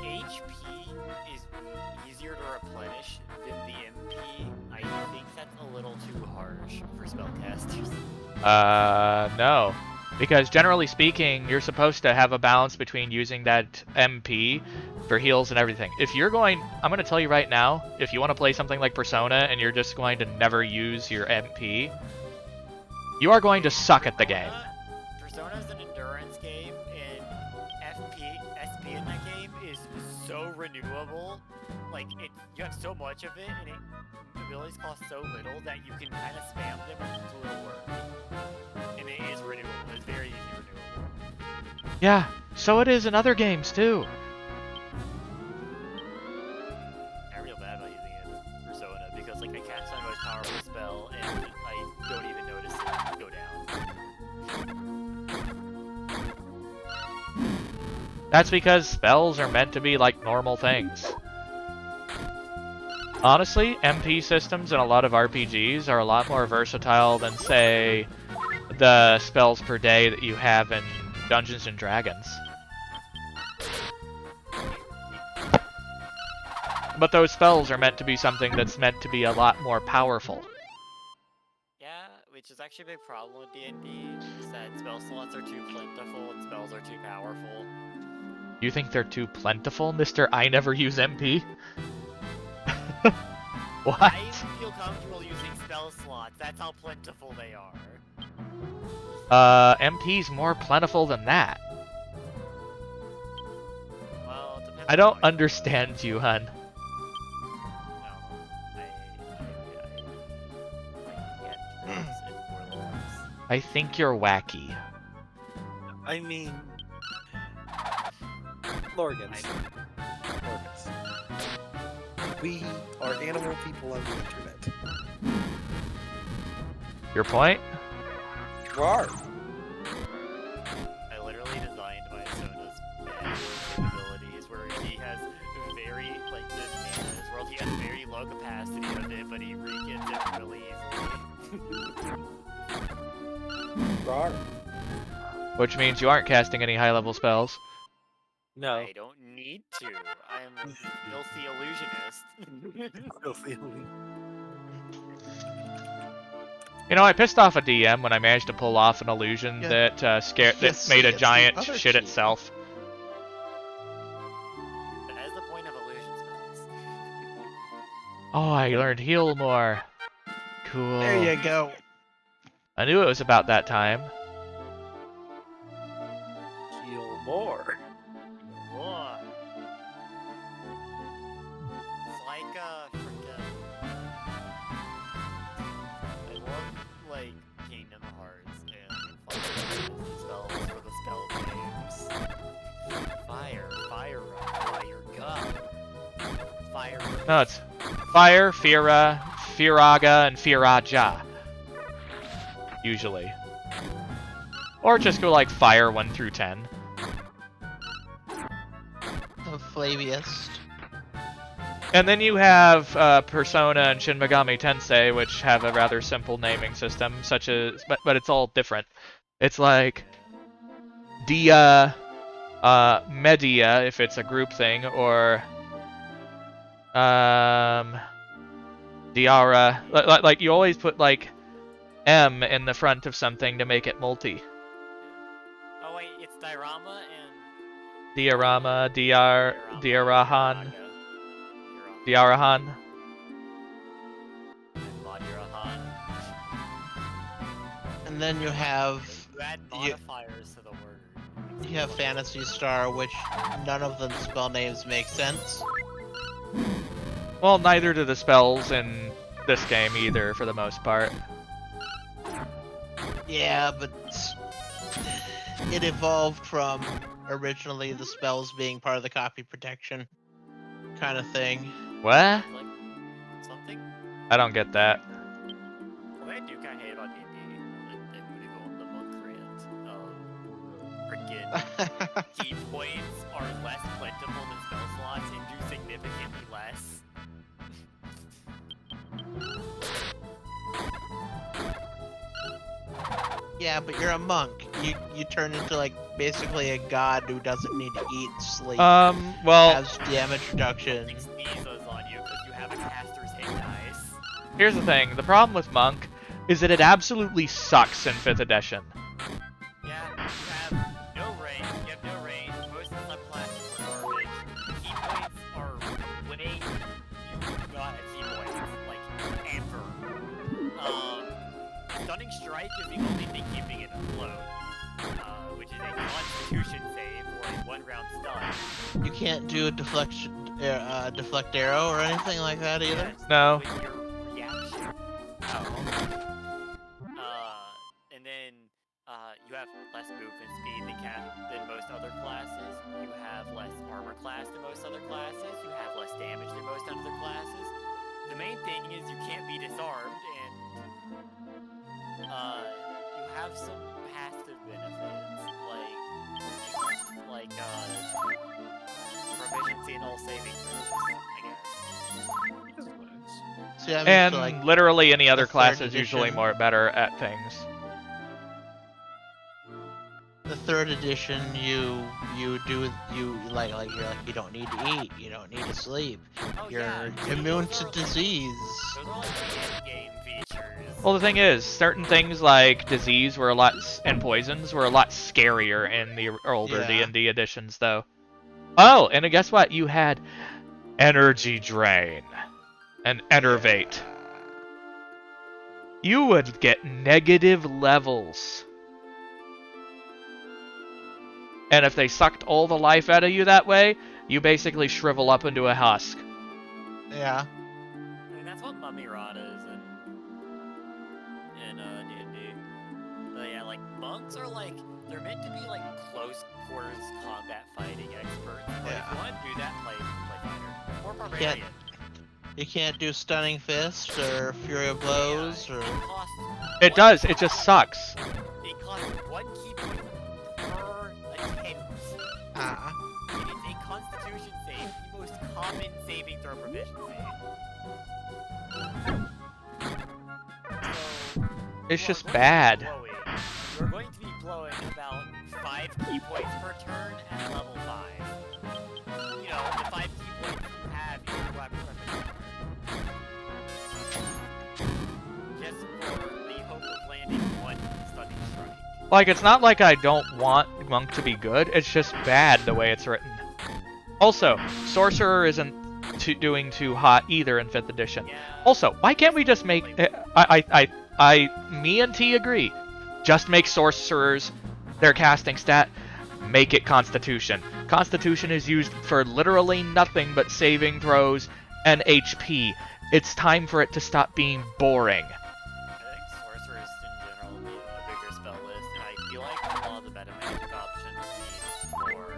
Speaker 8: HP is easier to replenish than the MP, I think that's a little too harsh for spellcasters.
Speaker 1: No. Because generally speaking, you're supposed to have a balance between using that MP for heals and everything. If you're going, I'm going to tell you right now, if you want to play something like Persona and you're just going to never use your MP, you are going to suck at the game.
Speaker 8: Persona's an endurance game, and SP in that game is so renewable. Like, you have so much of it, and abilities cost so little that you can kind of spam them and it's a little work. And it is renewable. It's very easy renewable.
Speaker 1: Yeah, so it is in other games too.
Speaker 8: I'm real bad about using it in Persona because, like, I cast my most powerful spell and I don't even notice it go down.
Speaker 1: That's because spells are meant to be like normal things. Honestly, MP systems in a lot of RPGs are a lot more versatile than, say, the spells per day that you have in Dungeons and Dragons. But those spells are meant to be something that's meant to be a lot more powerful.
Speaker 8: Yeah, which is actually a big problem with D&D, is that spell slots are too plentiful and spells are too powerful.
Speaker 1: You think they're too plentiful, Mr. I never use MP? What?
Speaker 8: I feel comfortable using spell slots, that's how plentiful they are.
Speaker 1: MP's more plentiful than that.
Speaker 8: Well, it depends
Speaker 1: I
Speaker 8: on
Speaker 1: don't
Speaker 8: how you-
Speaker 1: understand you, hun.
Speaker 8: No, I get drugs and warlocks.
Speaker 1: I think you're wacky.
Speaker 5: I mean, Lorgans. We are animal people on the internet.
Speaker 1: Your point?
Speaker 5: Rar.
Speaker 8: I literally designed my Sona's bad capabilities where he has very, like, this man in this world, he has very low capacity of it, but he re-gets it really easily.
Speaker 5: Rar.
Speaker 1: Which means you aren't casting any high-level spells.
Speaker 5: No.
Speaker 8: I don't need to. I'm a filthy illusionist.
Speaker 5: Filthy.
Speaker 1: You know, I pissed off a DM when I managed to pull off an illusion
Speaker 3: Yeah.
Speaker 1: that
Speaker 3: Yes,
Speaker 1: made a
Speaker 3: it's the
Speaker 1: giant
Speaker 3: other
Speaker 1: shit
Speaker 3: cheat.
Speaker 1: itself.
Speaker 8: That is the point of illusion spells.
Speaker 1: Oh, I learned heal more. Cool.
Speaker 3: There you go.
Speaker 1: I knew it was about that time.
Speaker 5: Heal more.
Speaker 8: Whoa. It's like frickin' I love, like, Kingdom Hearts and Final spells for the spell names. Fire gun. Fire.
Speaker 1: No, it's Fire, Fira, Firaga, and Firaja. Usually. Or just go like Fire 1 through 10.
Speaker 3: The Flaviest.
Speaker 1: And then you have Persona and Shin Megami Tensei, which have a rather simple naming system, such as, but it's all different. It's like Dia, Media, if it's a group thing, or Diara. Like you always put like M in the front of something to make it multi.
Speaker 8: Oh wait, it's Diorama and
Speaker 1: Diorama, Diarahan,
Speaker 8: Diarahan.
Speaker 1: Diarahan.
Speaker 3: And then you have
Speaker 8: You add modifiers to the word.
Speaker 3: you have Phantasy Star, which none of the spell names make sense.
Speaker 1: Well, neither do the spells in this game either, for the most part.
Speaker 3: Yeah, but it evolved from originally the spells being part of the copy protection kind of thing.
Speaker 1: What?
Speaker 8: Like something.
Speaker 1: I don't get that.
Speaker 8: What I do kind of hate about D&D, and when you go on the monk rant, freaking key points are less plentiful than spell slots and do significantly less.
Speaker 3: Yeah, but you're a monk. You turn into like basically a god who doesn't need to eat, sleep,
Speaker 1: Well,
Speaker 3: has damage reduction.
Speaker 8: Things sneezes on you because you have a caster's hit dice.
Speaker 1: here's the thing. The problem with Monk is that it absolutely sucks in 5th edition.
Speaker 8: Yeah, you have no range. You have no range. Most of the subclasses are garbage. Key points are way you got a key point, like ever. Stunning Strike is the only thing keeping it afloat, which is a Constitution save or a 1-round stun.
Speaker 3: You can't do a deflect arrow or anything like that either.
Speaker 8: Yes,
Speaker 1: No.
Speaker 8: with your reaction. And then you have less movement speed than most other classes. You have less armor class than most other classes. You have less damage than most other classes. The main thing is you can't be disarmed, and you have some passive benefits, like proficiency in all saving throws, I guess.
Speaker 3: See, I'm
Speaker 1: And
Speaker 3: used to, like,
Speaker 1: literally any other
Speaker 3: the
Speaker 1: class
Speaker 3: third
Speaker 1: is usually
Speaker 3: edition.
Speaker 1: more better at things.
Speaker 3: the 3rd edition. You don't need to eat, you don't need to sleep.
Speaker 8: Oh,
Speaker 3: You're
Speaker 8: yeah,
Speaker 3: immune
Speaker 8: those
Speaker 3: to
Speaker 8: are-
Speaker 3: disease.
Speaker 8: Those are like game features.
Speaker 1: Well, the thing is, certain things like disease were a lot, and poisons were a lot scarier in the older
Speaker 3: Yeah.
Speaker 1: D&D editions, though. Oh, and guess what? You had energy drain and enervate. You would get negative levels. And if they sucked all the life out of you that way, you basically shrivel up into a husk.
Speaker 3: Yeah.
Speaker 8: I mean, that's what Mummy Rod is in D&D. But yeah, like, monks are like, they're meant to be like close quarters combat fighting experts. But if
Speaker 3: Yeah.
Speaker 8: you want to do that, play fighter. Or barbarian.
Speaker 3: You can't do stunning fist or fury of blows
Speaker 8: Yeah,
Speaker 3: or.
Speaker 1: It
Speaker 8: one-
Speaker 1: does, it just sucks.
Speaker 8: It costs 1 key point per attempt.
Speaker 3: Ah.
Speaker 8: It is a Constitution save, the most common saving throw proficiency. So,
Speaker 1: It's
Speaker 8: you
Speaker 1: just
Speaker 8: are going to be
Speaker 1: bad.
Speaker 8: blowing- You're going to be blowing about 5 key points per turn at level 5. You know, the 5 key points you have in your weapon repertoire. Just for the hope of landing 1 stunning strike.
Speaker 1: Like, it's not like I don't want Monk to be good, it's just bad the way it's written. Also, Sorcerer isn't doing too hot either in 5th edition.
Speaker 8: Yeah.
Speaker 1: Also, why can't we just make... me and T agree. Just make Sorcerers their casting stat, make it Constitution. Constitution is used for literally nothing but saving throws and HP. It's time for it to stop being boring.
Speaker 8: I think sorcerers in general need a bigger spell list, and I feel like a lot of the meta magic options need more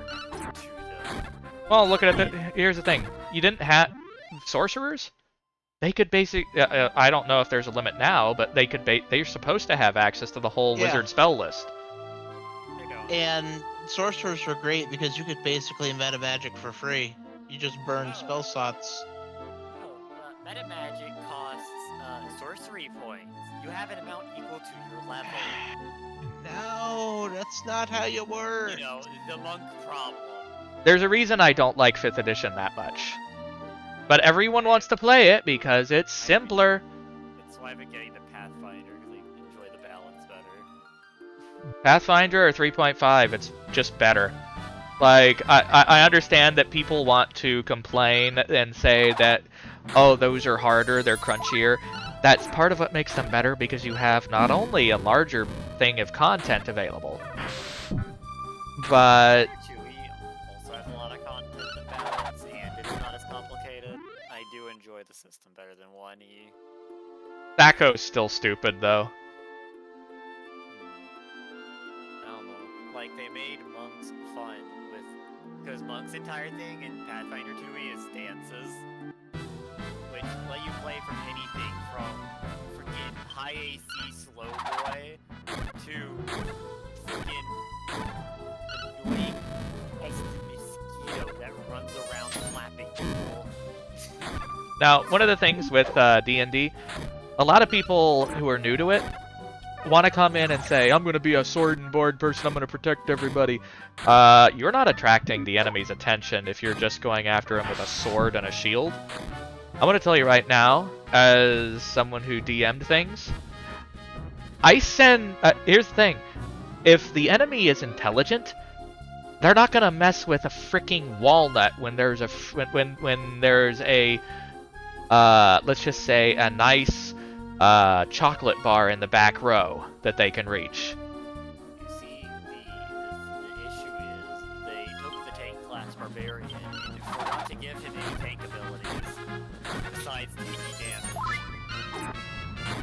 Speaker 8: to them.
Speaker 1: Well, look at it. Here's the thing. You didn't have Sorcerers? They could basically... I don't know if there's a limit now, but they could... they're supposed to have access to the whole
Speaker 3: Yeah.
Speaker 1: wizard spell list.
Speaker 8: There you go.
Speaker 3: And sorcerers are great because you could basically meta magic for free. You just burn spell slots.
Speaker 8: Oh, meta magic costs sorcery points. You have an amount equal to your level.
Speaker 3: No, that's not how you work.
Speaker 8: You know, the monk problem.
Speaker 1: There's a reason I don't like 5th edition that much. But everyone wants to play it because it's simpler.
Speaker 8: That's why I've been getting the Pathfinder, because I enjoy the balance better.
Speaker 1: Pathfinder or 3.5, it's just better. Like, I understand that people want to complain and say that, oh, those are harder, they're crunchier. That's part of what makes them better, because you have not only a larger thing of content available, but...
Speaker 8: Chewy also has a lot of content and balance, and it's not as complicated. I do enjoy the system better than 1E.
Speaker 1: Thaco's still stupid, though.
Speaker 8: I don't know. Like, they made monks fun with... Because Monk's entire thing in Pathfinder 2E is dances. Which let you play from anything from freaking high AC slow boy to freaking annoying mosquito that runs around slapping people.
Speaker 1: Now, one of the things with D&D, a lot of people who are new to it want to come in and say, I'm going to be a sword and board person, I'm going to protect everybody. You're not attracting the enemy's attention if you're just going after him with a sword and a shield. I'm going to tell you right now, as someone who DM'd things, I send... here's the thing. If the enemy is intelligent, they're not going to mess with a freaking walnut when there's a... when there's a... let's just say a nice chocolate bar in the back row that they can reach.
Speaker 8: You see, the issue is they took the tank class barbarian and forgot to give him any tank abilities besides taking damage.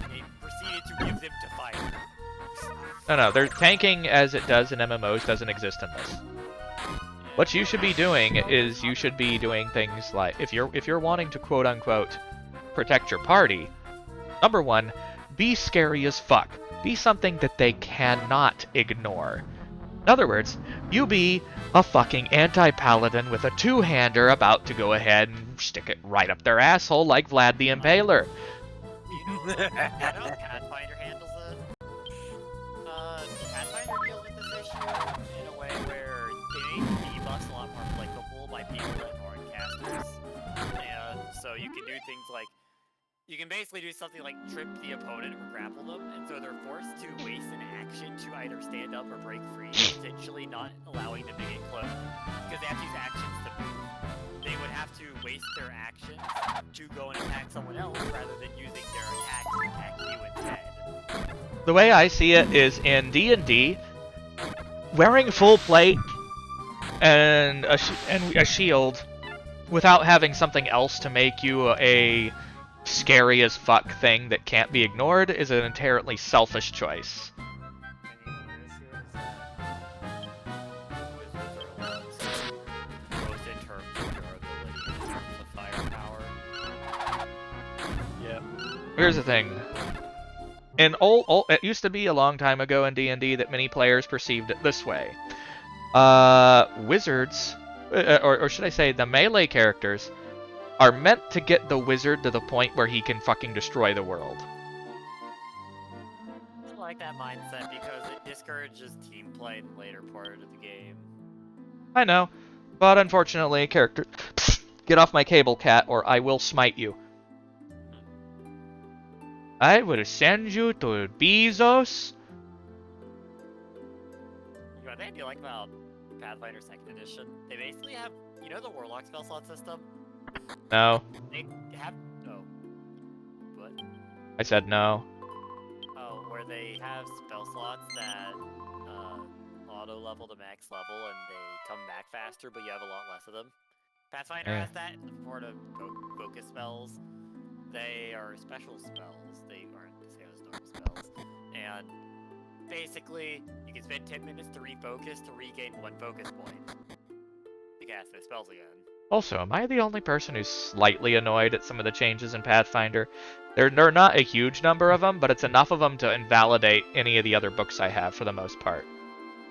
Speaker 8: They proceeded to give them to fire.
Speaker 1: No, they're tanking as it does in MMOs doesn't exist in this. What you should be doing is you should be doing things like, if you're wanting to quote unquote protect your party, number one, be scary as fuck. Be something that they cannot ignore. In other words, you be a fucking anti-paladin with a two-hander about to go ahead and stick it right up their asshole like Vlad the Impaler.
Speaker 8: You know how Pathfinder handles it? Pathfinder deals with this issue in a way where they make debuffs a lot more applicable by people that aren't casters. And so you can do things like, you can basically do something like trip the opponent or grapple them, and so they're forced to waste an action to either stand up or break free, potentially not allowing them to get close, because they have to use actions to move. They would have to waste their actions to go and attack someone else rather than using their attack to attack you instead.
Speaker 1: The way I see it is in D&D, wearing full plate and a shield without having something else to make you a scary as fuck thing that can't be ignored is an inherently selfish choice.
Speaker 8: Both in terms of durability and in terms of firepower.
Speaker 5: Yeah.
Speaker 1: Here's the thing. In it used to be a long time ago in D&D that many players perceived it this way. Wizards, or should I say the melee characters, are meant to get the wizard to the point where he can fucking destroy the world.
Speaker 8: I like that mindset because it discourages team play in the later part of the game.
Speaker 1: I know, but unfortunately, character... Psst, get off my cable, cat, or I will smite you. I will send you to Bezos.
Speaker 8: What I do like about Pathfinder 2nd Edition, they basically have, you know the Warlock spell slot system?
Speaker 1: No.
Speaker 8: They have, oh. What?
Speaker 1: I said no.
Speaker 8: Oh, where they have spell slots that auto level to max level and they come back faster, but you have a lot less of them. Pathfinder has that in the form of focus spells. They are special spells. They aren't the same as normal spells. And basically, you can spend 10 minutes to refocus to regain 1 focus point to cast those spells again.
Speaker 1: Also, am I the only person who's slightly annoyed at some of the changes in Pathfinder? There are not a huge number of them, but it's enough of them to invalidate any of the other books I have for the most part.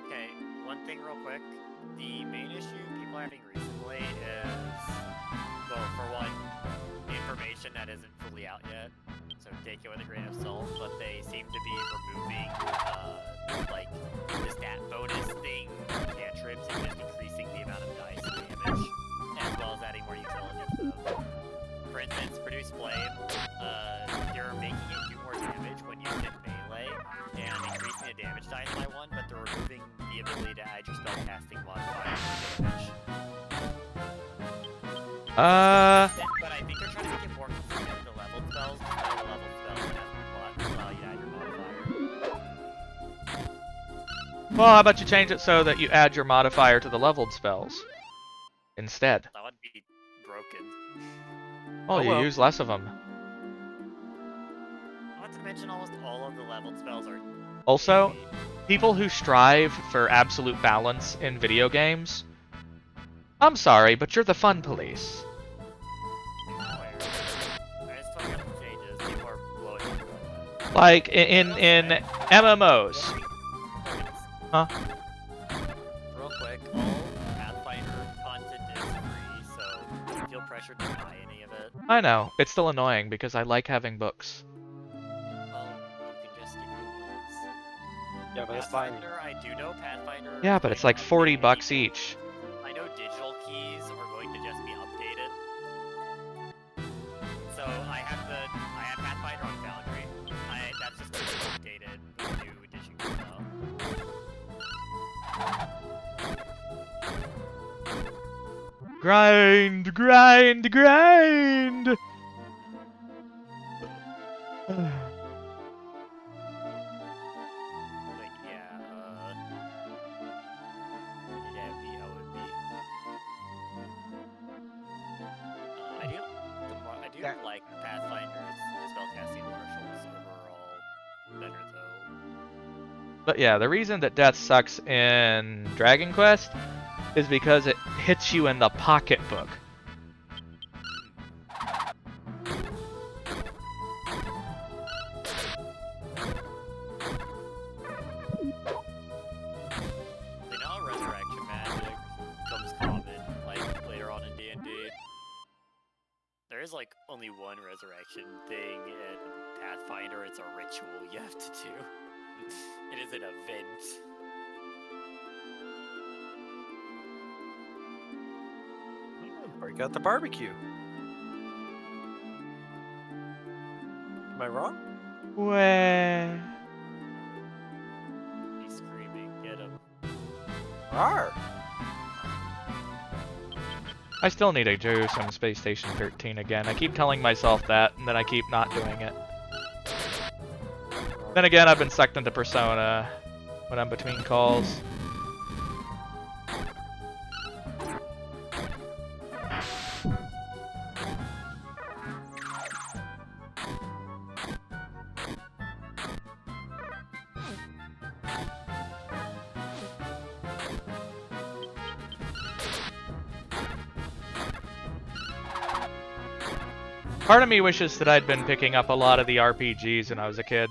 Speaker 8: Okay, one thing real quick. The main issue people are having recently is, well, for one, information that isn't fully out yet, so take it with a grain of salt, but they seem to be removing, like, the stat bonus thing, cantrips, and just increasing the amount of dice and damage, as well as adding more utility to them. For instance, Produce Flame, you're making it do more damage when you hit melee, and increasing the damage dice by 1, but they're removing the ability to add your spellcasting modifier to damage. But I think they're trying to make it more consistent with the leveled spells. Because the leveled spells have allow you to add your modifier.
Speaker 1: Well, how about you change it so that you add your modifier to the leveled spells instead?
Speaker 8: That would be broken.
Speaker 1: Well, you use less of them.
Speaker 8: Not to mention almost all of the leveled spells are...
Speaker 1: Also, people who strive for absolute balance in video games, I'm sorry, but you're the fun police. Like in MMOs. Huh?
Speaker 8: Real quick, all Pathfinder content is free, so don't feel pressured to buy any of it.
Speaker 1: I know. It's still annoying because I like having books.
Speaker 8: Well, you can just give me books.
Speaker 5: Yeah, but that's fine.
Speaker 8: Pathfinder, I do know Pathfinder.
Speaker 1: Yeah, but it's like $40 each.
Speaker 8: I know digital keys are going to just be updated. So I have Pathfinder on Foundry. That's just going to be updated with new edition now.
Speaker 1: Grind, grind, grind!
Speaker 8: Like, yeah, be how it would be. I do like Pathfinder's spellcasting marshals overall better though.
Speaker 1: But yeah, the reason that death sucks in Dragon Quest is because it hits you in the pocketbook.
Speaker 8: You know how resurrection magic becomes common, like later on in D&D? There is like only one resurrection thing in Pathfinder. It's a ritual you have to do. It is an event.
Speaker 5: Break out the barbecue. Am I wrong?
Speaker 1: Where?
Speaker 8: He's screaming, get him.
Speaker 5: Rawr!
Speaker 1: I still need to do some Space Station 13 again. I keep telling myself that, and then I keep not doing it. Then again, I've been sucked into Persona when I'm between calls. Part of me wishes that I'd been picking up a lot of the RPGs when I was a kid.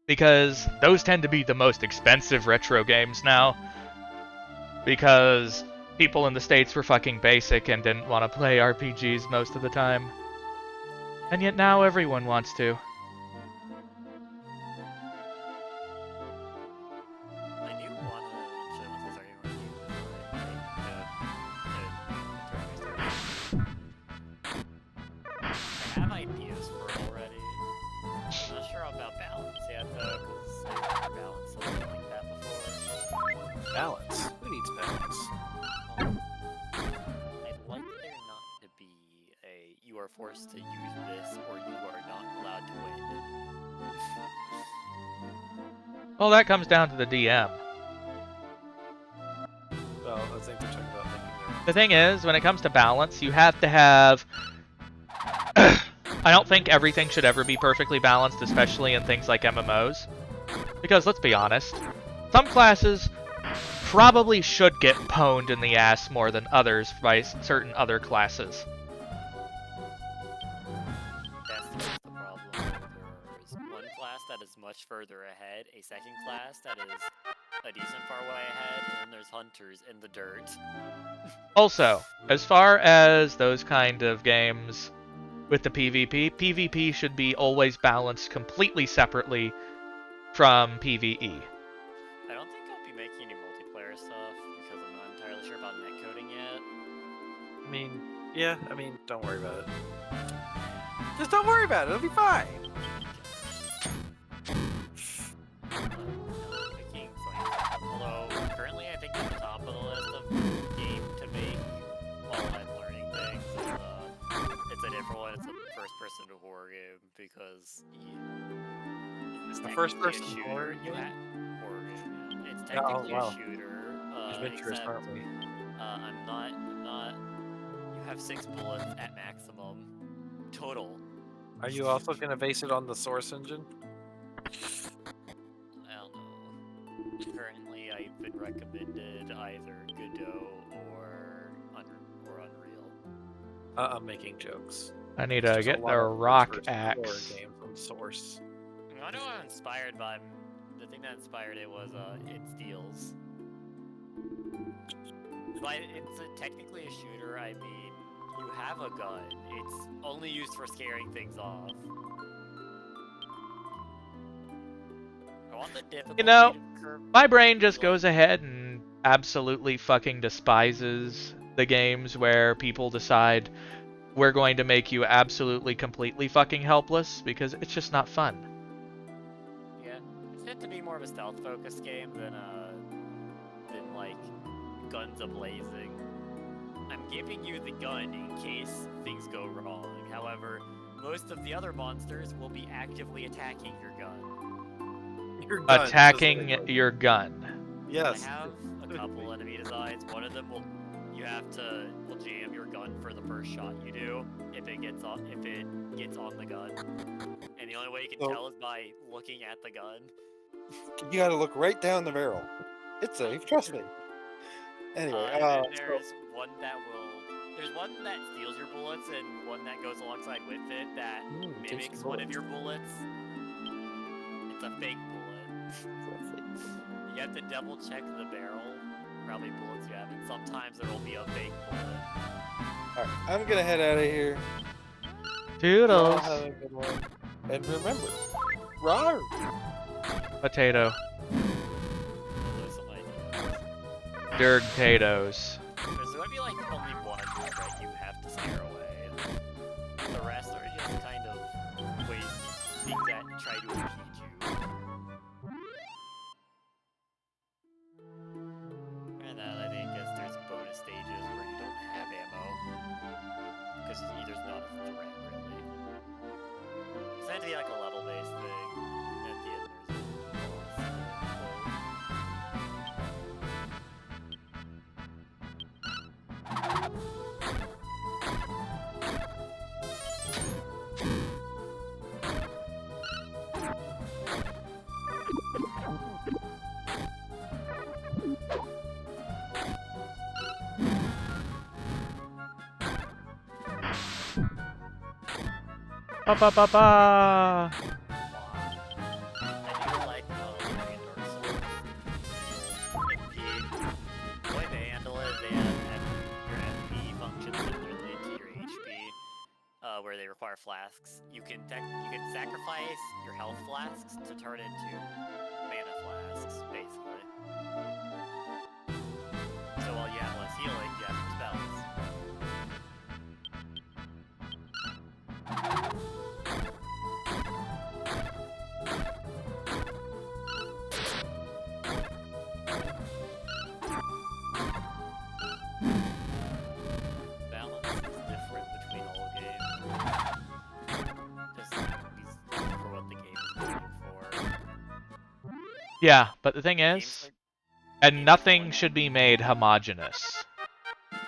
Speaker 1: Because those tend to be the most expensive retro games now. Because people in the States were fucking basic and didn't want to play RPGs most of the time. And yet now everyone wants to.
Speaker 8: I do want to show this argument I have ideas for it already. I'm not sure about balance yet though, because I've never balanced something like that before.
Speaker 5: Balance. Who needs balance?
Speaker 8: I'd like there not to be a you are forced to use this or you are not allowed to win.
Speaker 1: Well, that comes down to the DM.
Speaker 5: Well, I think they're talking about making their own.
Speaker 1: The thing is, when it comes to balance, you have to have... I don't think everything should ever be perfectly balanced, especially in things like MMOs. Because, let's be honest, some classes probably should get pwned in the ass more than others by certain other classes.
Speaker 8: That's the problem. There's one class that is much further ahead, a second class that is a decent far way ahead, and then there's hunters in the dirt.
Speaker 1: Also, as far as those kind of games with the PvP, PvP should be always balanced completely separately from PvE.
Speaker 8: I don't think I'll be making any multiplayer stuff because I'm not entirely sure about netcoding yet.
Speaker 5: I mean, yeah, don't worry about it. Just don't worry about it, it'll be fine.
Speaker 8: Although, currently I think at the top of the list of game to make while I'm learning first-person horror game because
Speaker 5: It's the
Speaker 8: technically
Speaker 5: first-person
Speaker 8: a shooter.
Speaker 5: horror
Speaker 8: You
Speaker 5: game?
Speaker 8: horror game. It's
Speaker 5: Oh,
Speaker 8: technically
Speaker 5: wow.
Speaker 8: a shooter.
Speaker 5: Adventurous,
Speaker 8: Except
Speaker 5: aren't we?
Speaker 8: I'm not. You have 6 bullets at maximum total.
Speaker 5: Are you also going to base it on the Source engine?
Speaker 8: I don't know. Currently, I've been recommended either Godot or Unreal.
Speaker 5: I'm making jokes.
Speaker 1: I need to
Speaker 5: There's a
Speaker 1: get
Speaker 5: lot
Speaker 1: the
Speaker 5: of
Speaker 1: rock
Speaker 5: first-person horror
Speaker 1: axe.
Speaker 5: games on Source.
Speaker 8: I know I'm inspired by. The thing that inspired it was it steals. But it's technically a shooter. I mean, you have a gun. It's only used for scaring things off. I want the difficulty curve.
Speaker 1: My brain just goes ahead and absolutely fucking despises the games where people decide we're going to make you absolutely completely fucking helpless because it's just not fun.
Speaker 8: Yeah, it's meant to be more of a stealth-focused game than like guns a-blazing. I'm giving you the gun in case things go wrong. However, most of the other monsters will be actively attacking your gun.
Speaker 5: Your gun,
Speaker 1: Attacking
Speaker 5: specifically.
Speaker 1: your gun.
Speaker 5: Yes.
Speaker 8: I have a couple enemy designs. One of them will jam your gun for the first shot you do if it gets on the gun. And the only way you can tell is by looking at the gun.
Speaker 7: You gotta look right down the barrel. It's safe, trust me. Anyway,
Speaker 8: And then there's one that steals your bullets and one that goes alongside with it that mimics one of your bullets. It's a fake bullet. You have to double check the barrel, how many bullets you have, and sometimes there will be a fake bullet.
Speaker 7: Alright, I'm gonna head out of here.
Speaker 1: Toodles.
Speaker 7: Y'all have a good one. And remember, rawr!
Speaker 1: Potato.
Speaker 8: Those are my ideas.
Speaker 1: Dirg potatoes.
Speaker 8: Because there might be like only one that you have to scare away. The rest are just kind of things that try to impede you. And then I think there's bonus stages where you don't have ammo. Because there's not a threat really. It's meant to be like a level-based thing. At the end there's a
Speaker 1: Ba ba ba ba.
Speaker 8: I do like Warrior Dark Souls. MP, the way they handle it, they have your MP functions similarly to your HP, where they require flasks. You can sacrifice your health flasks to turn into mana flasks, basically. So while you have less healing, you have more spells. Balance is different between all games. Just for what the game is going for.
Speaker 1: Yeah, but the thing is,
Speaker 8: Games
Speaker 1: and nothing should be made homogeneous.
Speaker 8: I know.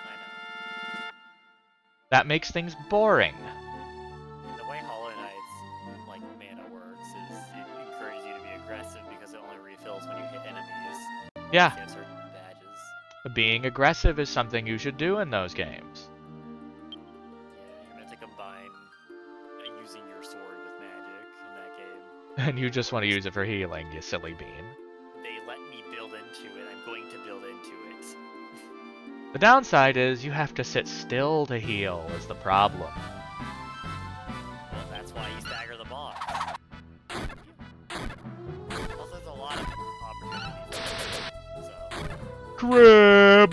Speaker 1: That makes things boring.
Speaker 8: And the way Hollow Knight's like mana works is it encourages you to be aggressive because it only refills when you hit enemies.
Speaker 1: Yeah,
Speaker 8: You have certain badges.
Speaker 1: being aggressive is something you should do in those games.
Speaker 8: Yeah, you're meant to combine using your sword with magic in that game.
Speaker 1: And you just want to use it for healing, you silly bean.
Speaker 8: They let me build into it. I'm going to build into it.
Speaker 1: The downside is you have to sit still to heal is the problem.
Speaker 8: Well, that's why you stagger the boss. Also, there's a lot of opportunities. So,
Speaker 1: Crab!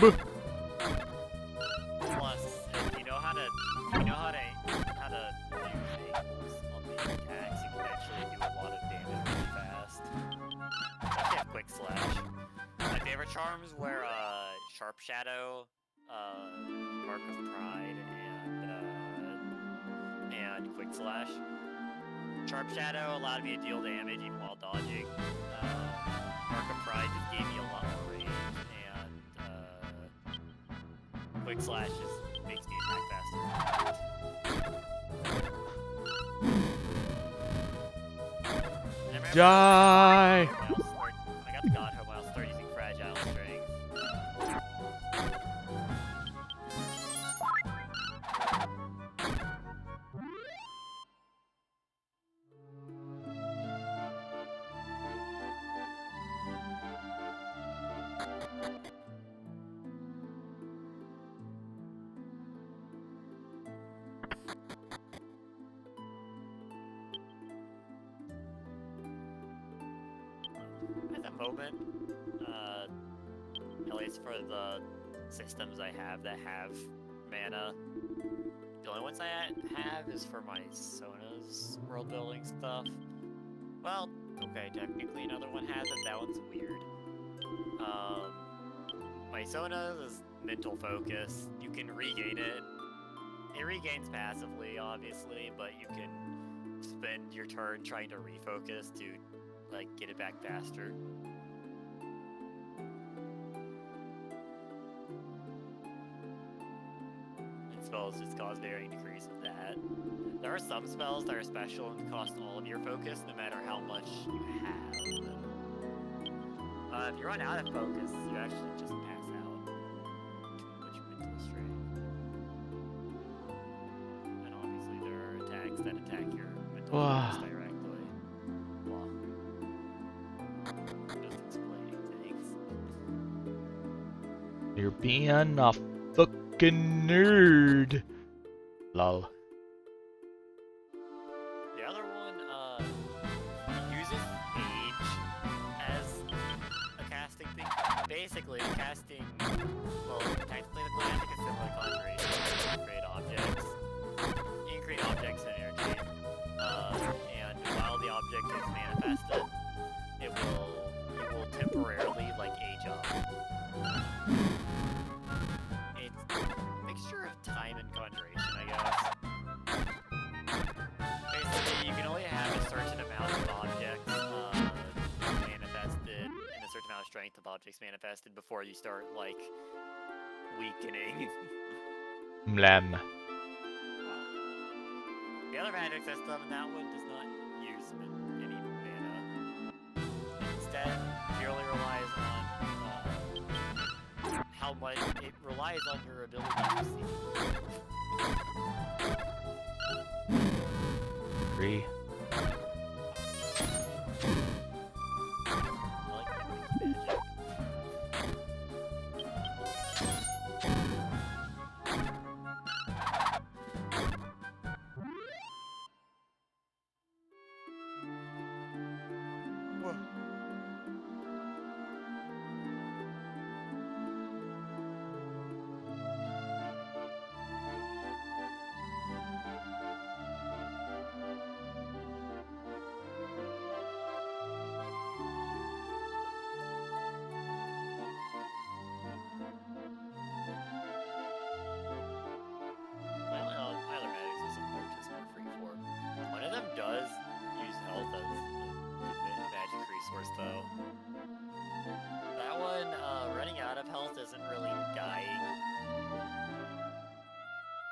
Speaker 8: plus, if you know how to do angles on the attacks, you can actually do a lot of damage really fast. Especially have quick slash. My favorite charms were Sharp Shadow, Mark of Pride, and and Quick Slash. Sharp Shadow allowed me to deal damage even while dodging. Mark of Pride just gave me a lot more range, and Quick Slash just makes me attack faster.
Speaker 1: Die!
Speaker 8: When I got the God Hope, I'll start using Fragile Strength. At the moment, at least for the systems I have that have mana, the only ones I have is for my Sona's world building stuff. Well, okay, technically another one has it, that one's weird. My Sona's is mental focus. You can regain it. It regains passively, obviously, but you can spend your turn trying to refocus to like get it back faster. And spells just cause varying degrees of that. There are some spells that are special and cost all of your focus, no matter how much you have. If you run out of focus, you actually just pass out. Too much mental strain. And obviously there are attacks that attack your mental focus directly. Well, just explaining things.
Speaker 1: You're being a fucking nerd. Lol.
Speaker 8: The other one uses age as a casting thing. Basically, casting, well, technically the classic is similar to Conjuration. You can create objects. You can create objects and energy. And while the object is manifested, it will temporarily, like, age up. It's a mixture of time and Conjuration, I guess. Basically, you can only have a certain amount of objects manifested and a certain amount of strength of objects manifested before you start, like, weakening.
Speaker 1: Mlem.
Speaker 8: The other magic system, that one does not use any mana. Instead, purely relies on how much it relies on your ability to see.
Speaker 1: Agree.
Speaker 8: I like magic. Either magic system or just more freeform. One of them does use health as a magic resource, though. That one, running out of health isn't really dying.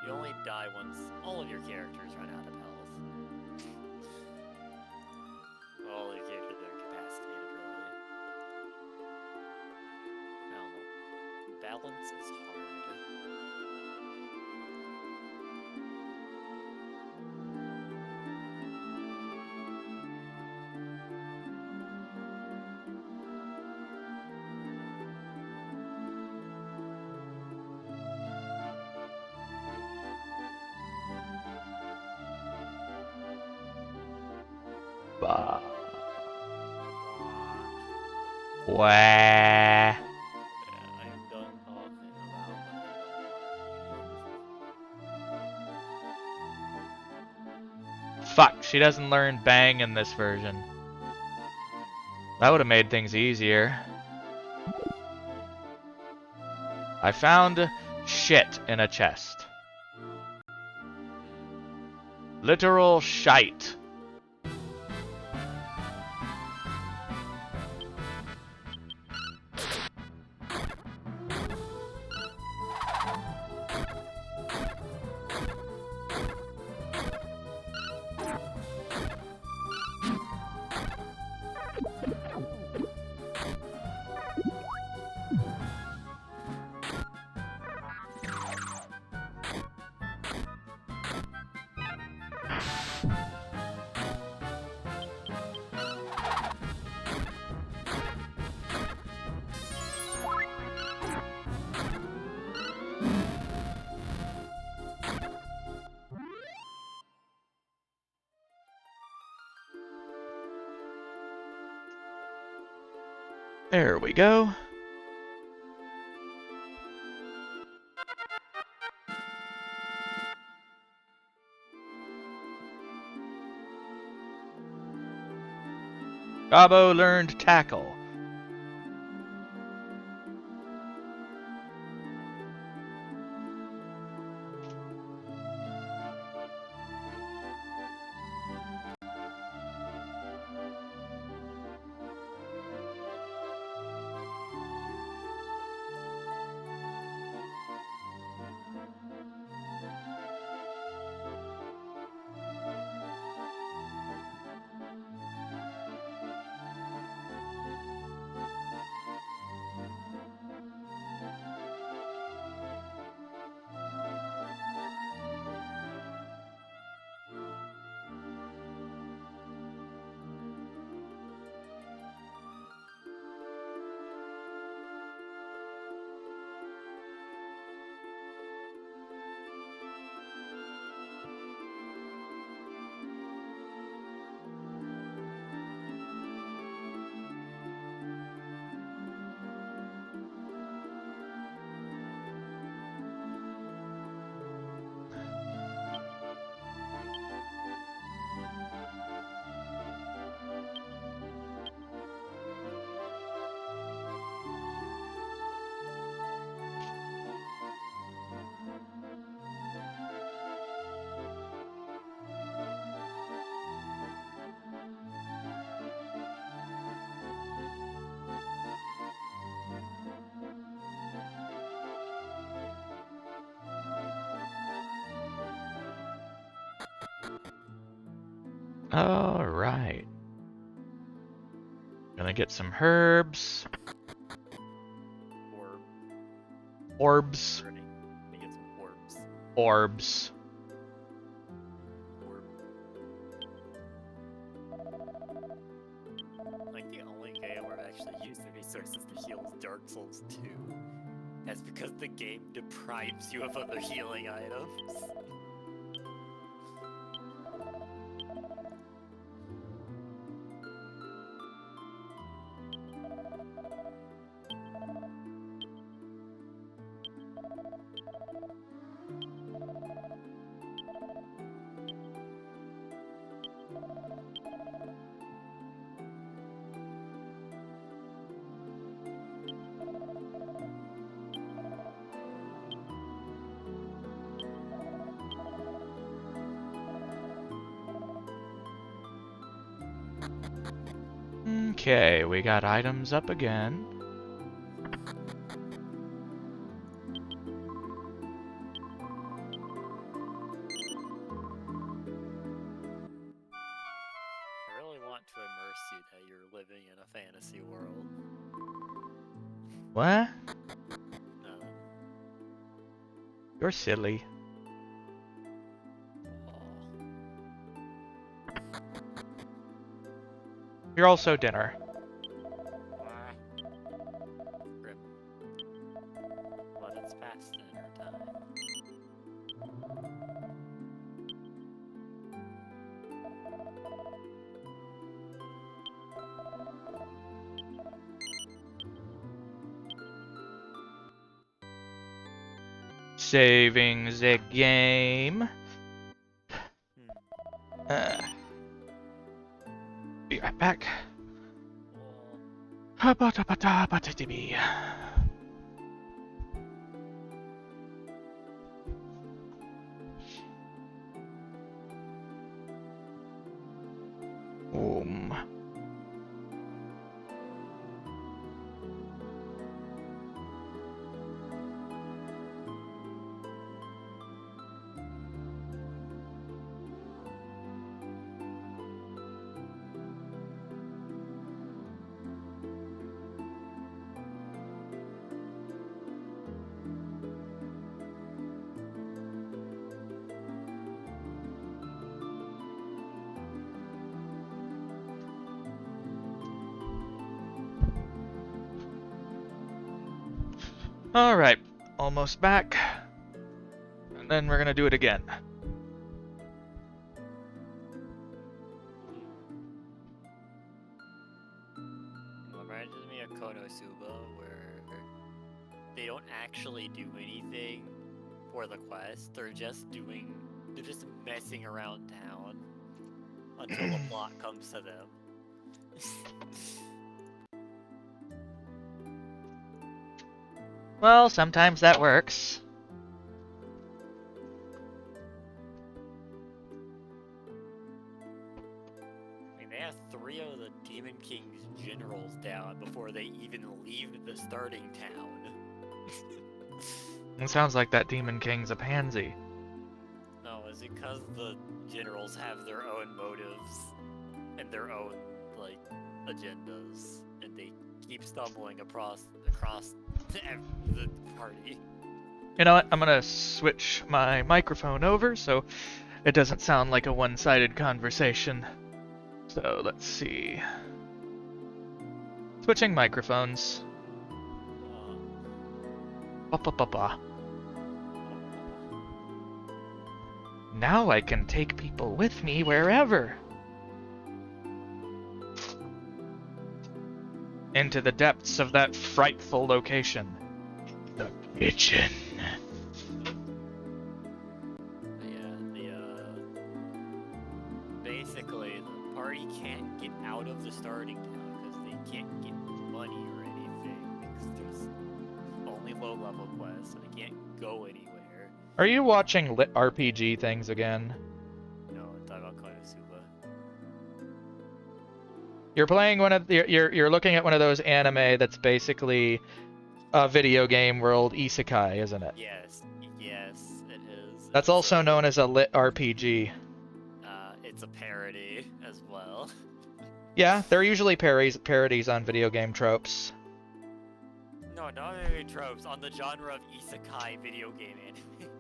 Speaker 8: You only die once all of your characters run out of health. All of your characters are incapacitated, really. I don't know. Balance is hard.
Speaker 1: Wah.
Speaker 8: Yeah, I am done talking about
Speaker 1: Fuck, she doesn't learn bang in this version. That would have made things easier. I found shit in a chest. Literal shite. There we go. Gabo learned tackle. All right. Gonna get some herbs. Orbs.
Speaker 8: Let me get some orbs.
Speaker 1: Orbs.
Speaker 8: Like the only game where I've actually used the resources to heal is Dark Souls 2. That's because the game deprives you of other healing items.
Speaker 1: Okay, we got items up again.
Speaker 8: I really want to immerse you that you're living in a fantasy world.
Speaker 1: What?
Speaker 8: No.
Speaker 1: You're silly. You're also dinner.
Speaker 8: Rip. But it's past dinner time.
Speaker 1: Saving the game. Be right back. home. Alright, almost back. And then we're gonna do it again.
Speaker 8: It reminds me of Konosuba, where they don't actually do anything for the quest. They're just messing around town until the plot comes to them.
Speaker 1: Well, sometimes that works.
Speaker 8: I mean, they have 3 of the Demon King's generals down before they even leave the starting town.
Speaker 1: It sounds like that Demon King's a pansy.
Speaker 8: No, it's because the generals have their own motives and their own, like, agendas, and they keep stumbling across the party.
Speaker 1: You know what? I'm gonna switch my microphone over so it doesn't sound like a one-sided conversation. So let's see. Switching microphones. Ba-ba-ba-ba. Now I can take people with me wherever. Into the depths of that frightful location. The kitchen.
Speaker 8: Basically, the party can't get out of the starting town because they can't get money or anything, because there's only low-level quests, so they can't go anywhere.
Speaker 1: Are you watching lit RPG things again?
Speaker 8: No, I'm talking about Konosuba.
Speaker 1: You're playing one of you're looking at one of those anime that's basically a video game world isekai, isn't it?
Speaker 8: Yes, it is.
Speaker 1: That's also known as a lit RPG.
Speaker 8: It's a parody as well.
Speaker 1: Yeah, they're usually parodies on video game tropes.
Speaker 8: No, not even tropes, on the genre of isekai video game anime.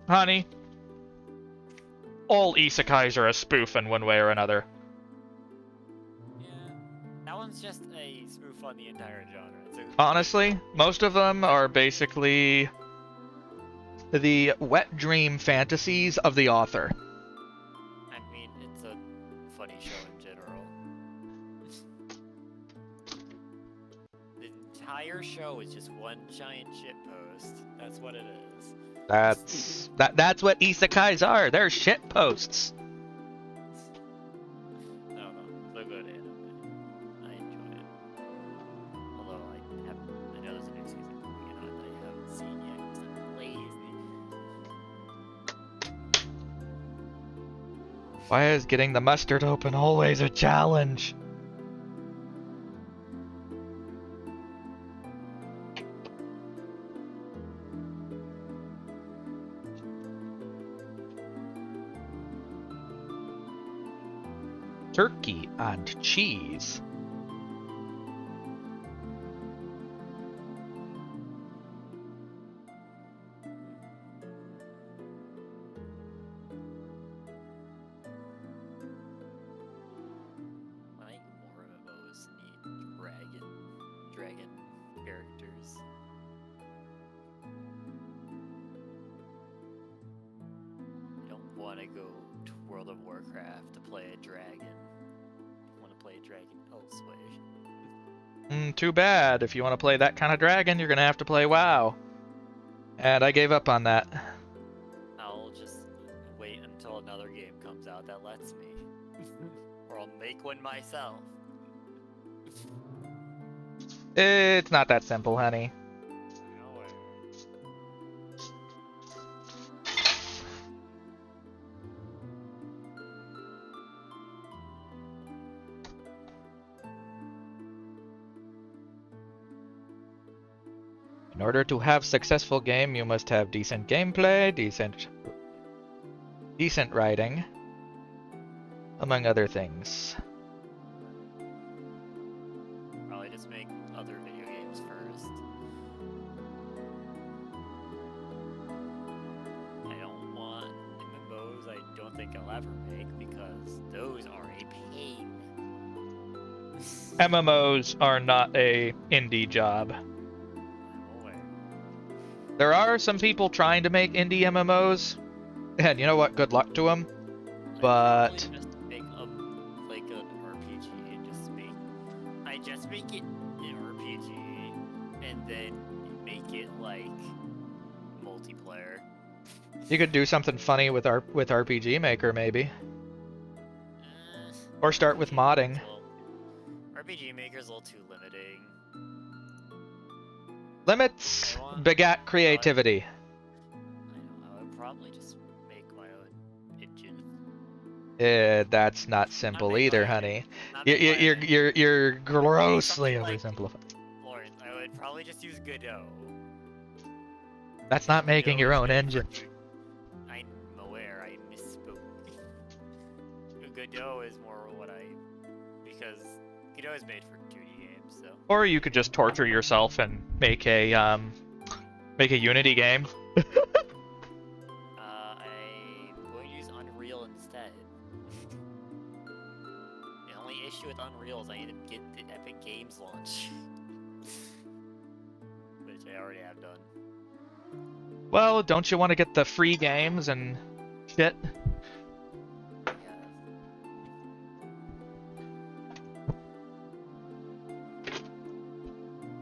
Speaker 1: Honey, all isekais are a spoof in one way or another.
Speaker 8: Yeah, that one's just a spoof on the entire genre.
Speaker 1: Honestly, most of them are basically the wet dream fantasies of the author.
Speaker 8: I mean, it's a funny show in general. The entire show is just one giant shitpost. That's what it is.
Speaker 1: That's what isekais are. They're shitposts.
Speaker 8: No, it's a good anime. I enjoy it. Although I know there's a new season coming out that I haven't seen yet because I'm lazy.
Speaker 1: Why is getting the mustard open always a challenge? Turkey and cheese.
Speaker 8: I think more MMOs need dragon characters. I don't want to go to World of Warcraft to play a dragon. I want to play a dragon elsewhere.
Speaker 1: Too bad. If you want to play that kind of dragon, you're gonna have to play WoW. And I gave up on that.
Speaker 8: I'll just wait until another game comes out that lets me. Or I'll make one myself.
Speaker 1: It's not that simple, honey. In order to have successful game, you must have decent gameplay, decent writing, among other things.
Speaker 8: Probably just make other video games first. I don't want MMOs. I don't think I'll ever make because those are a pain.
Speaker 1: MMOs are not a indie job.
Speaker 8: I'm aware.
Speaker 1: There are some people trying to make indie MMOs, and you know what? Good luck to them. But
Speaker 8: I'd probably just make like an RPG and just make it an RPG and then make it like multiplayer.
Speaker 1: you could do something funny with RPG Maker, maybe, or start with modding.
Speaker 8: RPG Maker's a little too limiting.
Speaker 1: Limits begat creativity.
Speaker 8: I would probably just make my own engine.
Speaker 1: That's not simple
Speaker 8: make
Speaker 1: either,
Speaker 8: my-
Speaker 1: honey.
Speaker 8: Not make my own
Speaker 1: You're grossly
Speaker 8: something like-
Speaker 1: oversimplifying.
Speaker 8: Lawrence, I would probably just use Godot.
Speaker 1: That's not making your own engine.
Speaker 8: I'm aware, I misspoke. Godot is more what because Godot is made for 2D games, so.
Speaker 1: Or you could just torture yourself and make a Unity game.
Speaker 8: I'm going to use Unreal instead. The only issue with Unreal is I need to get the Epic Games launch. Which I already have done.
Speaker 1: Well, don't you want to get the free games and shit?
Speaker 8: Yeah.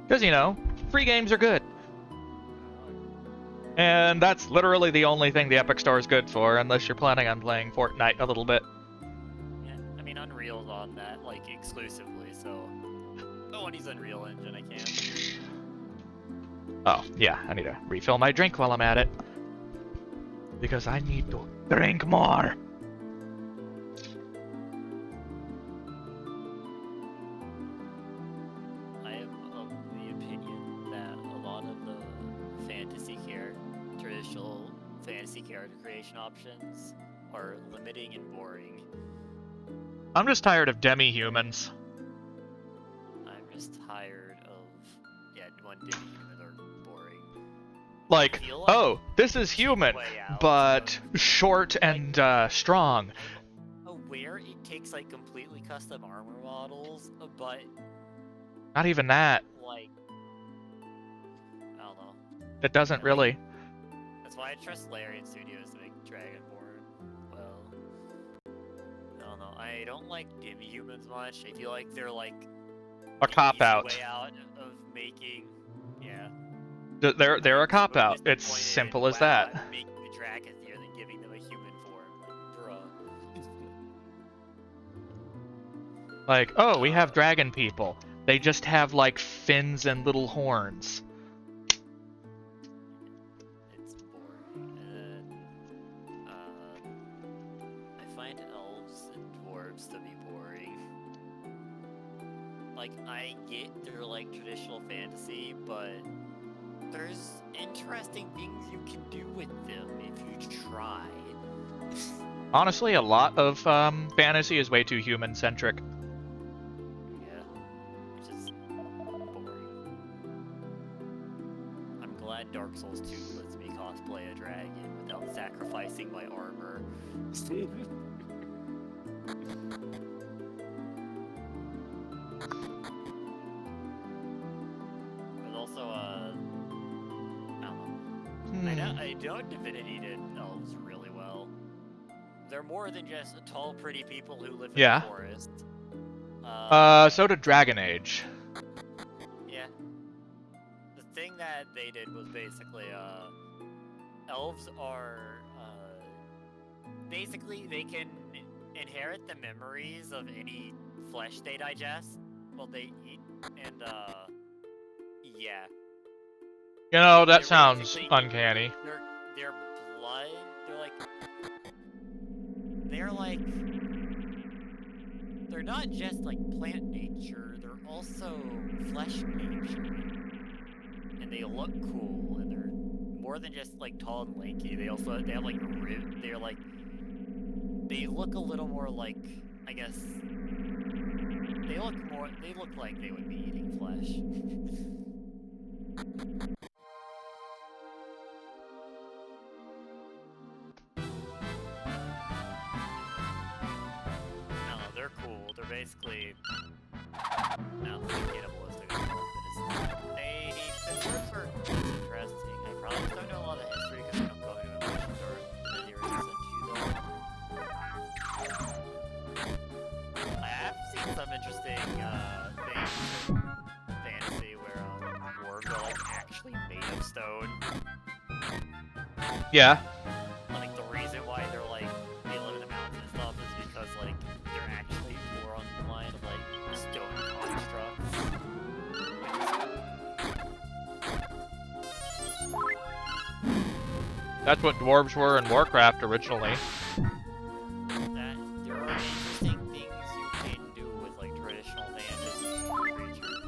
Speaker 1: Because, you know, free games are good. And that's literally the only thing the Epic Store is good for, unless you're planning on playing Fortnite a little bit.
Speaker 8: Yeah, I mean Unreal's on that, like, exclusively, so... If I want to use Unreal Engine, I can.
Speaker 1: Oh, yeah, I need to refill my drink while I'm at it. Because I need to drink more.
Speaker 8: I am of the opinion that a lot of the traditional fantasy character creation options are limiting and boring.
Speaker 1: I'm just tired of demi-humans.
Speaker 8: I'm just tired of, one demi-human are boring.
Speaker 1: Like,
Speaker 8: I feel like
Speaker 1: oh, this is human,
Speaker 8: way out
Speaker 1: but
Speaker 8: of-
Speaker 1: short and strong.
Speaker 8: Aware it takes like completely custom armor models, but
Speaker 1: Not even that.
Speaker 8: like, I don't know.
Speaker 1: It doesn't really.
Speaker 8: That's why I trust Larian Studios to make Dragonborn. Well, I don't know. I don't like demi-humans much. I feel like they're like
Speaker 1: A cop-out.
Speaker 8: way out of making. Yeah.
Speaker 1: They're a
Speaker 8: I'm so
Speaker 1: cop-out. It's
Speaker 8: disappointed
Speaker 1: simple as
Speaker 8: in
Speaker 1: that.
Speaker 8: WoW making the dragons here than giving them a human form. Like, bruh.
Speaker 1: Like, oh, we have dragon people. They just have, like, fins and little horns.
Speaker 8: It's boring. And I find elves and dwarves to be boring. Like, I get they're like traditional fantasy, but there's interesting things you can do with them if you try.
Speaker 1: Honestly, a lot of fantasy is way too human-centric.
Speaker 8: Yeah, which is boring. I'm glad Dark Souls 2 lets me cosplay a dragon without sacrificing my armor. There's also I don't know. I know Divinity did elves really well. They're more than just tall, pretty people who live in
Speaker 1: Yeah.
Speaker 8: the forest.
Speaker 1: So did Dragon Age.
Speaker 8: Yeah. The thing that they did was basically, elves are, basically they can inherit the memories of any flesh they digest. Well, they eat, and, yeah.
Speaker 1: You know, that
Speaker 8: They're
Speaker 1: sounds
Speaker 8: basically-
Speaker 1: uncanny.
Speaker 8: Their blood, they're like, they're not just like plant nature, they're also flesh nature. and they look cool, and they're more than just like tall and lanky. They have like they're like they look a little more like, I guess they look like they would be eating flesh. No, they're cool. They're basically no, cannibalistic. The dwarves are interesting. I probably don't know a lot of history because I don't go into much or the areas I have seen some interesting things in fantasy where dwarves are like actually made of stone.
Speaker 1: Yeah.
Speaker 8: Like the reason why they're like they live in the mountains and stuff is because like they're actually more on the line of like stone constructs.
Speaker 1: That's what dwarves were in Warcraft originally.
Speaker 8: That there are interesting things you can do with like traditional fantasy creatures.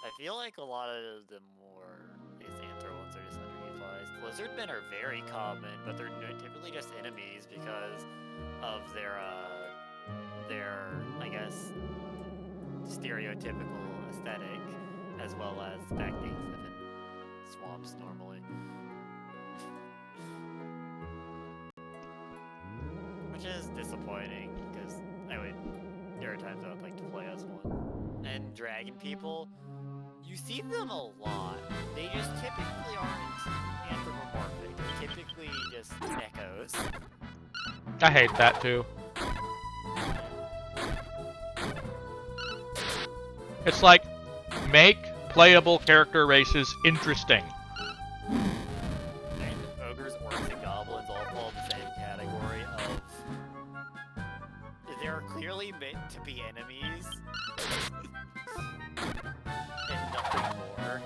Speaker 8: I feel like a lot of the more these Anthro ones are just underutilized. Lizardmen are very common, but they're typically just enemies because of their I guess stereotypical aesthetic, as well as the fact they live in swamps normally. Which is disappointing, because there are times I would like to play as one. And dragon people, you see them a lot. They just typically aren't anthropomorphic. They're typically just echoes.
Speaker 1: I hate that too. It's like, make playable character races interesting.
Speaker 8: And ogres, orcs, and goblins all fall in the same category of... They're clearly meant to be enemies. And nothing more.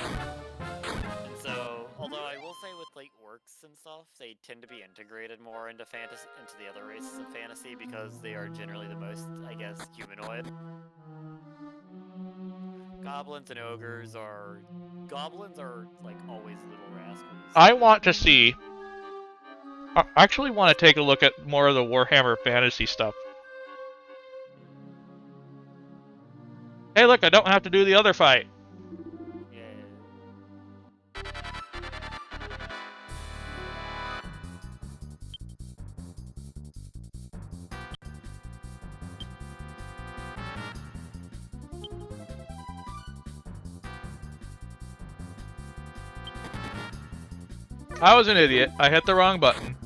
Speaker 8: And so, although I will say with like orcs and stuff, they tend to be integrated more into the other races in fantasy because they are generally the most, I guess, humanoid. Goblins and ogres are... Goblins are, like, always little rascals.
Speaker 1: I want to see... I actually want to take a look at more of the Warhammer Fantasy stuff. Hey look, I don't have to do the other fight.
Speaker 8: Yeah.
Speaker 1: I was an idiot. I hit the wrong button.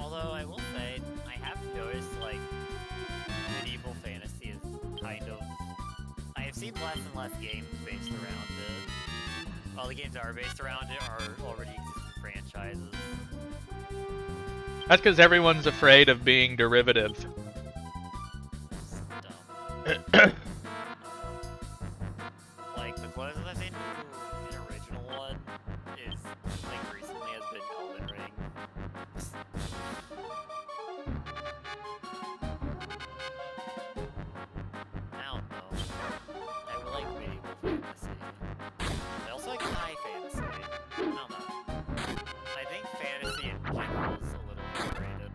Speaker 8: Although I will say, I have noticed, like, medieval fantasy is kind of... I have seen less and less games based around it. All the games that are based around it are already existing franchises.
Speaker 1: That's because everyone's afraid of being derivative.
Speaker 8: Dumb. Like, the closest I've seen to an original one is, like, recently has been Elden Ring. I don't know. I like medieval fantasy. I also like high fantasy. I don't know. I think fantasy in general is a little overrated.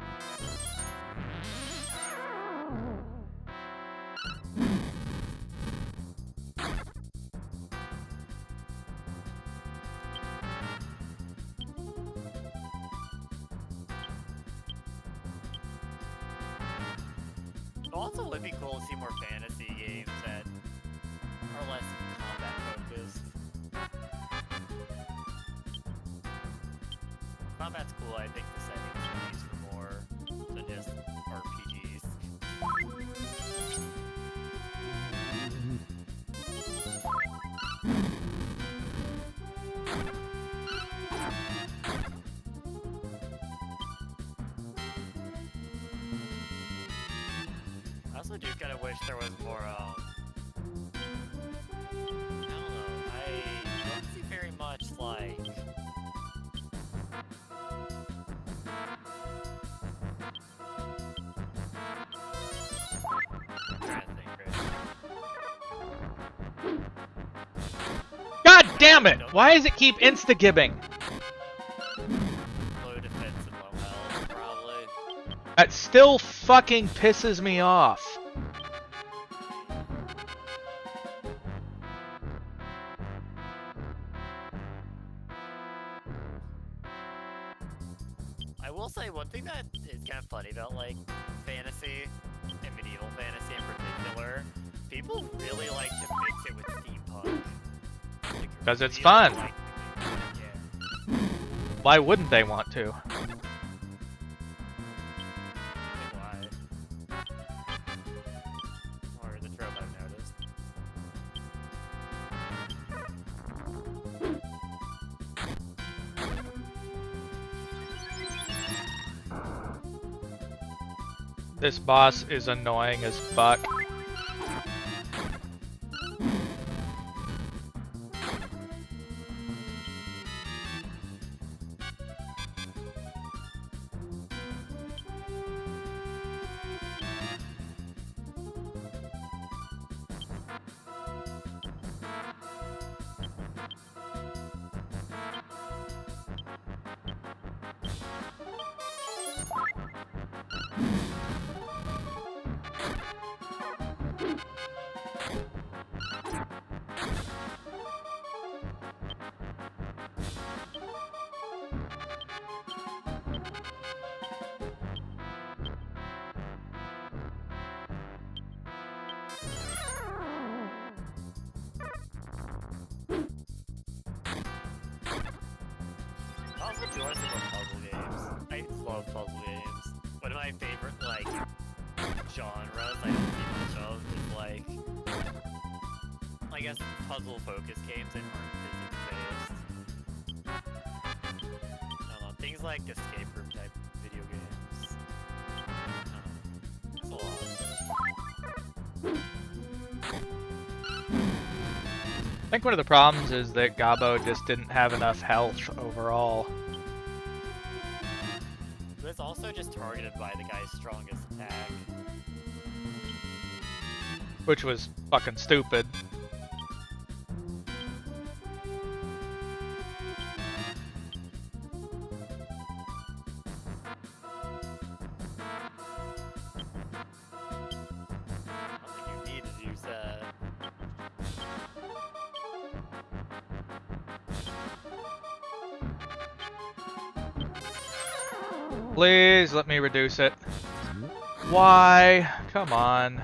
Speaker 8: It also would be cool to see more fantasy games that are less combat focused. Combat's cool, I think the settings are used for more than just RPGs. I also do kind of wish there was more, I don't know, I don't see very much, like... I'm trying to think, right?
Speaker 1: God damn it! Why does it keep insta-gibbing?
Speaker 8: Low defense and low health, probably.
Speaker 1: That still fucking pisses me off.
Speaker 8: I will say one thing that is kind of funny about like fantasy and medieval fantasy in particular, people really like to mix it with steampunk. Like,
Speaker 1: 'Cause it's
Speaker 8: really
Speaker 1: fun.
Speaker 8: like to mix it, yeah.
Speaker 1: Why wouldn't they want to?
Speaker 8: Why? Or the trope I've noticed.
Speaker 1: This boss is annoying as fuck.
Speaker 8: I also enjoy some of puzzle games. I love puzzle games. One of my favorite, like, genres I don't see much of is, like, I guess puzzle-focused games that aren't physics-based. I don't know, things like escape room type video games. It's a lot.
Speaker 1: I think one of the problems is that Gabo just didn't have enough health overall.
Speaker 8: But it's also just targeted by the guy's strongest attack.
Speaker 1: Which was fucking stupid.
Speaker 8: I don't think you need to use that.
Speaker 1: Please let me reduce it. Why? Come on.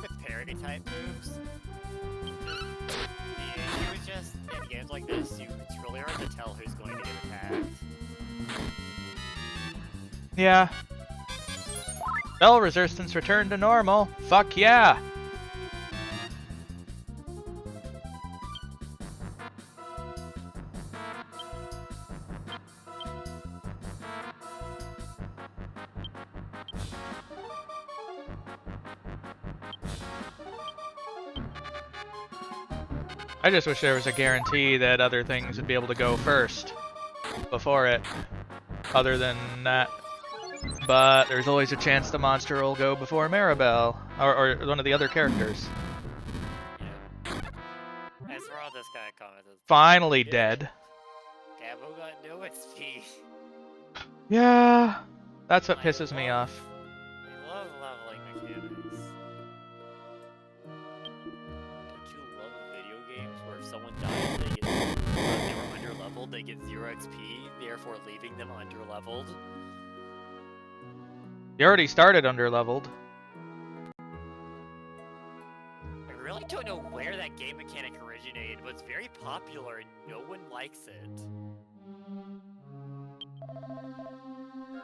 Speaker 8: With parody type moves, the issue is just in games like this, it's really hard to tell who's going to get attacked.
Speaker 1: Yeah. Spell resistance returned to normal. Fuck yeah. I just wish there was a guarantee that other things would be able to go first before it, other than that. But there's always a chance the monster will go before Maribel, or one of the other characters.
Speaker 8: Yeah. As for all this guy commented.
Speaker 1: Finally dead.
Speaker 8: Gabo got no XP.
Speaker 1: Yeah, that's what pisses me off.
Speaker 8: We love leveling mechanics. someone dies, they were underleveled, they get 0 XP, therefore leaving them underleveled.
Speaker 1: You already started underleveled.
Speaker 8: I really don't know where that game mechanic originated, but it's very popular and no one likes it.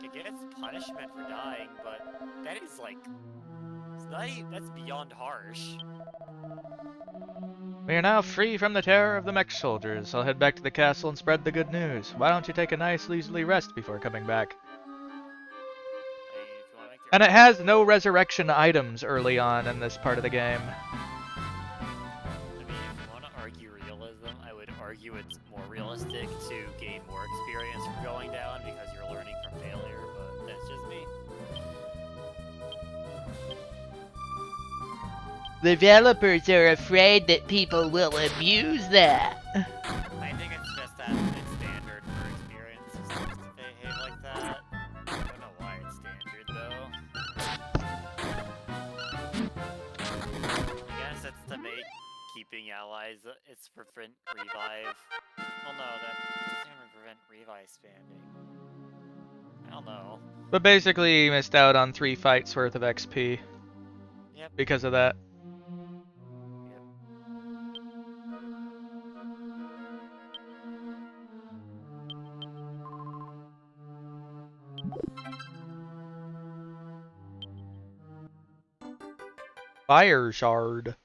Speaker 8: It gets punishment for dying, but that is like... that's beyond harsh.
Speaker 1: We are now free from the terror of the mech soldiers. I'll head back to the castle and spread the good news. Why don't you take a nice leisurely rest before coming back?
Speaker 8: If you wanna make
Speaker 1: And it has no resurrection items early on in this part of the game.
Speaker 8: I mean, if you want to argue realism, I would argue it's more realistic to gain more experience from going down because you're learning from failure, but that's just me.
Speaker 9: Developers are afraid that people will abuse that.
Speaker 8: I think it's just that it's standard for experience systems to behave like that. I don't know why it's standard though. I guess it's to make keeping allies, it's prevent revive. Well no, that doesn't even prevent revive spamming. I don't know.
Speaker 1: But basically, you missed out on 3 fights worth of XP.
Speaker 8: Yep.
Speaker 1: Because of that. Fire shard.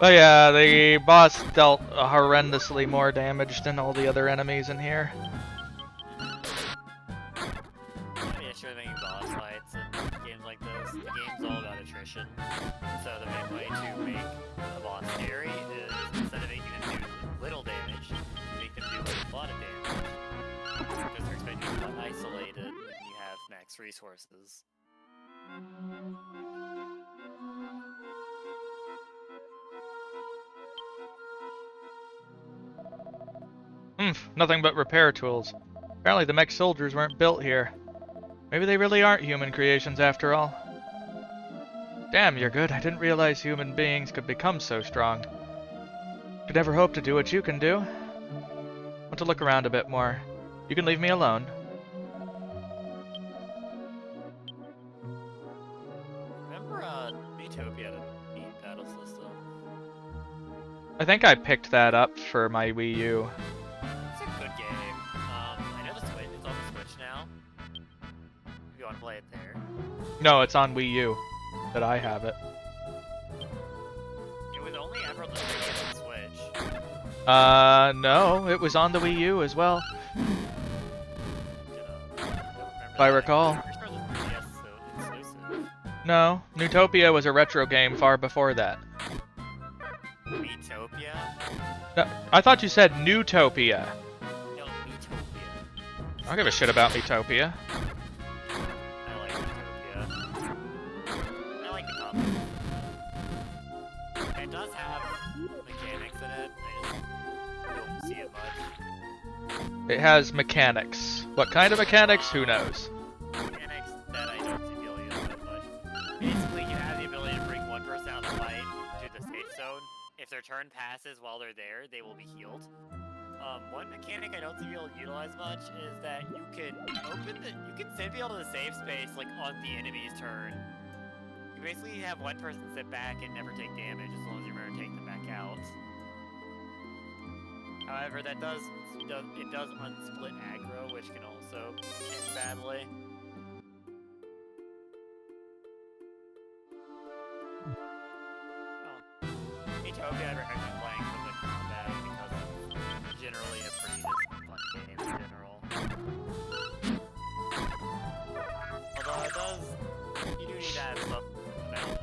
Speaker 1: Oh yeah, the boss dealt horrendously more damage than all the other enemies in here.
Speaker 8: The issue with making boss fights in games like this, the game's all about attrition. So the main way to make a boss scary is instead of making them do little damage, make them do a lot of damage. Because they're expecting to be isolated when you have max resources.
Speaker 1: Nothing but repair tools. Apparently the mech soldiers weren't built here. Maybe they really aren't human creations after all. Damn, you're good. I didn't realize human beings could become so strong. Could never hope to do what you can do. Want to look around a bit more. You can leave me alone.
Speaker 8: Remember, Utopia had a neat battle system.
Speaker 1: I think I picked that up for my Wii U.
Speaker 8: It's a good game. I know the Switch, it's on the Switch now. If you want to play it there.
Speaker 1: No, it's on Wii U that I have it.
Speaker 8: It was only ever on the 3DS and Switch.
Speaker 1: No, it was on the Wii U as well, if I recall.
Speaker 8: I'm sure the 3DS exclusive.
Speaker 1: No, Newtopia was a retro game far before that.
Speaker 8: Metopia?
Speaker 1: No, I thought you said Newtopia.
Speaker 8: No, Metopia.
Speaker 1: I don't give a shit about Metopia.
Speaker 8: I like Metopia. I like the combo. It does have mechanics in it. I just don't see it much.
Speaker 1: It has mechanics. What kind of mechanics? Who knows?
Speaker 8: Mechanics that I don't see people use that much. Basically, you have the ability to bring one person out of the fight to the safe zone. If their turn passes while they're there, they will be healed. One mechanic I don't see people utilize much is that you can send people to the safe space like on the enemy's turn. You basically have one person sit back and never take damage as long as you remember to take them back out. However, that does unsplit aggro, which can also end badly. Metopia I recommend playing for the combat because it's generally a pretty just fun game in general. Although it does, you do need to have some amount of...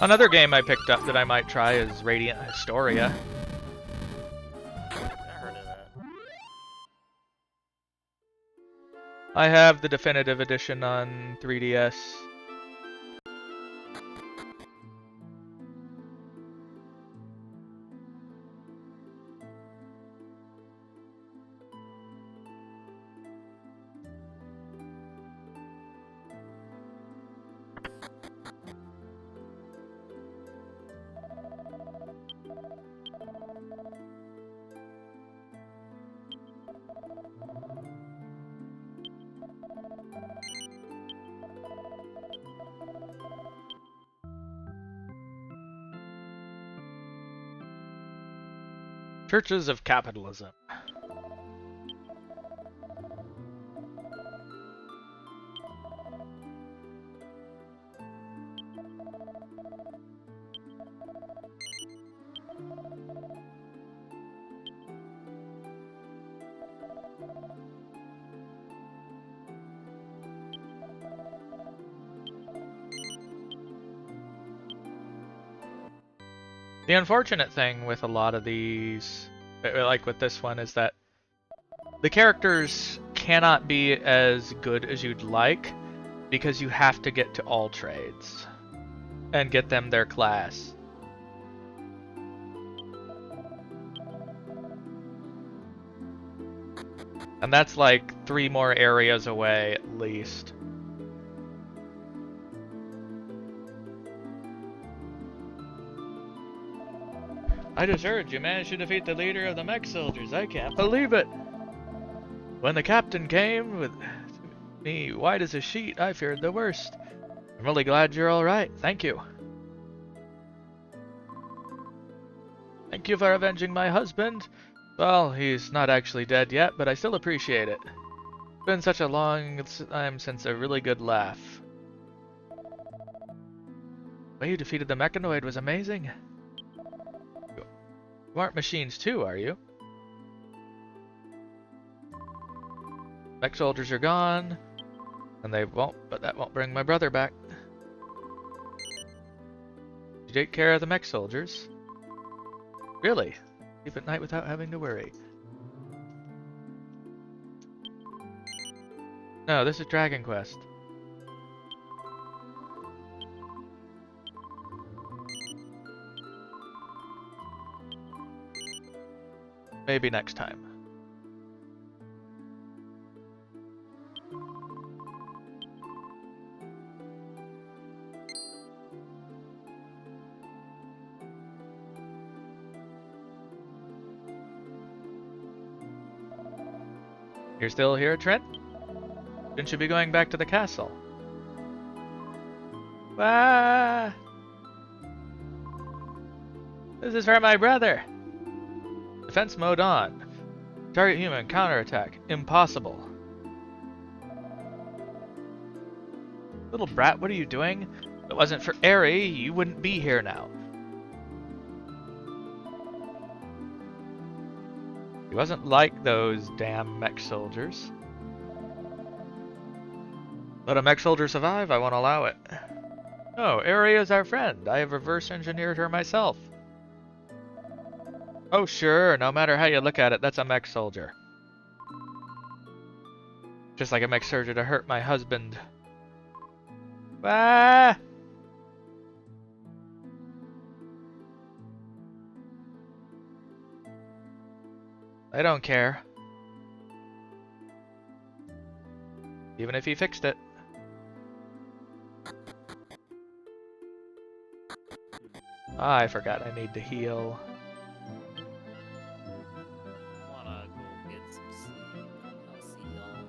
Speaker 1: Another game I picked up that I might try is Radiant Historia.
Speaker 8: I heard of that.
Speaker 1: I have the definitive edition on 3DS. Churches of Capitalism. The unfortunate thing with a lot of these, like with this one, is that the characters cannot be as good as you'd like because you have to get to all trades and get them their class. And that's like 3 more areas away at least. I just heard you managed to defeat the leader of the mech soldiers. I can't believe it. When the captain came with me white as a sheet, I feared the worst. I'm really glad you're alright. Thank you. Thank you for avenging my husband. Well, he's not actually dead yet, but I still appreciate it. It's been such a long time since a really good laugh. The way you defeated the mechanoid was amazing. You aren't machines too, are you? Mech soldiers are gone, and but that won't bring my brother back. You take care of the mech soldiers? Really? Sleep at night without having to worry. No, this is Dragon Quest. Maybe next time. You're still here, Trent? Shouldn't you be going back to the castle? Ah! This is for my brother! Defense mode on. Target human, counterattack. Impossible. Little brat, what are you doing? If it wasn't for Eri, you wouldn't be here now. He wasn't like those damn mech soldiers. Let a mech soldier survive, I won't allow it. No, Eri is our friend. I have reverse engineered her myself. Oh sure, no matter how you look at it, that's a mech soldier. Just like a mech soldier to hurt my husband. Ah! I don't care. Even if he fixed it. Ah, I forgot I need to heal.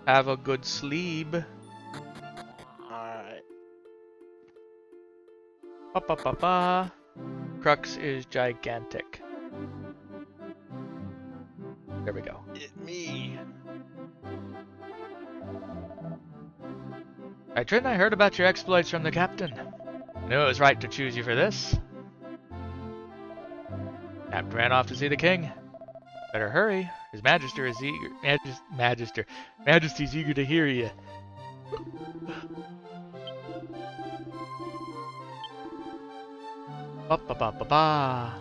Speaker 1: Have a good sleep.
Speaker 3: Alright.
Speaker 1: Ba ba ba ba. Crux is gigantic. There we go.
Speaker 3: It me.
Speaker 1: Right, Trent, I heard about your exploits from the captain. I knew it was right to choose you for this. Captain ran off to see the king. Better hurry. His Majesty is eager. Majesty's eager to hear you. Ba ba ba ba ba.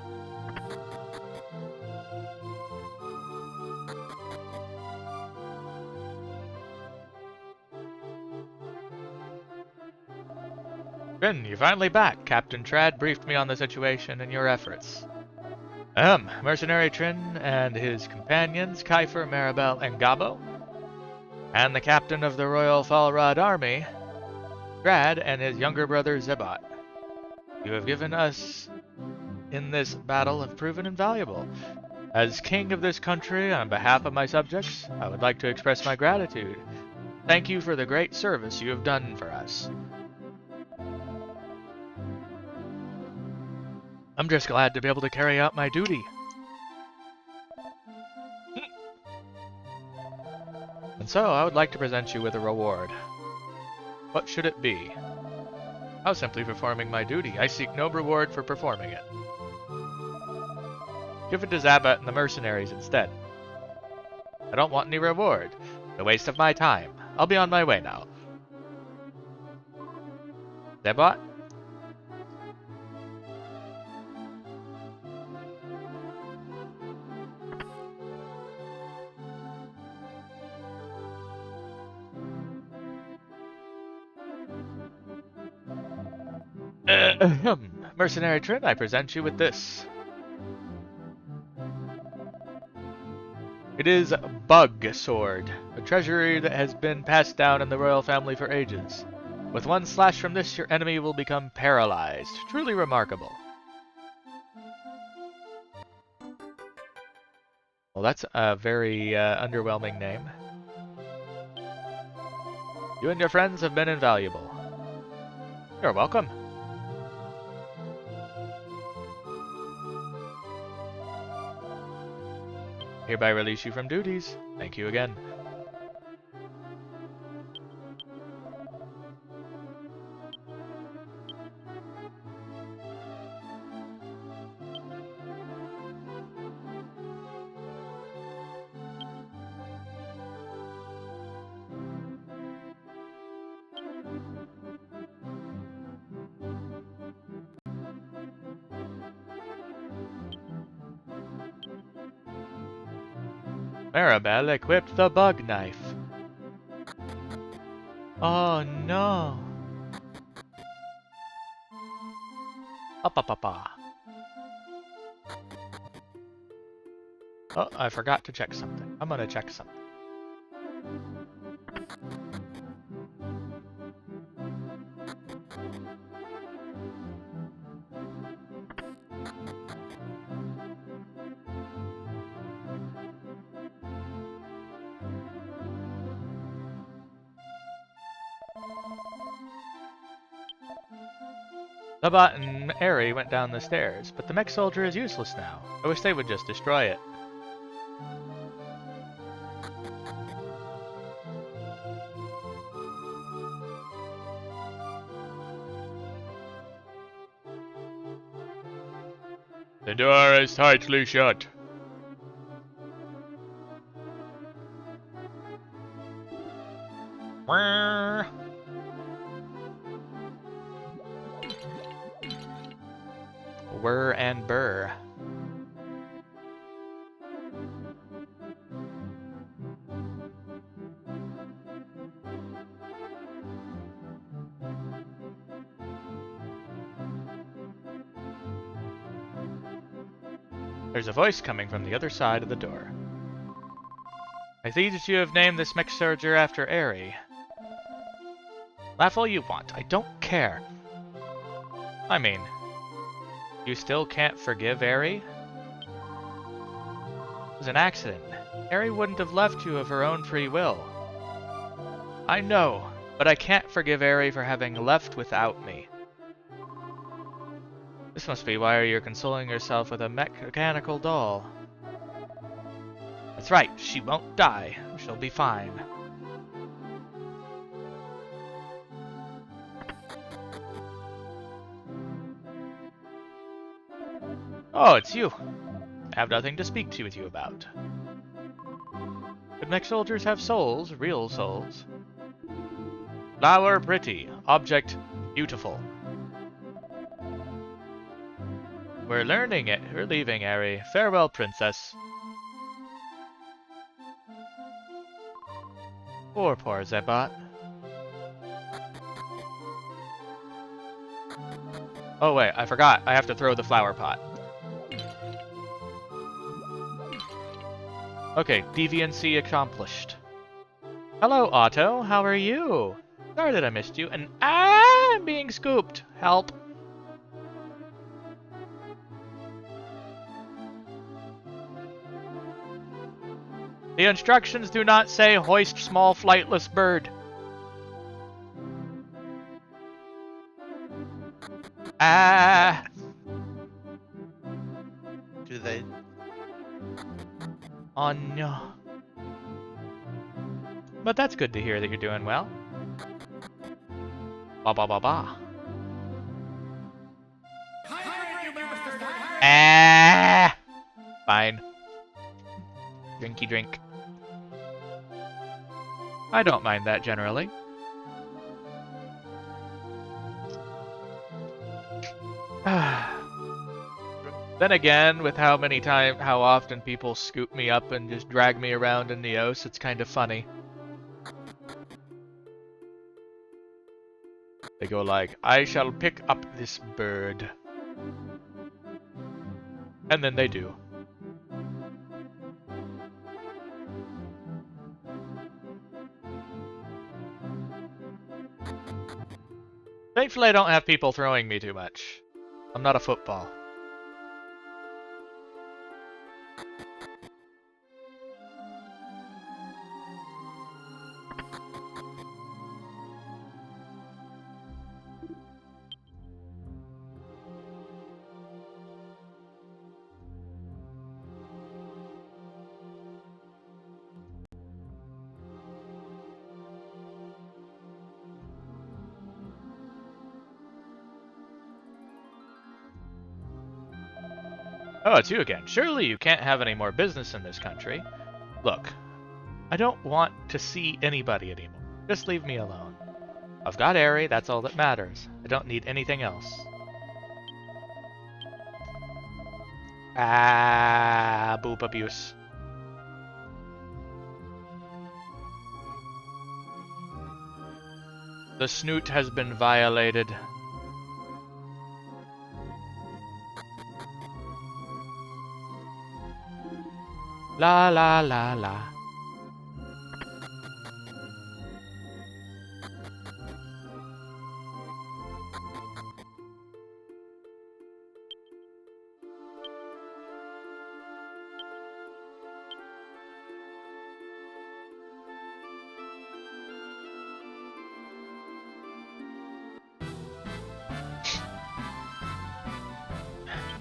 Speaker 1: Finn, you're finally back. Captain Trad briefed me on the situation and your efforts. Mercenary Trin and his companions, Kiefer, Maribel, and Gabo, and the captain of the Royal Falrod Army, Trad, and his younger brother, Zebat. You have given us in this battle have proven invaluable. As king of this country, on behalf of my subjects, I would like to express my gratitude. Thank you for the great service you have done for us. I'm just glad to be able to carry out my duty. And so, I would like to present you with a reward. What should it be? How simply performing my duty. I seek no reward for performing it. Give it to Zabat and the mercenaries instead. I don't want any reward. A waste of my time. I'll be on my way now. Zabat? Mercenary Trin, I present you with this. It is Bug Sword, a treasury that has been passed down in the royal family for ages. With one slash from this, your enemy will become paralyzed. Truly remarkable. Well, that's a very underwhelming name. You and your friends have been invaluable. You're welcome. Hereby release you from duties. Thank you again. Maribel equipped the bug knife. Oh no. Up. Oh, I forgot to check something. I'm gonna check something. Zabat and Eri went down the stairs, but the mech soldier is useless now. I wish they would just destroy it. The door is tightly shut. Whir and burr. There's a voice coming from the other side of the door. I see that you have named this mech soldier after Eri. Laugh all you want, I don't care. I mean, you still can't forgive Eri? It was an accident. Eri wouldn't have left you of her own free will. I know, but I can't forgive Eri for having left without me. This must be why you're consoling yourself with a mechanical doll. That's right, she won't die. She'll be fine. Oh, it's you. I have nothing to speak to with you about. But mech soldiers have souls, real souls. Flower pretty, object beautiful. We're learning it. We're leaving, Eri. Farewell, princess. Poor Zabat. Oh wait, I forgot. I have to throw the flower pot. Okay, deviancy accomplished. Hello, Otto. How are you? Sorry that I missed you. And I'm being scooped. Help. The instructions do not say hoist small flightless bird. Ah.
Speaker 3: Do they?
Speaker 1: Oh no. but that's good to hear that you're doing well. Ba ba ba ba. Ah! Fine. Drinky drink. I don't mind that generally. Then again, with how often people scoop me up and just drag me around in Neos, it's kind of funny. They go like, I shall pick up this bird. And then they do. Thankfully, I don't have people throwing me too much. I'm not a football. Oh, it's you again. Surely you can't have any more business in this country. Look, I don't want to see anybody anymore. Just leave me alone. I've got Airy, that's all that matters. I don't need anything else. Ah, boob abuse. The snoot has been violated. La la la la.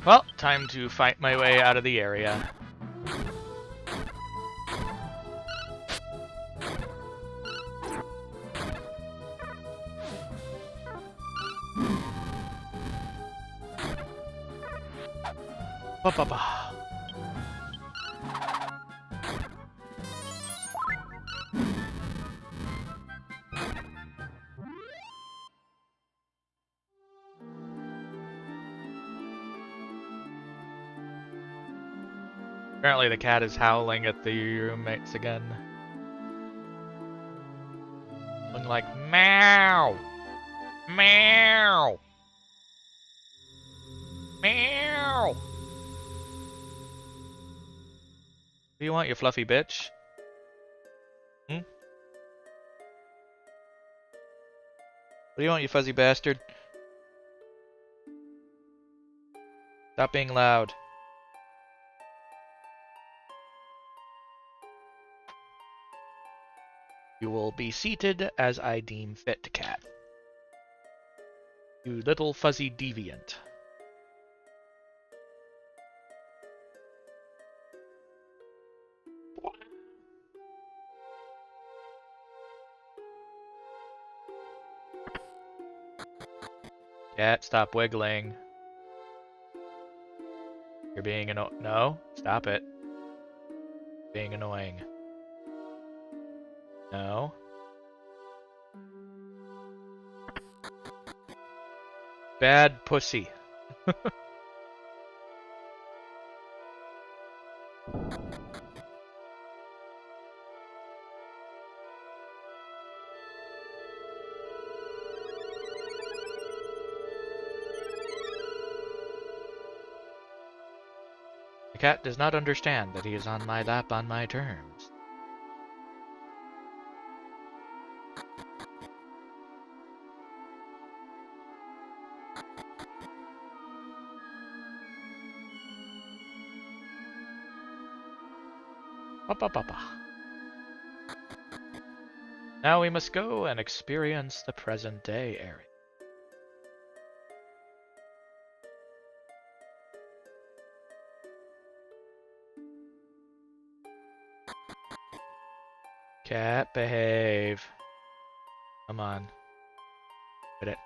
Speaker 1: Well, time to fight my way out of the area. Ba ba ba. Apparently the cat is howling at the roommates again. Looking like meow! Meow! Meow! What do you want, you fluffy bitch? Hmm? What do you want, you fuzzy bastard? Stop being loud. You will be seated as I deem fit, cat. You little fuzzy deviant. Cat, stop wiggling. You're being no, stop it. Being annoying. No. Bad pussy. The cat does not understand that he is on my lap on my terms. Ba-ba-ba-ba. Now we must go and experience the present day area. Cat, behave. Come on. Quit it.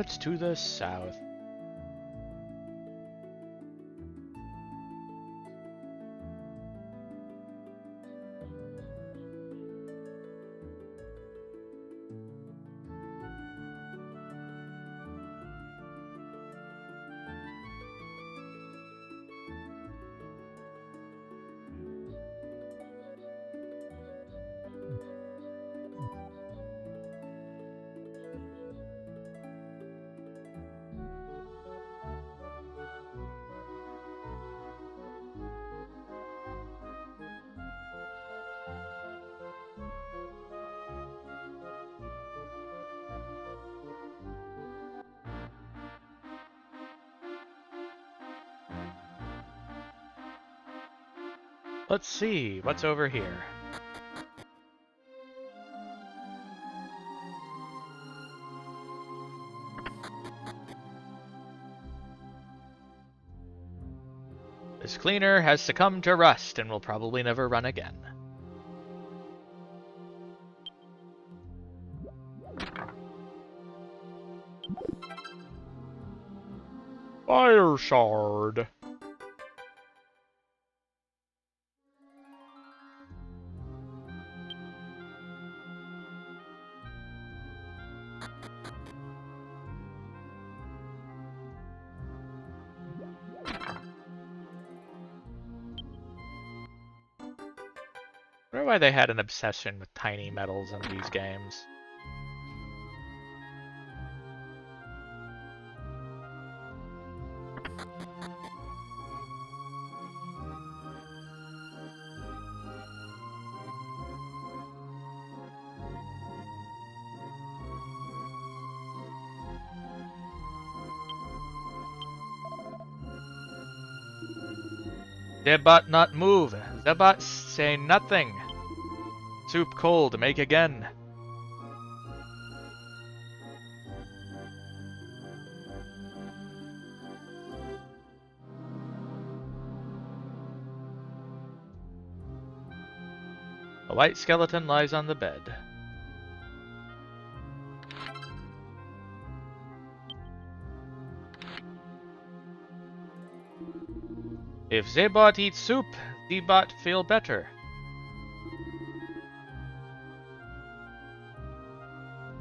Speaker 1: It's to the south. Let's see, what's over here? This cleaner has succumbed to rust and will probably never run again. Fire shard. I wonder why they had an obsession with tiny metals in these games. Zebot not move. Zebot say nothing. Soup cold, make again. A white skeleton lies on the bed. If Zebot eats soup, Zebot feel better.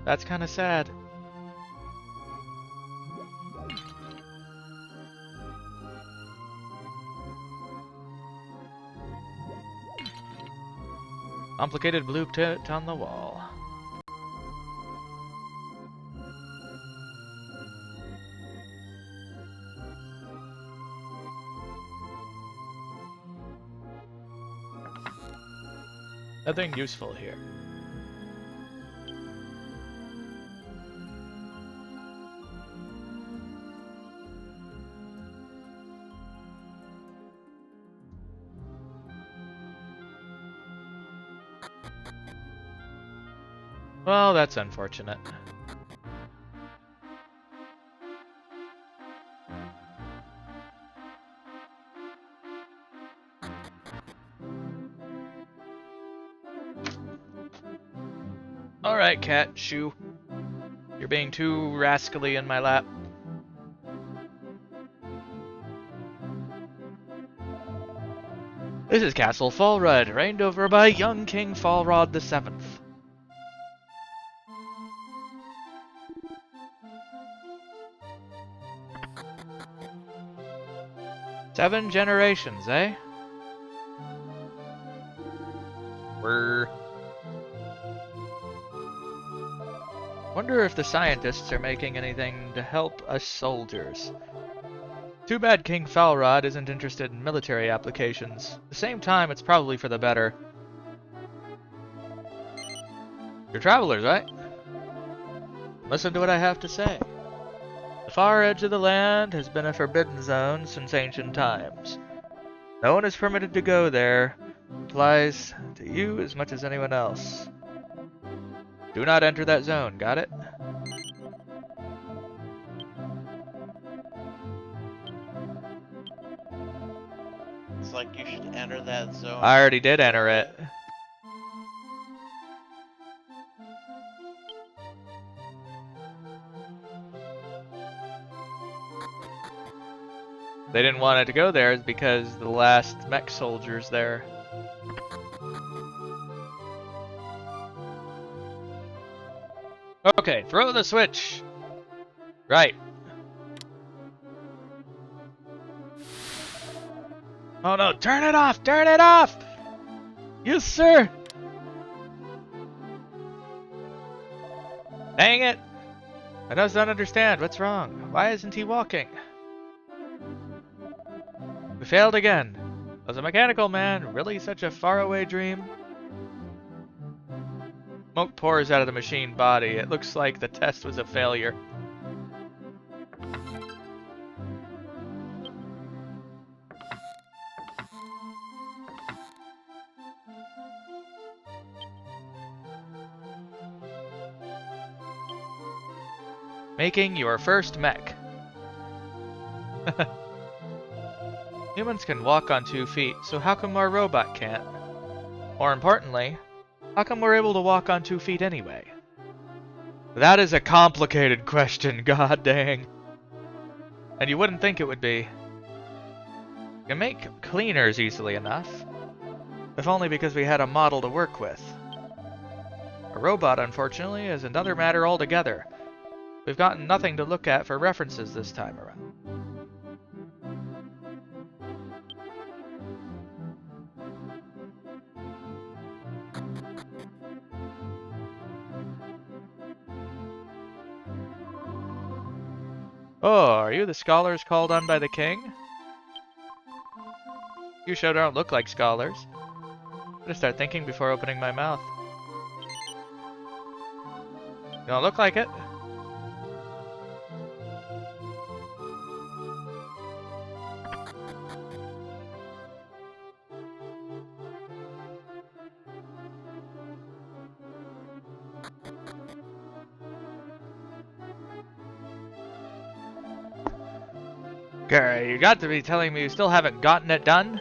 Speaker 1: That's kind of sad. Complicated blue tint on the wall. Nothing useful here. Well, that's unfortunate. Alright, cat, shoo. You're being too rascally in my lap. This is Castle Falrod, reigned over by young King Falrod VII. 7 generations, eh? Wonder if the scientists are making anything to help us soldiers. Too bad King Falrod isn't interested in military applications. At the same time, it's probably for the better. You're travelers, right? Listen to what I have to say. The far edge of the land has been a forbidden zone since ancient times. No one is permitted to go there. Applies to you as much as anyone else. Do not enter that zone, got it?
Speaker 3: It's like you should enter that zone.
Speaker 1: I already did enter it. They didn't want it to go there because the last mech soldier's there. Okay, throw the switch. Right. Oh no, turn it off! Turn it off! Yes, sir! Dang it! I just don't understand. What's wrong? Why isn't he walking? We failed again. Was a mechanical man really such a faraway dream? Smoke pours out of the machine body. It looks like the test was a failure. Making your first mech. Humans can walk on 2 feet, so how come our robot can't? More importantly, how come we're able to walk on 2 feet anyway? That is a complicated question, god dang. And you wouldn't think it would be. You can make cleaners easily enough, if only because we had a model to work with. A robot, unfortunately, is another matter altogether. We've gotten nothing to look at for references this time around. Oh, are you the scholars called on by the king? You sure don't look like scholars. I'm gonna start thinking before opening my mouth. You don't look like it. Gary, you got to be telling me you still haven't gotten it done?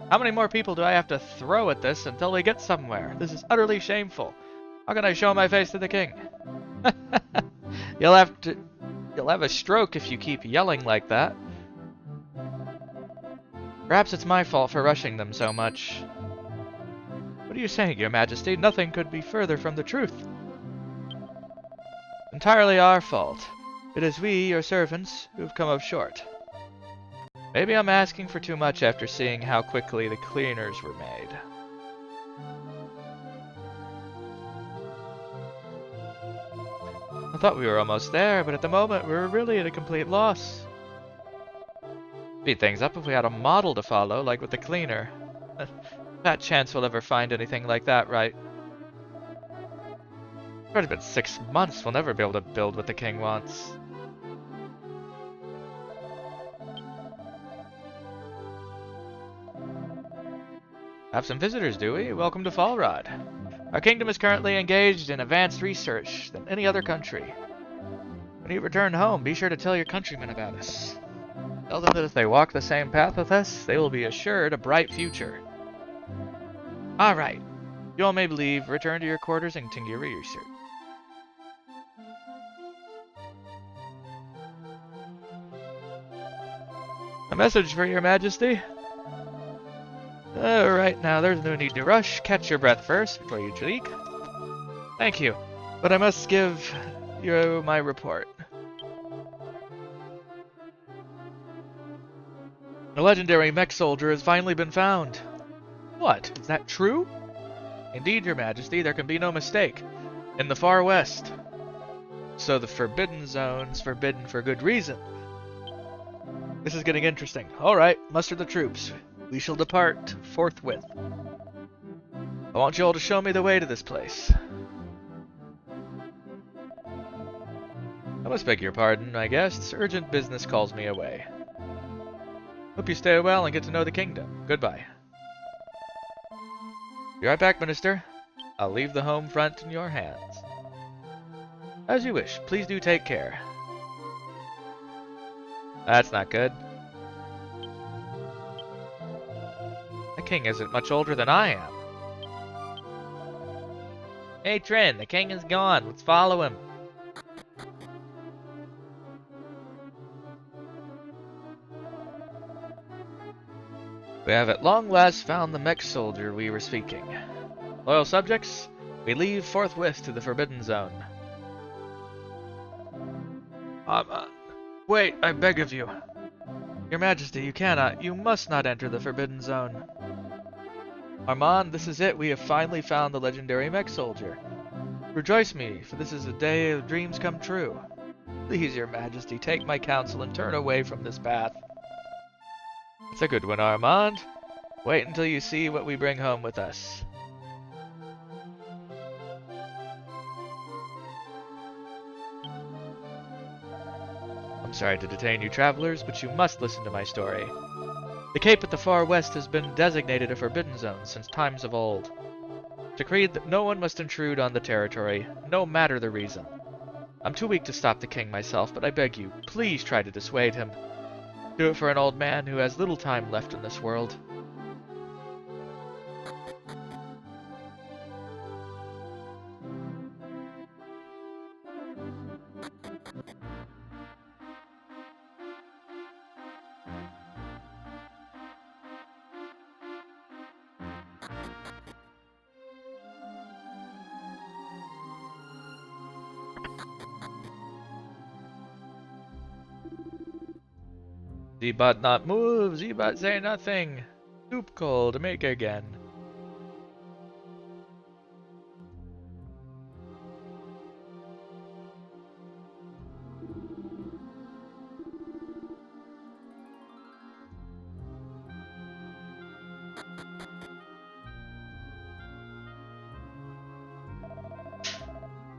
Speaker 1: How many more people do I have to throw at this until we get somewhere? This is utterly shameful. How can I show my face to the king? You'll have a stroke if you keep yelling like that. Perhaps it's my fault for rushing them so much. What are you saying, Your Majesty? Nothing could be further from the truth. Entirely our fault. It is we, your servants, who've come up short. Maybe I'm asking for too much after seeing how quickly the cleaners were made. I thought we were almost there, but at the moment we're really at a complete loss. Speed things up if we had a model to follow, like with the cleaner. Fat chance we'll ever find anything like that, right? It's already been 6 months, we'll never be able to build what the king wants. Have some visitors, do we? Welcome to Falrod. Our kingdom is currently engaged in advanced research than any other country. When you return home, be sure to tell your countrymen about us. Tell them that if they walk the same path with us, they will be assured a bright future. Alright. You all may leave, return to your quarters, and continue your research. A message for your majesty. Alright, now there's no need to rush. Catch your breath first before you speak. Thank you, but I must give you my report. A legendary mech soldier has finally been found. What? Is that true? Indeed, your majesty, there can be no mistake. In the far west. So the forbidden zone's forbidden for good reason. This is getting interesting. Alright, muster the troops. We shall depart forthwith. I want you all to show me the way to this place. I must beg your pardon, my guests. Urgent business calls me away. Hope you stay well and get to know the kingdom. Goodbye. Be right back, Minister. I'll leave the home front in your hands. As you wish. Please do take care. That's not good. The king isn't much older than I am. Hey, Trin, the king is gone. Let's follow him. We have at long last found the mech soldier we were seeking. Loyal subjects, we leave forthwith to the Forbidden Zone. Wait, I beg of you. Your Majesty, you must not enter the Forbidden Zone. Armand, this is it. We have finally found the legendary mech soldier. Rejoice me, for this is a day of dreams come true. Please, Your Majesty, take my counsel and turn away from this path. It's a good one, Armand. Wait until you see what we bring home with us. I'm sorry to detain you, travelers, but you must listen to my story. The cape at the far west has been designated a forbidden zone since times of old. Decreed that no one must intrude on the territory, no matter the reason. I'm too weak to stop the king myself, but I beg you, please try to dissuade him. Do it for an old man who has little time left in this world. Zebot not move, Zebot say nothing. Soup cold, make again.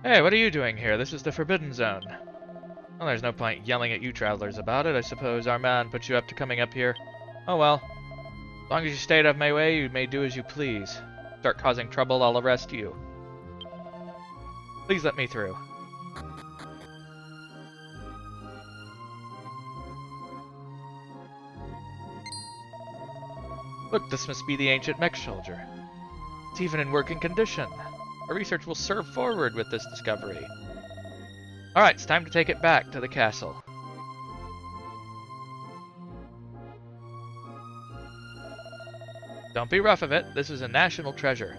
Speaker 1: Hey, what are you doing here? This is the Forbidden Zone. Well, there's no point yelling at you travelers about it. I suppose our man put you up to coming up here. Oh well. As long as you stay out of my way, you may do as you please. Start causing trouble, I'll arrest you. Please let me through. Look, this must be the ancient mech soldier. It's even in working condition. Our research will serve forward with this discovery. Alright, it's time to take it back to the castle. Don't be rough of it, this is a national treasure.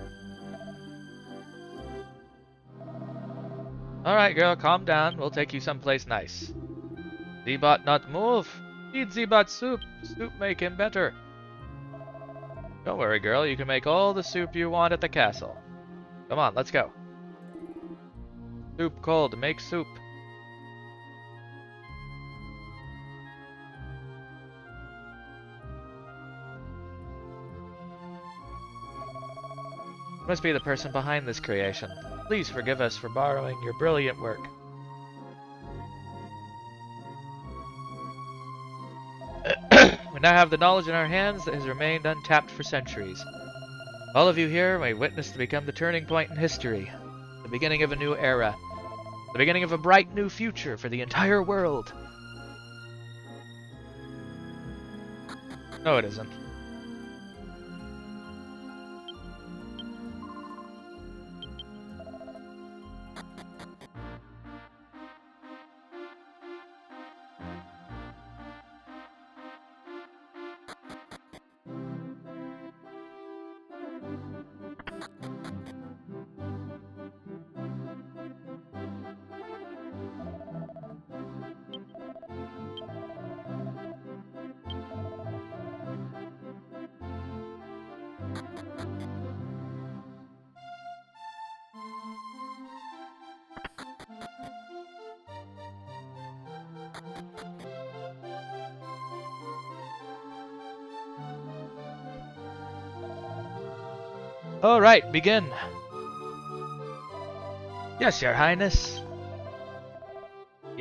Speaker 1: Alright girl, calm down, we'll take you someplace nice. Zebot not move! Feed Zebot soup! Soup make him better! Don't worry girl, you can make all the soup you want at the castle. Come on, let's go. Soup cold, make soup. Must be the person behind this creation. Please forgive us for borrowing your brilliant work. We now have the knowledge in our hands that has remained untapped for centuries. All of you here may witness to become the turning point in history, the beginning of a new era, the beginning of a bright new future for the entire world. No, it isn't. All right, begin. Yes, Your Highness.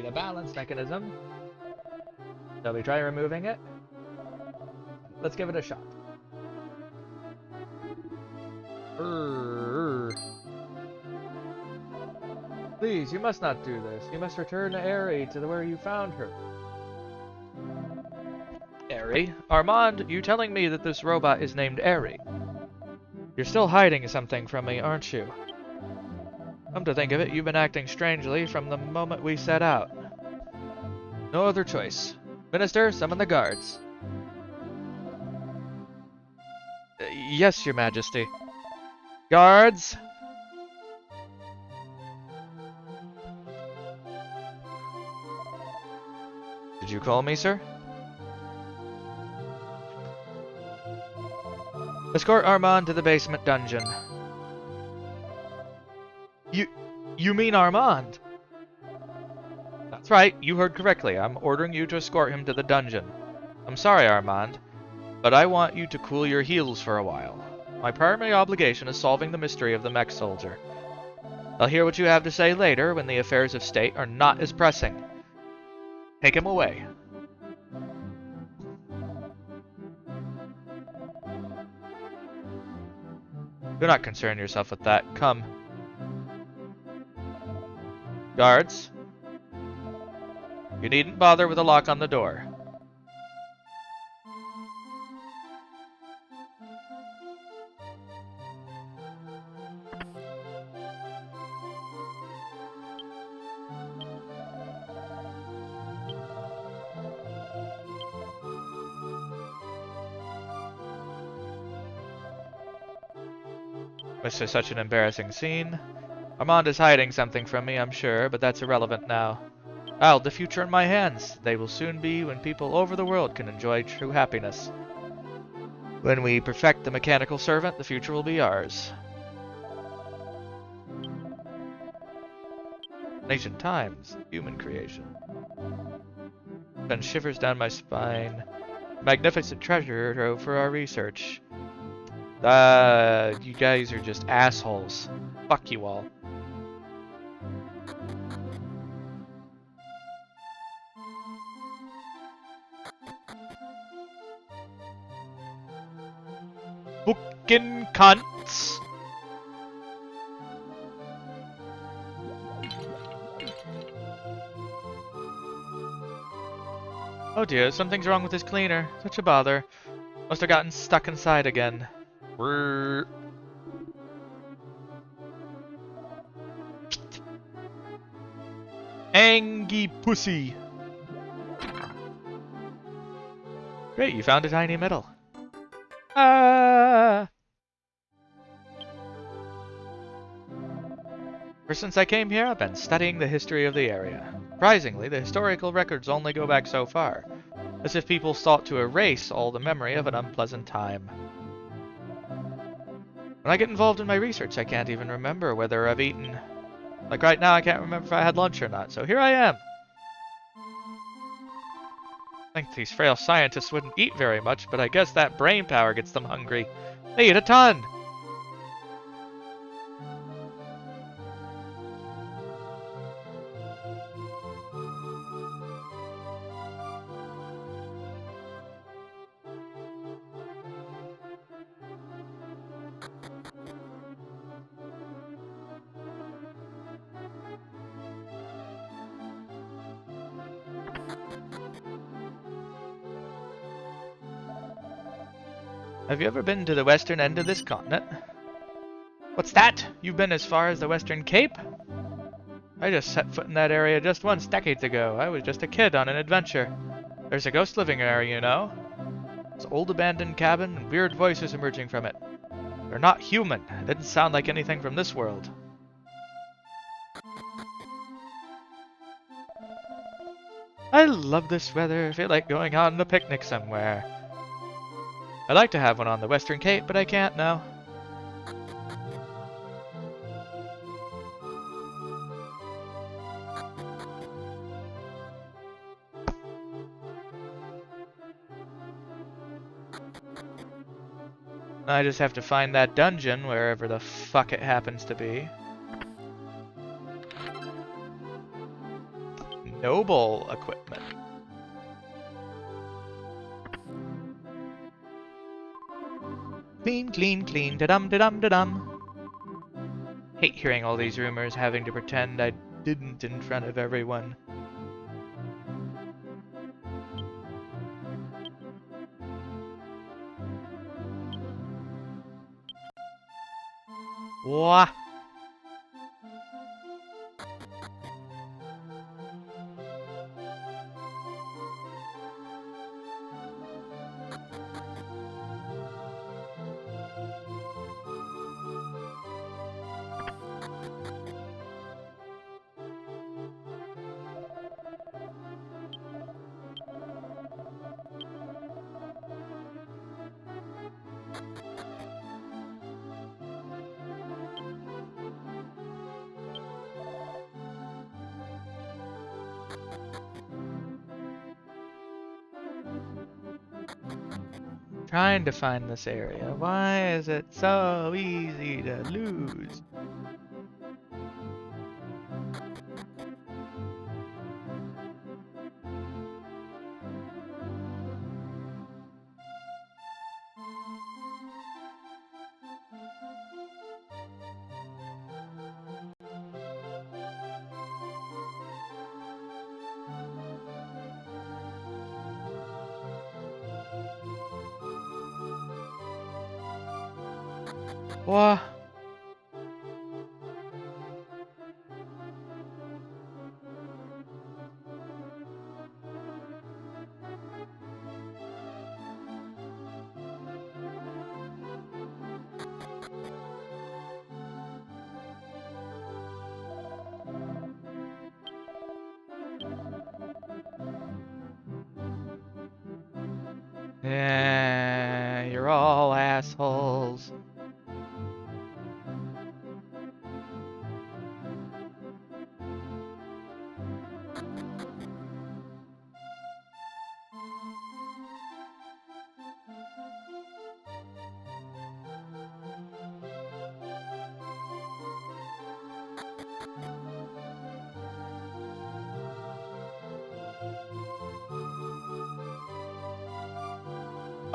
Speaker 1: a balance mechanism. Shall we try removing it? Let's give it a shot. Please, you must not do this. You must return Eri to where you found her. Eri? Armand, you telling me that this robot is named Eri? You're still hiding something from me, aren't you? Come to think of it, you've been acting strangely from the moment we set out. No other choice. Minister, summon the guards. Yes, Your Majesty. Guards! Did you call me, sir? Escort Armand to the basement dungeon. You mean Armand? That's right, you heard correctly. I'm ordering you to escort him to the dungeon. I'm sorry, Armand, but I want you to cool your heels for a while. My primary obligation is solving the mystery of the mech soldier. I'll hear what you have to say later when the affairs of state are not as pressing. Take him away. Do not concern yourself with that. Come. Guards. You needn't bother with a lock on the door. This is such an embarrassing scene. Armand is hiding something from me, I'm sure, but that's irrelevant now. I'll hold the future in my hands. They will soon be when people over the world can enjoy true happiness. When we perfect the mechanical servant, the future will be ours. Ancient times, human creation. Sends shivers down my spine. Magnificent treasure trove for our research. You guys are just assholes. Fuck you all. Fucking cunts! Oh dear, something's wrong with this cleaner. Such a bother. Must have gotten stuck inside again. Brrr. Angy pussy. Great, you found a tiny medal. Ah! Ever since I came here, I've been studying the history of the area. Surprisingly, the historical records only go back so far, as if people sought to erase all the memory of an unpleasant time. When I get involved in my research, I can't even remember whether I've eaten. Like right now, I can't remember if I had lunch or not, so here I am. I think these frail scientists wouldn't eat very much, but I guess that brain power gets them hungry. They eat a ton! Have you ever been to the western end of this continent? What's that? You've been as far as the Western Cape? I just set foot in that area just once decades ago. I was just a kid on an adventure. There's a ghost living there, you know. It's an old abandoned cabin and weird voices emerging from it. They're not human. It didn't sound like anything from this world. I love this weather. I feel like going on a picnic somewhere. I'd like to have one on the Western Cape, but I can't now. I just have to find that dungeon, wherever the fuck it happens to be. Nope. noble equipment. Clean, clean, clean, da-dum, da-dum, da-dum. Hate hearing all these rumors, having to pretend I didn't in front of everyone. Wah! Trying to find this area. Why is it so easy to lose? What? Yeah, you're all assholes.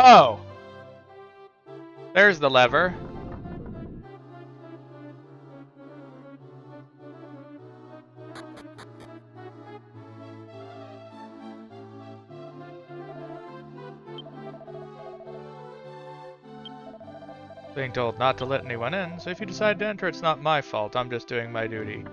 Speaker 1: Oh! There's the lever. Being told not to let anyone in, so if you decide to enter, it's not my fault. I'm just doing my duty.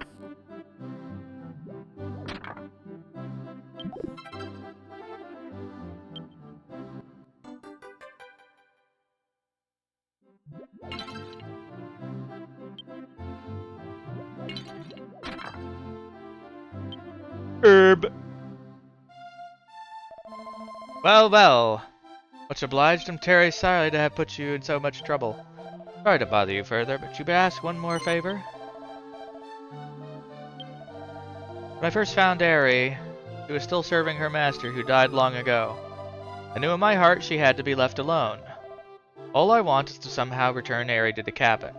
Speaker 1: Herb. Well, well. Much obliged. I'm Terry. Sorry to have put you in so much trouble. Sorry to bother you further, but you may ask one more favor? When I first found Eri, she was still serving her master who died long ago. I knew in my heart she had to be left alone. All I want is to somehow return Eri to the cabin.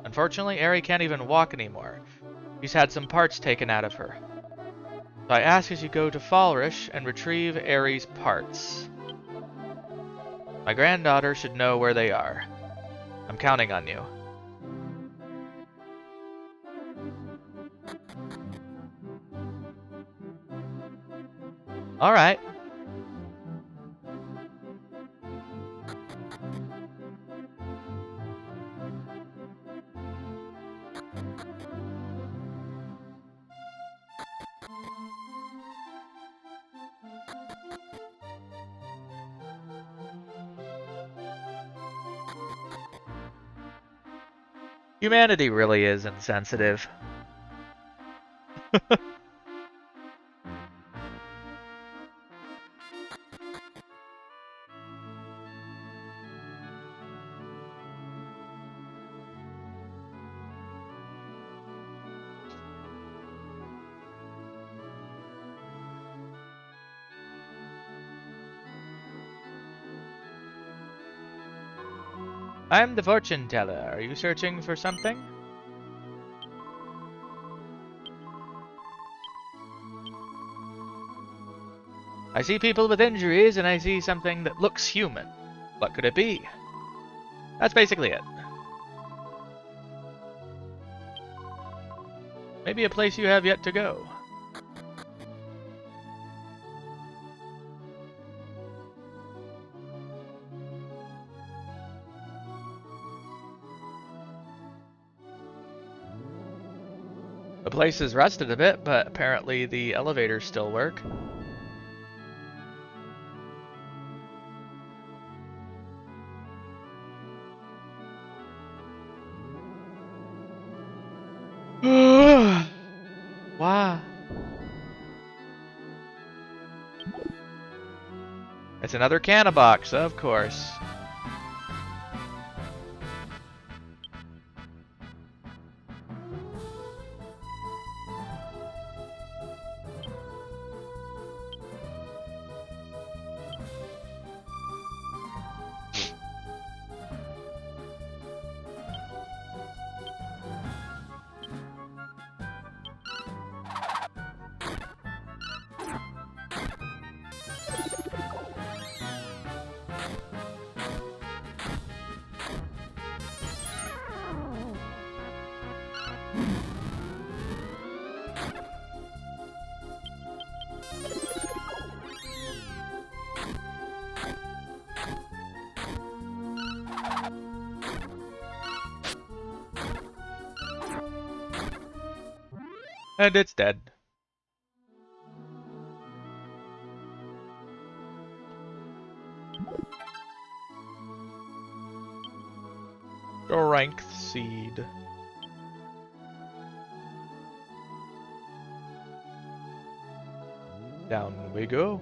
Speaker 1: Unfortunately, Eri can't even walk anymore. She's had some parts taken out of her. So I ask as you go to Falrish and retrieve Eri's parts. My granddaughter should know where they are. I'm counting on you. All right. Humanity really is insensitive. I'm the fortune teller. Are you searching for something? I see people with injuries, and I see something that looks human. What could it be? That's basically it. Maybe a place you have yet to go. The place is rusted a bit, but apparently the elevators still work. Wow. It's another canna box, of course. And it's dead. Strength seed. Down we go.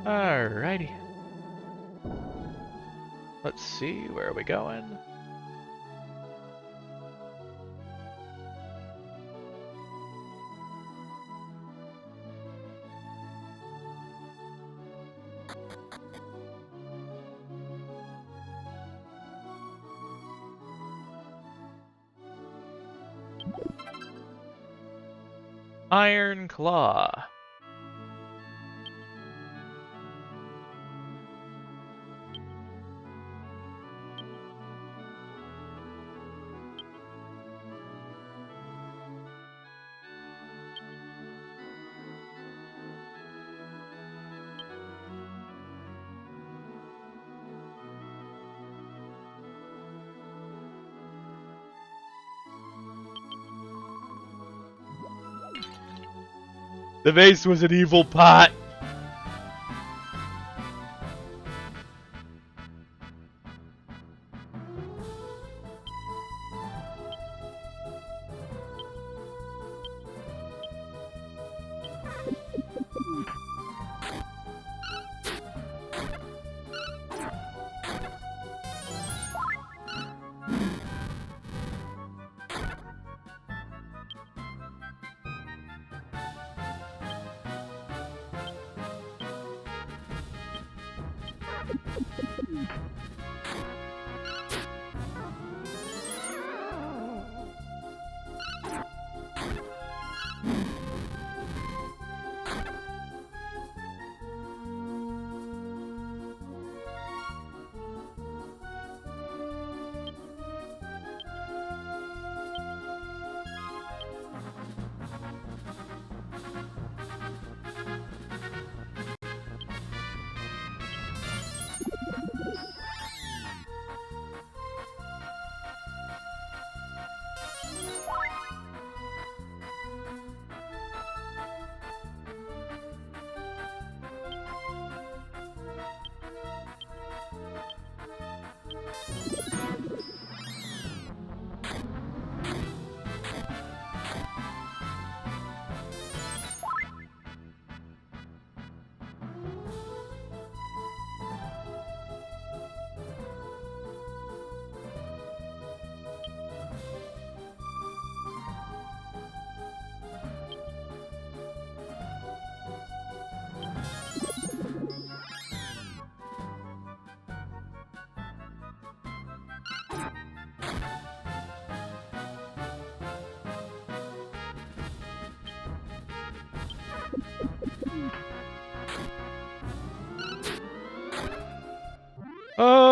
Speaker 1: Alrighty. Let's see, where are we going? Iron Claw. The vase was an evil pot.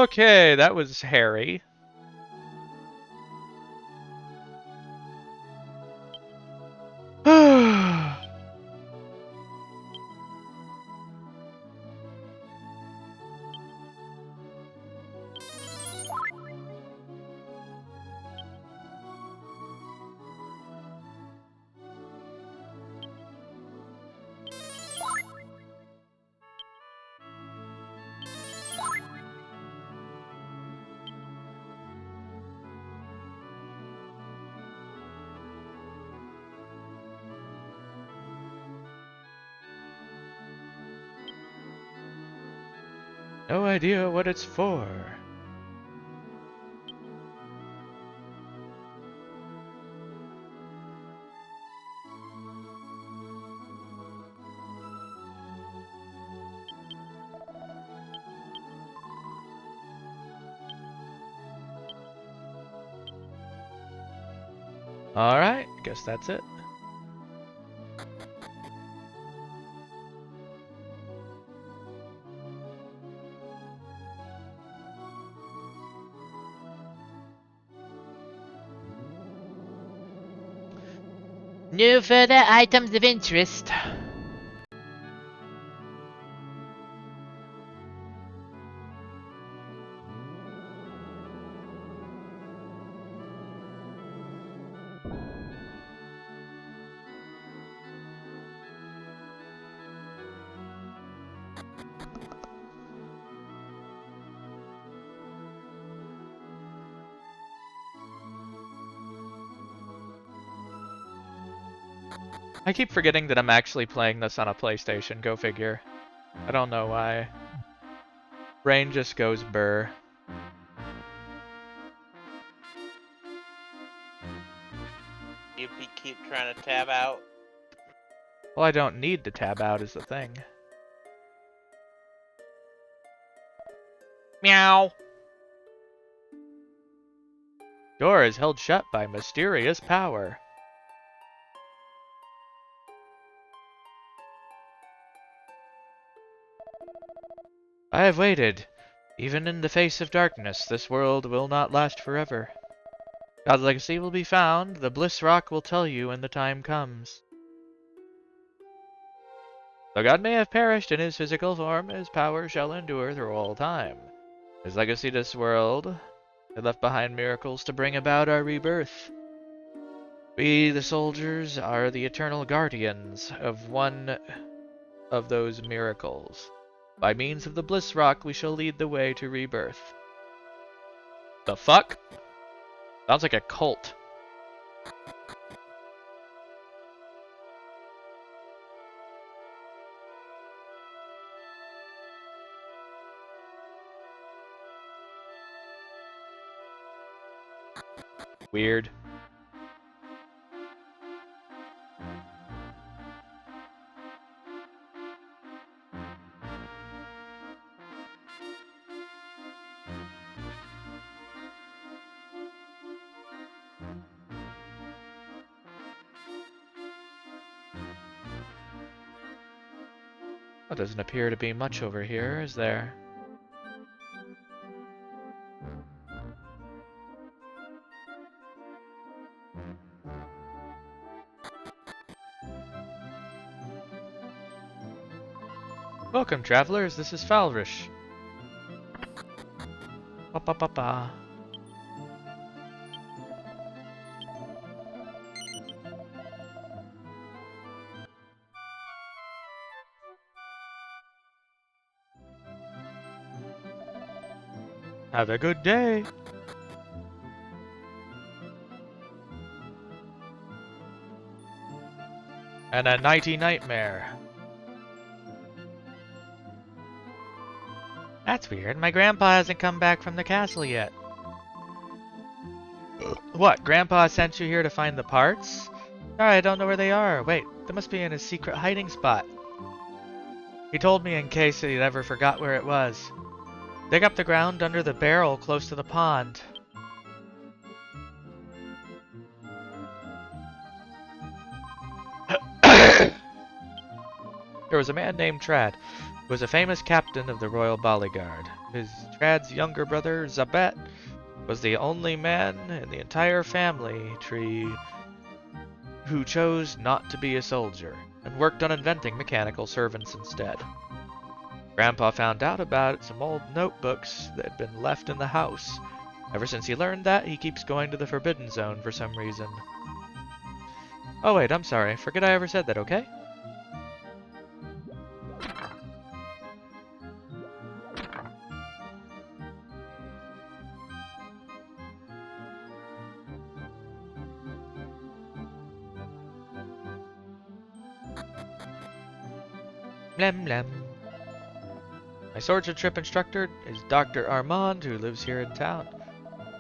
Speaker 1: Okay, that was hairy. No idea what it's for. Alright, guess that's it.
Speaker 9: No further items of interest.
Speaker 1: I keep forgetting that I'm actually playing this on a PlayStation, go figure. I don't know why. Brain just goes burr.
Speaker 3: You keep trying to tab out.
Speaker 1: Well, I don't need to tab out is the thing. Meow! Door is held shut by mysterious power. I have waited. Even in the face of darkness, this world will not last forever. God's legacy will be found. The Bliss Rock will tell you when the time comes. Though God may have perished in his physical form, his power shall endure through all time. His legacy to this world, he left behind miracles to bring about our rebirth. We, the soldiers, are the eternal guardians of one of those miracles. By means of the Bliss Rock, we shall lead the way to rebirth. The fuck? Sounds like a cult. Weird. Well, doesn't appear to be much over here, is there? Welcome, travelers. This is Falrish. Ba ba ba ba. Have a good day. And a nighty nightmare. That's weird. My grandpa hasn't come back from the castle yet. What? Grandpa sent you here to find the parts? Sorry, I don't know where they are. Wait, they must be in his secret hiding spot. He told me in case he'd ever forgot where it was. Dig up the ground under the barrel close to the pond. There was a man named Trad, who was a famous captain of the Royal Bodyguard. Trad's younger brother, Zabet, was the only man in the entire family tree who chose not to be a soldier, and worked on inventing mechanical servants instead. Grandpa found out about some old notebooks that had been left in the house. Ever since he learned that, he keeps going to the Forbidden Zone for some reason. Oh wait, I'm sorry. Forget I ever said that, okay? Blam blam. My swordsmanship instructor is Dr. Armand, who lives here in town.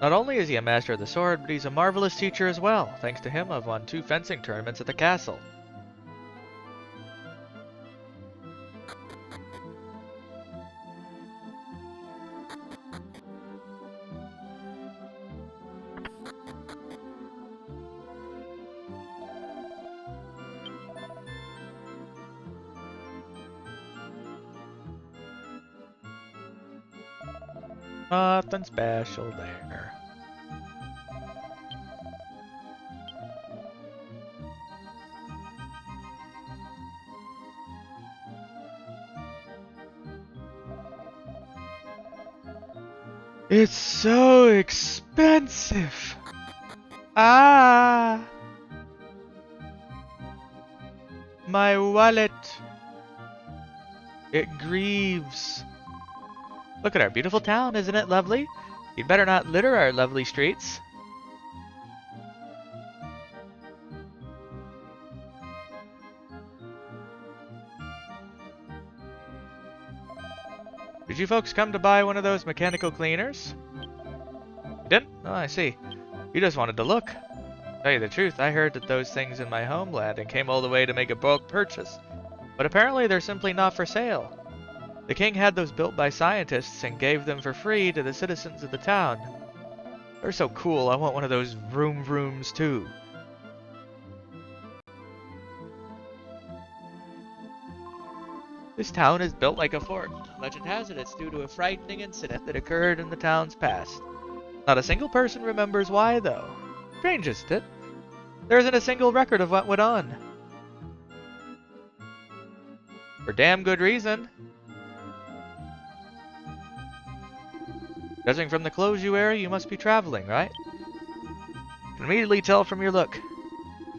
Speaker 1: Not only is he a master of the sword, but he's a marvelous teacher as well. Thanks to him, I've won 2 fencing tournaments at the castle. Nothing special there. It's so expensive. Ah! My wallet. It grieves. Look at our beautiful town, isn't it lovely? You'd better not litter our lovely streets. Did you folks come to buy one of those mechanical cleaners? You didn't? Oh, I see. You just wanted to look. To tell you the truth, I heard that those things in my homeland and came all the way to make a bulk purchase. But apparently they're simply not for sale. The king had those built by scientists and gave them for free to the citizens of the town. They're so cool, I want one of those vroom vrooms too. This town is built like a fort. Legend has it it's due to a frightening incident that occurred in the town's past. Not a single person remembers why, though. Strange, isn't it? There isn't a single record of what went on. For damn good reason. Judging from the clothes you wear, you must be traveling, right? I can immediately tell from your look.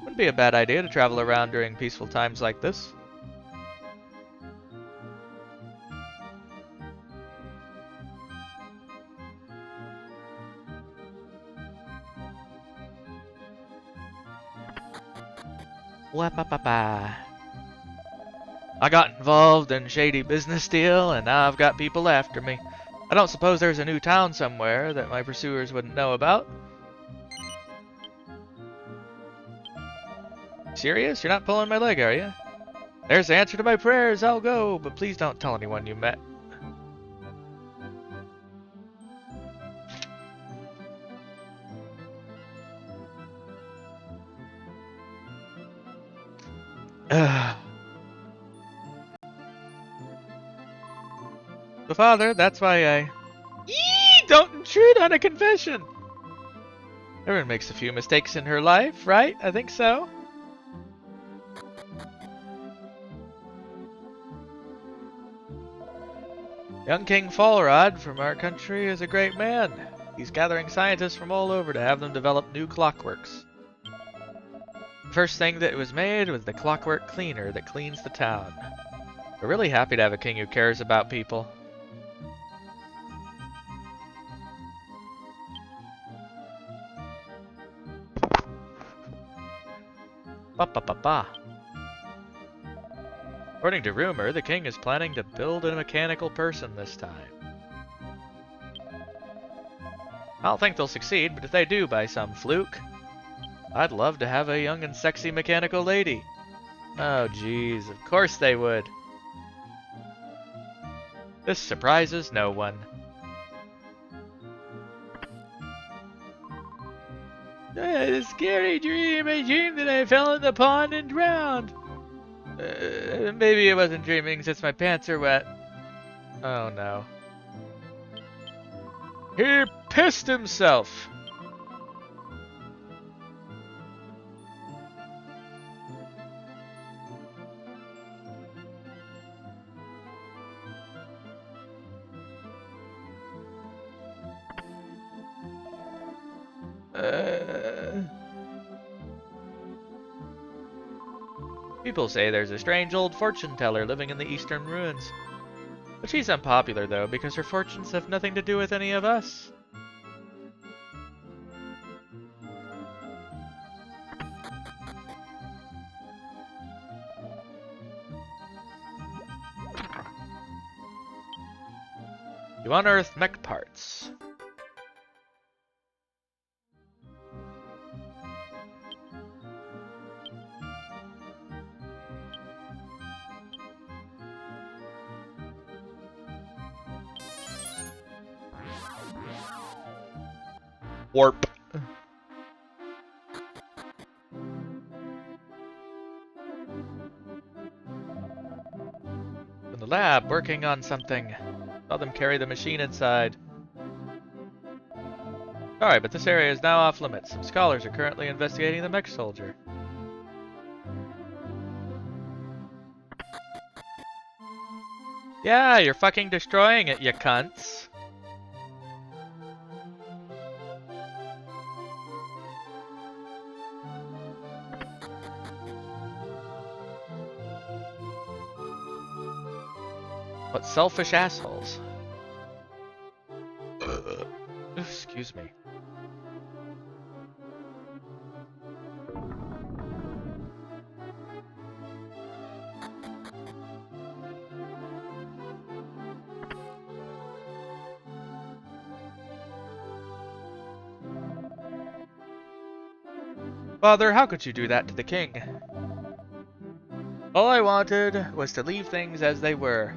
Speaker 1: Wouldn't be a bad idea to travel around during peaceful times like this. Wah-pa-pa-pa. I got involved in a shady business deal, and now I've got people after me. I don't suppose there's a new town somewhere that my pursuers wouldn't know about. Serious? You're not pulling my leg, are you? There's the answer to my prayers. I'll go, but please don't tell anyone you met. So, Father, that's why I... Don't intrude on a confession! Everyone makes a few mistakes in her life, right? I think so. Young King Falrod from our country is a great man. He's gathering scientists from all over to have them develop new clockworks. The first thing that was made was the clockwork cleaner that cleans the town. We're really happy to have a king who cares about people. Ba-ba-ba-ba. According to rumor, the king is planning to build a mechanical person this time. I don't think they'll succeed, but if they do by some fluke, I'd love to have a young and sexy mechanical lady. Oh jeez, of course they would. This surprises no one. A scary dream. I dreamed that I fell in the pond and drowned. Maybe it wasn't dreaming since my pants are wet. Oh no. He pissed himself! People say there's a strange old fortune teller living in the eastern ruins. But she's unpopular though, because her fortunes have nothing to do with any of us. You unearthed mech parts. Warp. In the lab, working on something. Saw them carry the machine inside. Sorry, but this area is now off limits. Some scholars are currently investigating the mech soldier. Yeah, you're fucking destroying it, you cunts. What selfish assholes. Excuse me. Father, how could you do that to the king? All I wanted was to leave things as they were.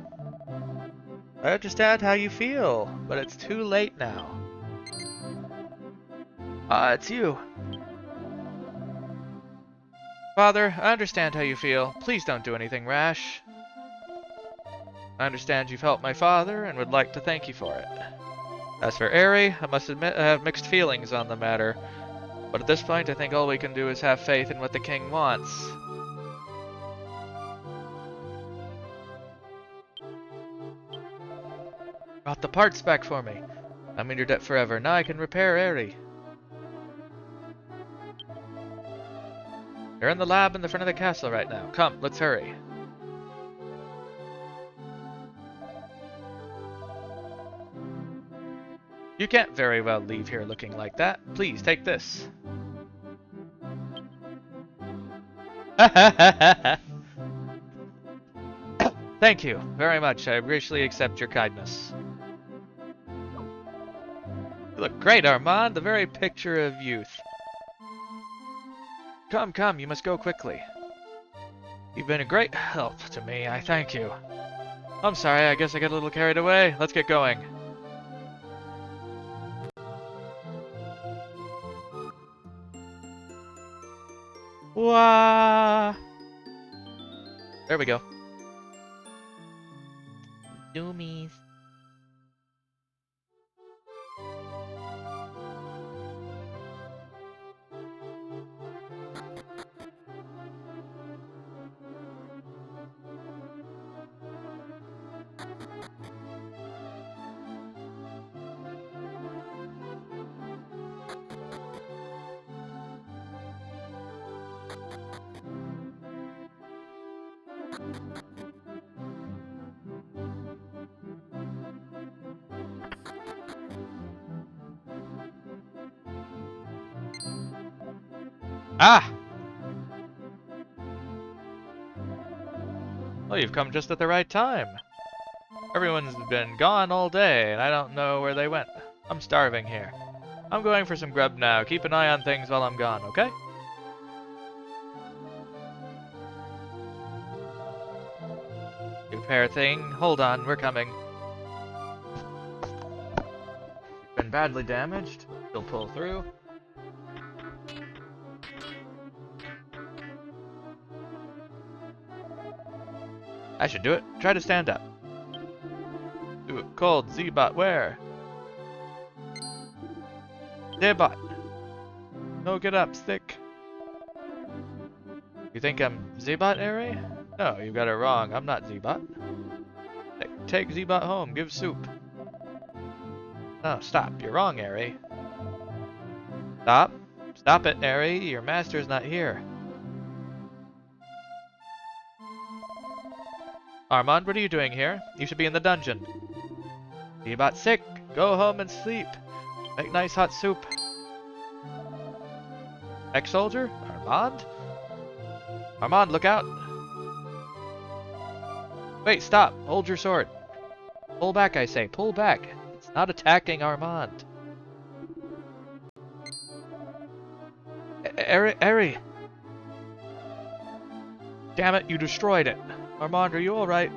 Speaker 1: I understand how you feel, but it's too late now. It's you. Father, I understand how you feel. Please don't do anything rash. I understand you've helped my father and would like to thank you for it. As for Eri, I must admit I have mixed feelings on the matter. But at this point, I think all we can do is have faith in what the king wants. Brought the parts back for me. I'm in your debt forever. Now I can repair Eri. They're in the lab in the front of the castle right now. Come, let's hurry. You can't very well leave here looking like that. Please, take this. Thank you very much. I graciously accept your kindness. You look great, Armand. The very picture of youth. Come, come. You must go quickly. You've been a great help to me. I thank you. I'm sorry. I guess I got a little carried away. Let's get going. Wah! There we go. Doomies. Ah! Well, you've come just at the right time. Everyone's been gone all day, and I don't know where they went. I'm starving here. I'm going for some grub now. Keep an eye on things while I'm gone, okay? Repair thing. Hold on, we're coming. You've been badly damaged. You'll pull through. I should do it. Try to stand up. Ooh, cold. Z-Bot, where? Z-Bot. No, get up, stick. You think I'm Z-Bot, Eri? No, you got it wrong. I'm not Z-Bot. Take Z-Bot home. Give soup. No, stop. You're wrong, Eri. Stop. Stop it, Eri. Your master's not here. Armand, what are you doing here? You should be in the dungeon. Z-Bot's sick. Go home and sleep. Make nice hot soup. Ex-soldier? Armand? Armand, look out! Wait, stop! Hold your sword. Pull back, I say. Pull back. It's not attacking Armand. Eri! Damn it, you destroyed it. Armand, are you alright?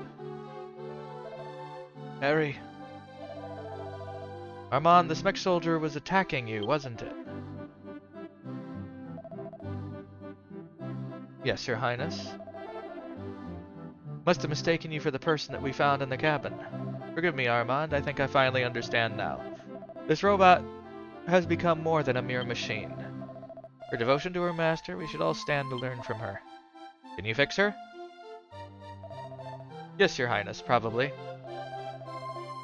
Speaker 1: Eri. Armand, this mech soldier was attacking you, wasn't it? Yes, Your Highness. Must have mistaken you for the person that we found in the cabin. Forgive me, Armand. I think I finally understand now. This robot has become more than a mere machine. Her devotion to her master, we should all stand to learn from her. Can you fix her? Yes, Your Highness, probably.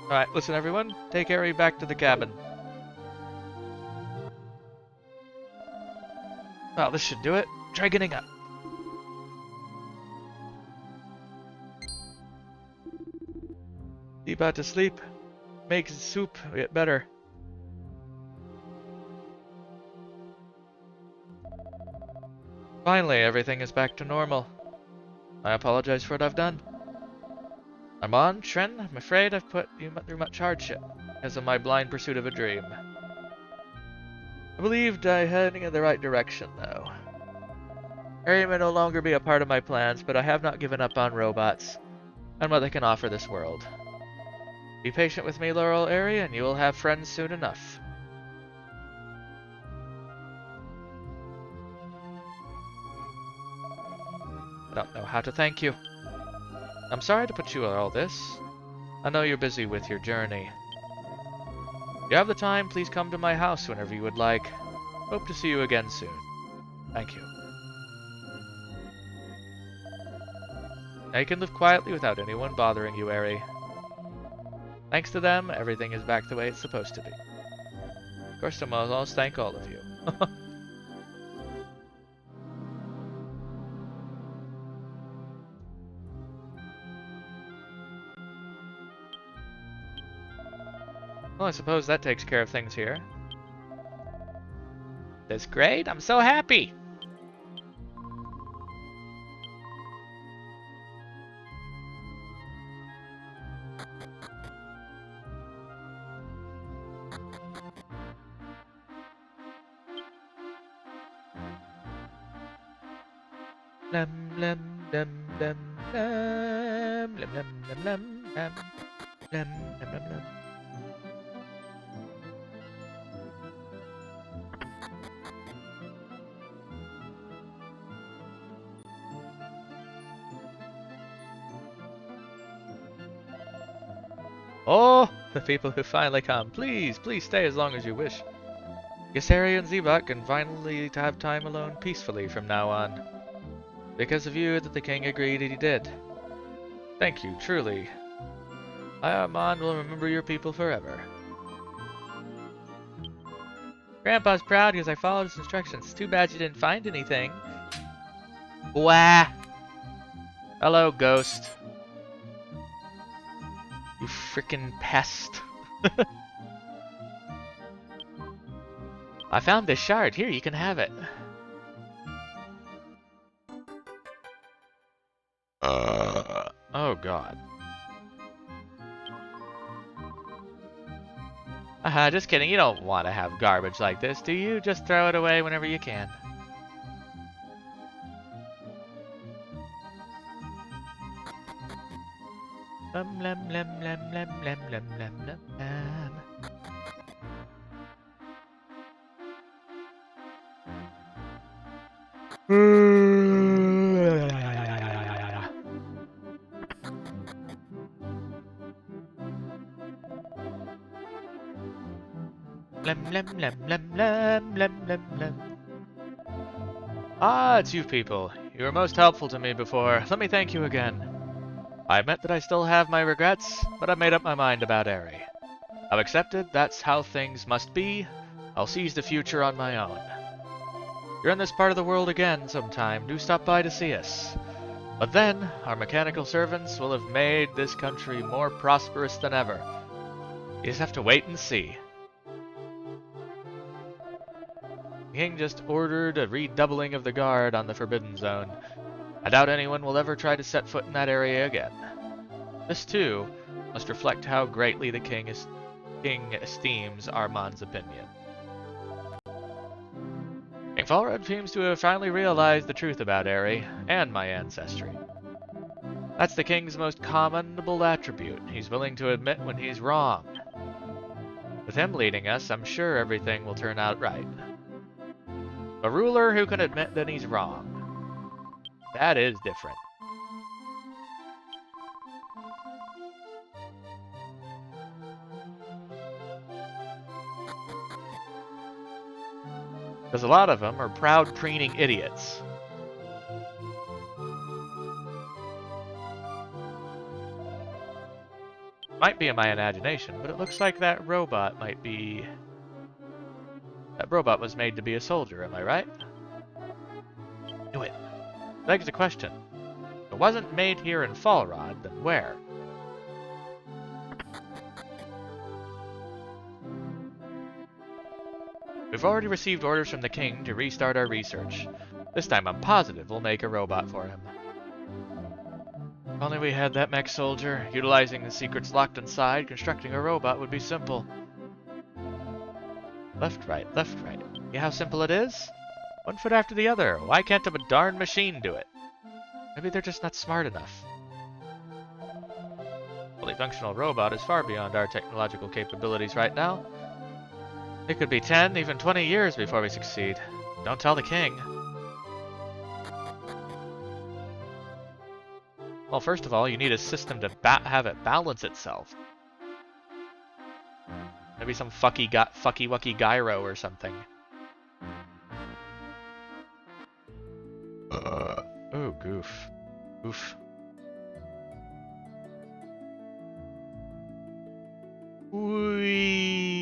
Speaker 1: Alright, listen everyone. Take Eri back to the cabin. Well, this should do it. Try getting up. About to sleep. Makes soup get better. Finally, everything is back to normal. I apologize for what I've done. Armand, Shren, I'm afraid I've put you through much hardship because of my blind pursuit of a dream. I believed I heading in the right direction, though. Eri may no longer be a part of my plans, but I have not given up on robots and what they can offer this world. Be patient with me, Laurel Eri, and you will have friends soon enough. I don't know how to thank you. I'm sorry to put you on all this. I know you're busy with your journey. If you have the time, please come to my house whenever you would like. Hope to see you again soon. Thank you. Now you can live quietly without anyone bothering you, Eri. Thanks to them, everything is back the way it's supposed to be. Of course, I must thank all of you. Well, I suppose that takes care of things here. That's great. I'm so happy. Lum lum lum lum lum lum lum lum lum lum lum lum lum. Oh, the people who finally come. Please, please stay as long as you wish. Guess Eri and Z-Bot can finally have time alone peacefully from now on. Because of you that the king agreed he did. Thank you, truly. I, Armand, will remember your people forever. Grandpa's proud because I followed his instructions. Too bad you didn't find anything. Wah! Hello, ghost. You frickin' pest. I found this shard. Here, you can have it. Oh god. Just kidding. You don't want to have garbage like this, do you? Just throw it away whenever you can. Lum lum lum lum lum lum lum lum lum lum. lem, lem, lem, lem, lem, lem, lem, lem. Ah, it's you people. You were most helpful to me before. Let me thank you again. I admit that I still have my regrets, but I've made up my mind about Eri. I've accepted that's how things must be. I'll seize the future on my own. You're in this part of the world again sometime. Do stop by to see us. But then, our mechanical servants will have made this country more prosperous than ever. You just have to wait and see. The king just ordered a redoubling of the guard on the Forbidden Zone. I doubt anyone will ever try to set foot in that area again. This, too, must reflect how greatly the king esteems Armand's opinion. King Falred seems to have finally realized the truth about Eri and my ancestry. That's the king's most commendable attribute. He's willing to admit when he's wrong. With him leading us, I'm sure everything will turn out right. A ruler who can admit that he's wrong. That is different. Because a lot of them are proud, preening idiots. Might be in my imagination, but it looks like that robot might be... That robot was made to be a soldier, am I right? Knew it. Begs the question. If it wasn't made here in Falrod, then where? We've already received orders from the king to restart our research. This time I'm positive we'll make a robot for him. If only we had that mech soldier. Utilizing the secrets locked inside, constructing a robot would be simple. Left, right, left, right. See how simple it is? One foot after the other. Why can't a darn machine do it? Maybe they're just not smart enough. Fully functional robot is far beyond our technological capabilities right now. It could be 10, even 20 years before we succeed. Don't tell the king. Well, first of all, you need a system to have it balance itself. Maybe some fucky wucky gyro or something. Oh, goof. Oof. Whee!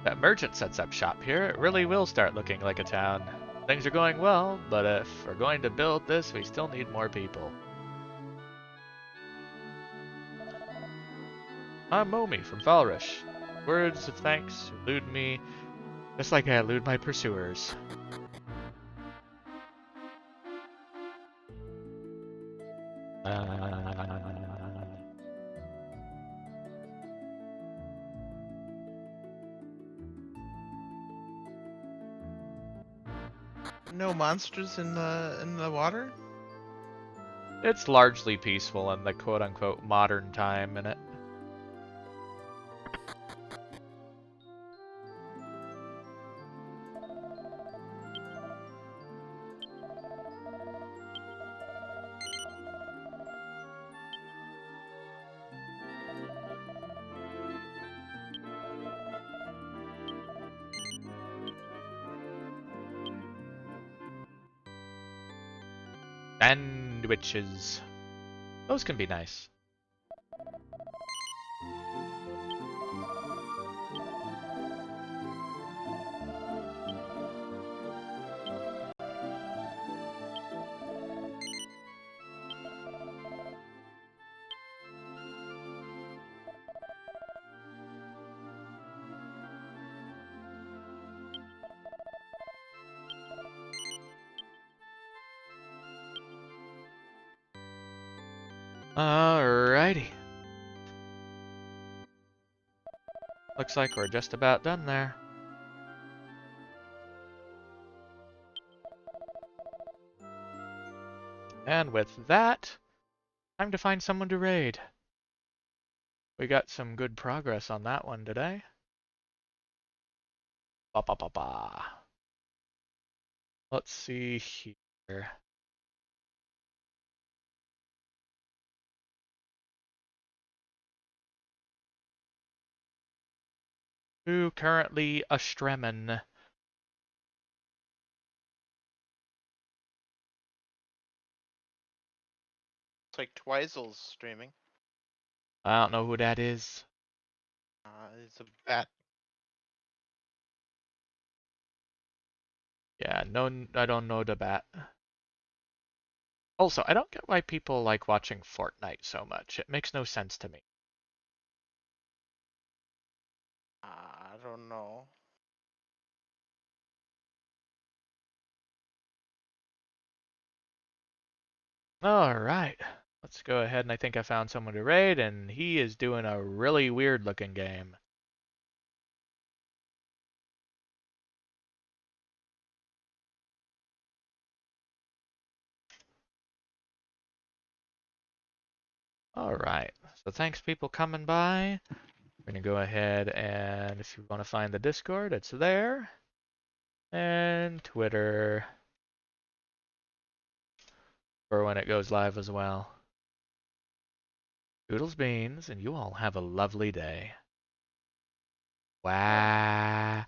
Speaker 1: That merchant sets up shop here, it really will start looking like a town. Things are going well, but if we're going to build this, we still need more people. I'm Momi from Falrish. Words of thanks elude me, just like I elude my pursuers.
Speaker 3: No monsters in the water?
Speaker 1: It's largely peaceful in the quote-unquote modern time in it. Sandwiches. Those can be nice. Alrighty. Looks like we're just about done there. And with that, time to find someone to raid. We got some good progress on that one today. Ba ba ba ba. Let's see here. Who currently a streamin'?
Speaker 3: It's like Twizel's streaming.
Speaker 1: I don't know who that is.
Speaker 3: It's a bat.
Speaker 1: Yeah, no, I don't know the bat. Also, I don't get why people like watching Fortnite so much. It makes no sense to me.
Speaker 3: I don't know.
Speaker 1: Alright, let's go ahead and I think I found someone to raid, and he is doing a really weird looking game. Alright, so thanks people coming by. We're gonna go ahead and if you want to find the Discord, it's there. And Twitter. For when it goes live as well. Doodles beans, and you all have a lovely day. Wow.